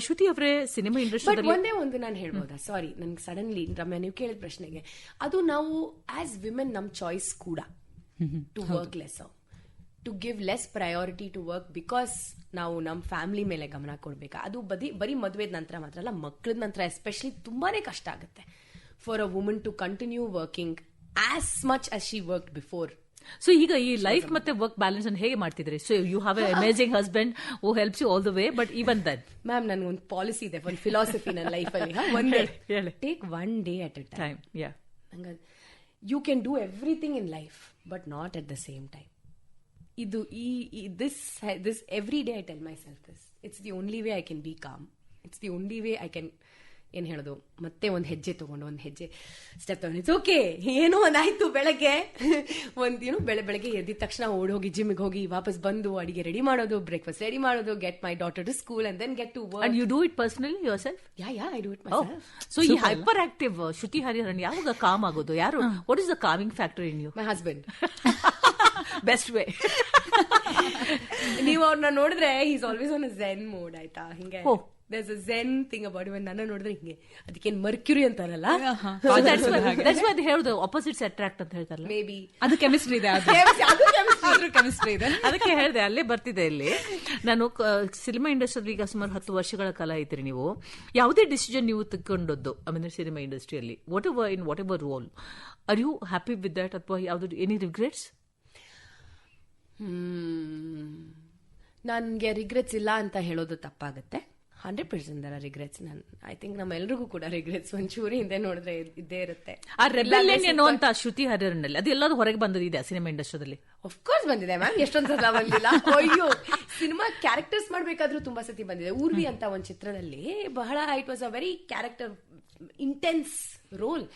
[SPEAKER 3] ಶ್ರುತಿ ಅವರೇ, ಸಿನಿಮಾ ಇಂಡಸ್ಟ್ರಿ
[SPEAKER 2] ಒಂದೇ ಒಂದು ನಾನು ಹೇಳ್ಬೋದಾ? ಸಾರಿ, ನನ್ಗೆ ಸಡನ್ಲಿ ರಮ್ಯಾ ನೀವು ಕೇಳಿದ ಪ್ರಶ್ನೆಗೆ, ಅದು ನಾವು ಆಸ್ ವಿಮೆನ್ ನಮ್ ಚಾಯ್ಸ್ ಕೂಡ to work less, to give less priority to work, because ನಾವು ನಮ್ಮ ಫ್ಯಾಮಿಲಿ ಮೇಲೆ ಗಮನ ಕೊಡ್ಬೇಕಾ. ಅದು ಬರೀ ಮದುವೆ ನಂತರ ಮಾತ್ರ ಅಲ್ಲ, ಮಕ್ಕಳ ನಂತರ ಎಸ್ಪೆಷಲಿ ತುಂಬಾನೇ ಕಷ್ಟ ಆಗುತ್ತೆ for a woman to continue working as much as she work before.
[SPEAKER 3] So ಈಗ ಈ ಲೈಫ್ ಮತ್ತೆ ವರ್ಕ್ ಬ್ಯಾಲೆನ್ಸ್ ಅನ್ನು ಹೇಗೆ ಮಾಡ್ತಿದ್ರಿ? So you have a amazing husband who helps you all the way, but even that
[SPEAKER 2] ma'am ನನಗೊಂದು policy ಇದೆ, ಒಂದು philosophy ನನ್ನ ಲೈಫಲ್ಲಿ, take one day at a time. You can do everything in life but not at the same time. ಇದು this every day I tell myself this. It's the only way I can be calm. It's the only way I can ಏನ್ ಹೇಳೋದು, ಮತ್ತೆ ಒಂದು ಹೆಜ್ಜೆ ತಗೊಂಡು ಒಂದು ಹೆಜ್ಜೆ step ತಗೊಂಡು ಇಟ್ಸ್ ಓಕೆ, ಏನೋ ಒಂದಾಯ್ತು. ಬೆಳಗ್ಗೆ ಬೆಳಗ್ಗೆ ಎದ್ದಿದ ತಕ್ಷಣ ಓಡೋಗಿ ಜಿಮ್ಗೆ ಹೋಗಿ ವಾಪಸ್ ಬಂದು ಅಡಿಗೆ ರೆಡಿ ಮಾಡೋದು, ಬ್ರೇಕ್ಫಾಸ್ಟ್ ರೆಡಿ ಮಾಡೋದು, get my daughter to school and then get to work.
[SPEAKER 3] And you do it personally yourself?
[SPEAKER 2] Yeah I do it myself.
[SPEAKER 3] So ಈ ಹೈಪರ್ ಆಕ್ಟಿವ್ ಶ್ರುತಿ ಹರಿಹರನ್ ಯಾವಾಗ ಕಾಮ್ ಆಗೋದು? ಯಾರು, what is the calming factor in you?
[SPEAKER 2] My husband.
[SPEAKER 3] Best way.
[SPEAKER 2] ನೀವು ಅವ್ರನ್ನ ನೋಡಿದ್ರೆ is always on a zen mode, ಆಯ್ತಾ? ಹಿಂಗೆ there's a zen thing about him. ನನ್ನ ನೋಡಿದ್ರೆ ಹಿಂಗೆ ಅದಕ್ಕೇನ್ ಮರ್ಕ್ಯೂರಿ ಅಂತಾರಲ್ಲ,
[SPEAKER 3] that's why they ಹೇಳುದು opposites attract ಅಂತ ಹೇಳ್ತಾರಲ್ಲ.
[SPEAKER 2] ಮೇ ಬಿ
[SPEAKER 1] ಅದು ಕೆಮಿಸ್ಟ್ರಿ ಇದೆ, ಕೆಮಿಸ್ಟ್ರಿ ಇದೆ.
[SPEAKER 3] ಅದಕ್ಕೆ ಹೇಳಿದೆ, ಅಲ್ಲೇ ಬರ್ತಿದೆ ಇಲ್ಲಿ. ನಾನು ಸಿನಿಮಾ ಇಂಡಸ್ಟ್ರಿ ಈಗ ಸುಮಾರು 10 ವರ್ಷಗಳ ಕಾಲ ಐತ್ರಿ. ನೀವು ಯಾವುದೇ ಡಿಸಿಷನ್ ನೀವು ತಗೊಂಡದ್ದು ಅಂದ್ರೆ ಸಿನಿಮಾ ಇಂಡಸ್ಟ್ರಿಯಲ್ಲಿ whatever role, are you happy with that ಅಥವಾ ಯಾವ್ದು ಎನಿ ರಿಗ್ರೆಟ್ಸ್?
[SPEAKER 2] ನನ್ಗೆ ರಿಗ್ರೆಟ್ಸ್ ಇಲ್ಲ ಅಂತ ಹೇಳೋದು ತಪ್ಪಾಗುತ್ತೆ. 100% ದರ ರಿಗ್ರೆಟ್ಸ್. ಐ ಥಿಂಕ್ ನಮ್ಮೆಲ್ರಿಗೂ ಕೂಡ ರಿಗ್ರೆಟ್ಸ್ ಒಂಚೂರಿ ಹಿಂದೆ ನೋಡಿದ್ರೆ ಇದ್ದೇ ಇರುತ್ತೆ.
[SPEAKER 3] ಆ ರೆಬೆಲಿಯನ್ ಅನ್ನುವಂತ ಶ್ರುತಿ ಹರಿಹರನಲ್ಲಿ ಅದು ಎಲ್ಲಾದ್ರೂ ಹೊರಗೆ ಬಂದಿದೆ ಸಿನಿಮಾ ಇಂಡಸ್ಟ್ರಿಯಲ್ಲಿ?
[SPEAKER 2] ಆಫ್ ಕೋರ್ಸ್ ಬಂದಿದೆ ಮ್ಯಾಮ್, ಎಷ್ಟೊಂದ್ ಸಲ ಬಂದಿಲ್ಲ. ಅಯ್ಯೋ, ಸಿನಿಮಾ ಕ್ಯಾರೆಕ್ಟರ್ಸ್ ಮಾಡ್ಬೇಕಾದ್ರೂ ತುಂಬಾ ಸತಿ ಬಂದಿದೆ. ಊರ್ವಿ ಅಂತ ಒಂದು ಚಿತ್ರದಲ್ಲಿ ಬಹಳ it was a very character intense role.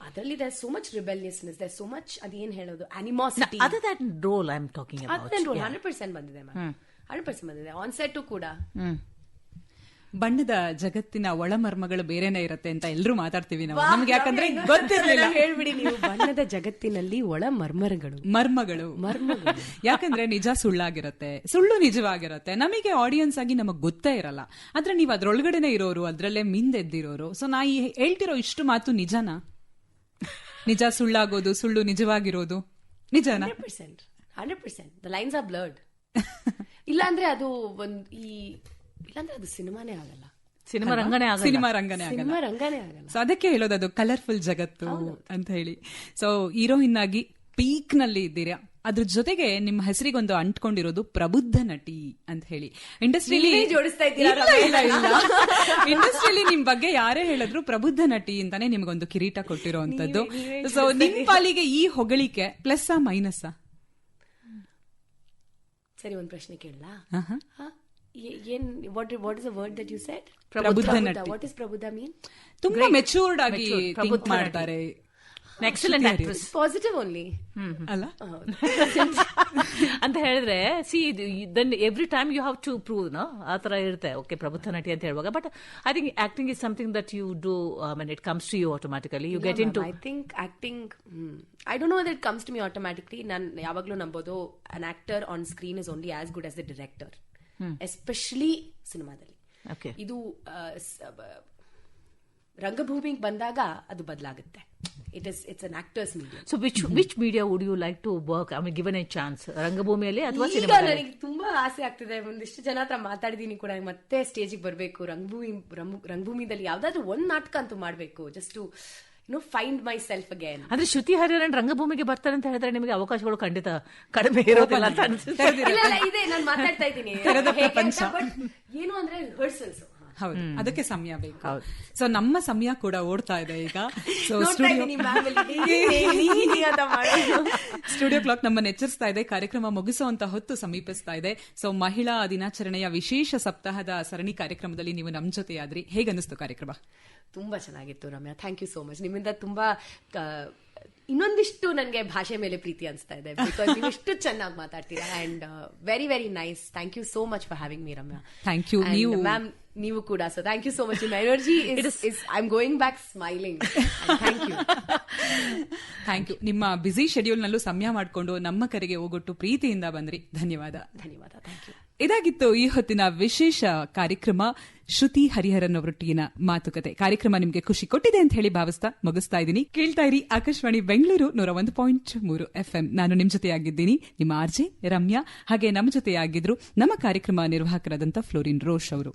[SPEAKER 2] ಅದರಲ್ಲಿ there is so much rebelliousness, there is so much ಅದೇನ್ ಹೇಳೋದು animosity.
[SPEAKER 3] Other than role I am talking about.
[SPEAKER 2] Other than role 100% ಬಂದಿದೆ ಮ್ಯಾಮ್, 100% ಬಂದಿದೆ. ಆನ್ ಸೆಟ್ ಕೂಡ
[SPEAKER 1] ಬಣ್ಣದ ಜಗತ್ತಿನ ಒಳಮರ್ಮಗಳು ಬೇರೆನೇ ಇರುತ್ತೆ ಅಂತ ಎಲ್ಲರೂ ಮಾತಾಡ್ತೀವಿ ನಾವು. ನಮ್ಗೆ ಯಾಕಂದ್ರೆ ಗೊತ್ತಿರಲಿಲ್ಲ.
[SPEAKER 2] ಹೇಳ್ಬಿಡಿ ನೀವು, ಬಣ್ಣದ ಜಗತ್ತಿನಲ್ಲಿ ಒಳ ಮರ್ಮಗಳು.
[SPEAKER 1] ಯಾಕಂದ್ರೆ ನಿಜ ಸುಳ್ಳಾಗಿರುತ್ತೆ, ಸುಳ್ಳು ನಿಜವಾಗಿರುತ್ತೆ. ನಮಗೆ ಆಡಿಯನ್ಸ್ ಆಗಿ ನಮಗ್ ಗೊತ್ತೇ ಇರಲ್ಲ. ಆದ್ರೆ ನೀವು ಅದ್ರೊಳಗಡೆನೆ ಇರೋರು, ಅದ್ರಲ್ಲೇ ಮಿಂದೆದ್ದಿರೋರು. ಸೊ ನಾ ಹೇಳ್ತಿರೋ ಇಷ್ಟು ಮಾತು ನಿಜನಾ? ನಿಜ ಸುಳ್ಳಾಗೋದು, ಸುಳ್ಳು ನಿಜವಾಗಿರೋದು ನಿಜನಾ?
[SPEAKER 2] 100%. The lines are blurred. ಇಲ್ಲಾಂದ್ರೆ ಅದು ಇಲ್ಲಾಂದ್ರೆ ಅದು ಸಿನಿಮಾನೇ ಆಗಲ್ಲ,
[SPEAKER 3] ಸಿನಿಮಾ ರಂಗನೇ
[SPEAKER 2] ಆಗಲ್ಲ.
[SPEAKER 1] ಸೊ ಅದಕ್ಕೆ ಹೇಳೋದು ಅದು ಕಲರ್ಫುಲ್ ಜಗತ್ತು ಅಂತ ಹೇಳಿ. ಸೊ ಹೀರೋಯಿನ್ ಆಗಿ ಪೀಕ್ ನಲ್ಲಿ ಇದ್ದೀರಾ. ಅದ್ರ ಜೊತೆಗೆ ನಿಮ್ಮ ಹೆಸರಿಗೊಂದು ಅಂಟ್ಕೊಂಡಿರೋದು ಪ್ರಬುದ್ಧ ನಟಿ ಅಂತ ಹೇಳಿ. ಇಂಡಸ್ಟ್ರಿಯಲ್ಲಿ ಇಂಡಸ್ಟ್ರಿಯಲ್ಲಿ ನಿಮ್ ಬಗ್ಗೆ ಯಾರೇ ಹೇಳಿದ್ರು ಪ್ರಬುದ್ಧ ನಟಿ ಅಂತಾನೆ ನಿಮ್ಗೊಂದು ಕಿರೀಟ ಕೊಟ್ಟಿರೋಂಥದ್ದು. ಸೊ ನಿಮ್ ಪಾಲಿಗೆ ಈ ಹೊಗಳಿಕೆ ಪ್ಲಸ್ ಮೈನಸ್?
[SPEAKER 2] ಸರಿ, ಒಂದ್ ಪ್ರಶ್ನೆ ಕೇಳಲಾ? what is the word that you said?
[SPEAKER 1] ಪ್ರಬುದ್ಧ ನಟಿ.
[SPEAKER 2] What is ಪ್ರಬುದ್ಧ mean?
[SPEAKER 1] ತುಂಬಾ ಮೆಚೂರ್ಡ್ ಆಗಿ ಥಿಂಕ್ ಮಾಡ್ತಾರೆ.
[SPEAKER 3] Excellent actress.
[SPEAKER 2] ಪಾಸಿಟಿವ್ ಓನ್ಲಿ
[SPEAKER 1] ಅಲ್ಲ
[SPEAKER 3] ಅಂತ ಹೇಳಿದ್ರೆ, see then every time you have to prove ಆ ತರ ಇರುತ್ತೆ. ಓಕೆ, ಪ್ರಬುದ್ಧ ನಟಿ ಅಂತ ಹೇಳುವಾಗ, but I think acting is something that you do when it comes to you automatically. You get into.
[SPEAKER 2] I think acting, I don't know whether it comes to me automatically. ನಾನು ಯಾವಾಗ್ಲೂ ನಂಬೋದು an actor on screen is only as good as the director, especially ಸಿನಿಮಾದಲ್ಲಿ. ಇದು ರಂಗಭೂಮಿಗೆ ಬಂದಾಗ ಅದು ಬದಲಾಗುತ್ತೆ. It's an actor's medium.
[SPEAKER 3] So which media would you like to work? I mean, given a chance, ರಂಗಭೂಮಿಯಲ್ಲಿ ಅಥವಾ ಸಿನಿಮಾದಲ್ಲಿ?
[SPEAKER 2] ನನಗೆ ತುಂಬಾ ಆಸೆ ಆಗ್ತಿದೆ. ಒಂದಿಷ್ಟು ಜನ ಹತ್ರ ಮಾತಾಡಿದೀನಿ ಕೂಡ, ಮತ್ತೆ ಸ್ಟೇಜಿಗೆ ಬರಬೇಕು, ರಂಗಭೂಮಿದಲ್ಲಿ ಯಾವ್ದಾದ್ರು ಒಂದ್ ನಾಟಕ ಅಂತೂ ಮಾಡ್ಬೇಕು, just to find myself again.
[SPEAKER 3] ಅಂದ್ರೆ ಶ್ರುತಿ ಹರಿಹರನ್ ರಂಗಭೂಮಿಗೆ ಬರ್ತಾರೆ ಅಂತ ಹೇಳಿದ್ರೆ ನಿಮಗೆ ಅವಕಾಶಗಳು ಖಂಡಿತ ಕಡಿಮೆ ಇರೋದಿಲ್ಲ ಅಂತ ಅನ್ಸುತ್ತೆ.
[SPEAKER 2] ಇದೆ, ನಾನು ಮಾತಾಡ್ತಾ ಇದ್ದೀನಿ. ಏನು ಅಂದ್ರೆ ರಿಹರ್ಸಲ್ಸ್,
[SPEAKER 1] ಹೌದು, ಅದಕ್ಕೆ ಸಮಯ ಬೇಕು. ಸೊ ನಮ್ಮ ಸಮಯ ಕೂಡ ಓಡ್ತಾ ಇದೆ ಈಗ. ಸೊ ಸ್ಟುಡಿಯೋ ಕ್ಲಾಕ್ ನಮ್ಮನ್ನು ಎಚ್ಚರಿಸ್ತಾ ಇದೆ. ಕಾರ್ಯಕ್ರಮ ಮುಗಿಸುವಂತ ಹೊತ್ತು ಸಮೀಪಿಸ್ತಾ ಇದೆ. ಸೊ ಮಹಿಳಾ ದಿನಾಚರಣೆಯ ವಿಶೇಷ ಸಪ್ತಾಹದ ಸರಣಿ ಕಾರ್ಯಕ್ರಮದಲ್ಲಿ ನೀವು ನಮ್ಮ ಜೊತೆಯಾದ್ರಿ. ಹೇಗನ್ನಿಸ್ತು ಕಾರ್ಯಕ್ರಮ?
[SPEAKER 2] ತುಂಬಾ ಚೆನ್ನಾಗಿತ್ತು Ramya, thank you so much. ನಿಮ್ಮಿಂದ ತುಂಬಾ ಇನ್ನೊಂದಿಷ್ಟು ನನಗೆ ಭಾಷೆ ಮೇಲೆ ಪ್ರೀತಿ ಅನಿಸ್ತಾ ಇದೆ, ಬಿಕಾಸ್ ನೀವು ಎಷ್ಟು ಚೆನ್ನಾಗಿ ಮಾತಾಡ್ತೀರಾ. And very very nice. Thank you so much for having me Ramya.
[SPEAKER 1] Thank you.
[SPEAKER 2] Ma'am ನೀವು ಕೂಡ. So thank you so much. In energy I am going back smiling. Thank you.
[SPEAKER 1] Thank you. ನಿಮ್ಮ busy schedule ನಲ್ಲೂ ಸಮಯ ಮಾಡಿಕೊಂಡು ನಮ್ಮ ಕರೆಗೆ ಹೋಗೊಟ್ಟು ಪ್ರೀತಿಯಿಂದ ಬಂದ್ರಿ. ಧನ್ಯವಾದ.
[SPEAKER 2] Thank you.
[SPEAKER 1] ಇದಾಗಿತ್ತು ಈ ಹೊತ್ತಿನ ವಿಶೇಷ ಕಾರ್ಯಕ್ರಮ, ಶ್ರುತಿ ಹರಿಹರನ್ ಅವರೊಟ್ಟಿಗಿನ ಮಾತುಕತೆ. ಕಾರ್ಯಕ್ರಮ ನಿಮಗೆ ಖುಷಿ ಕೊಟ್ಟಿದೆ ಅಂತ ಹೇಳಿ ಭಾವಿಸ್ತಾ ಮುಗಿಸ್ತಾ ಇದ್ದೀನಿ. ಕೇಳ್ತಾ ಇರಿ ಆಕಾಶವಾಣಿ ಬೆಂಗಳೂರು 101.3 FM. ನಾನು ನಿಮ್ ಜೊತೆಯಾಗಿದ್ದೀನಿ, ನಿಮ್ಮ ಆರ್ಜೆ ರಮ್ಯಾ. ಹಾಗೆ ನಮ್ಮ ಜೊತೆಯಾಗಿದ್ರು ನಮ್ಮ ಕಾರ್ಯಕ್ರಮ ನಿರ್ವಾಹಕರಾದಂಥ ಫ್ಲೋರಿನ್ ರೋಷ್ ಅವರು.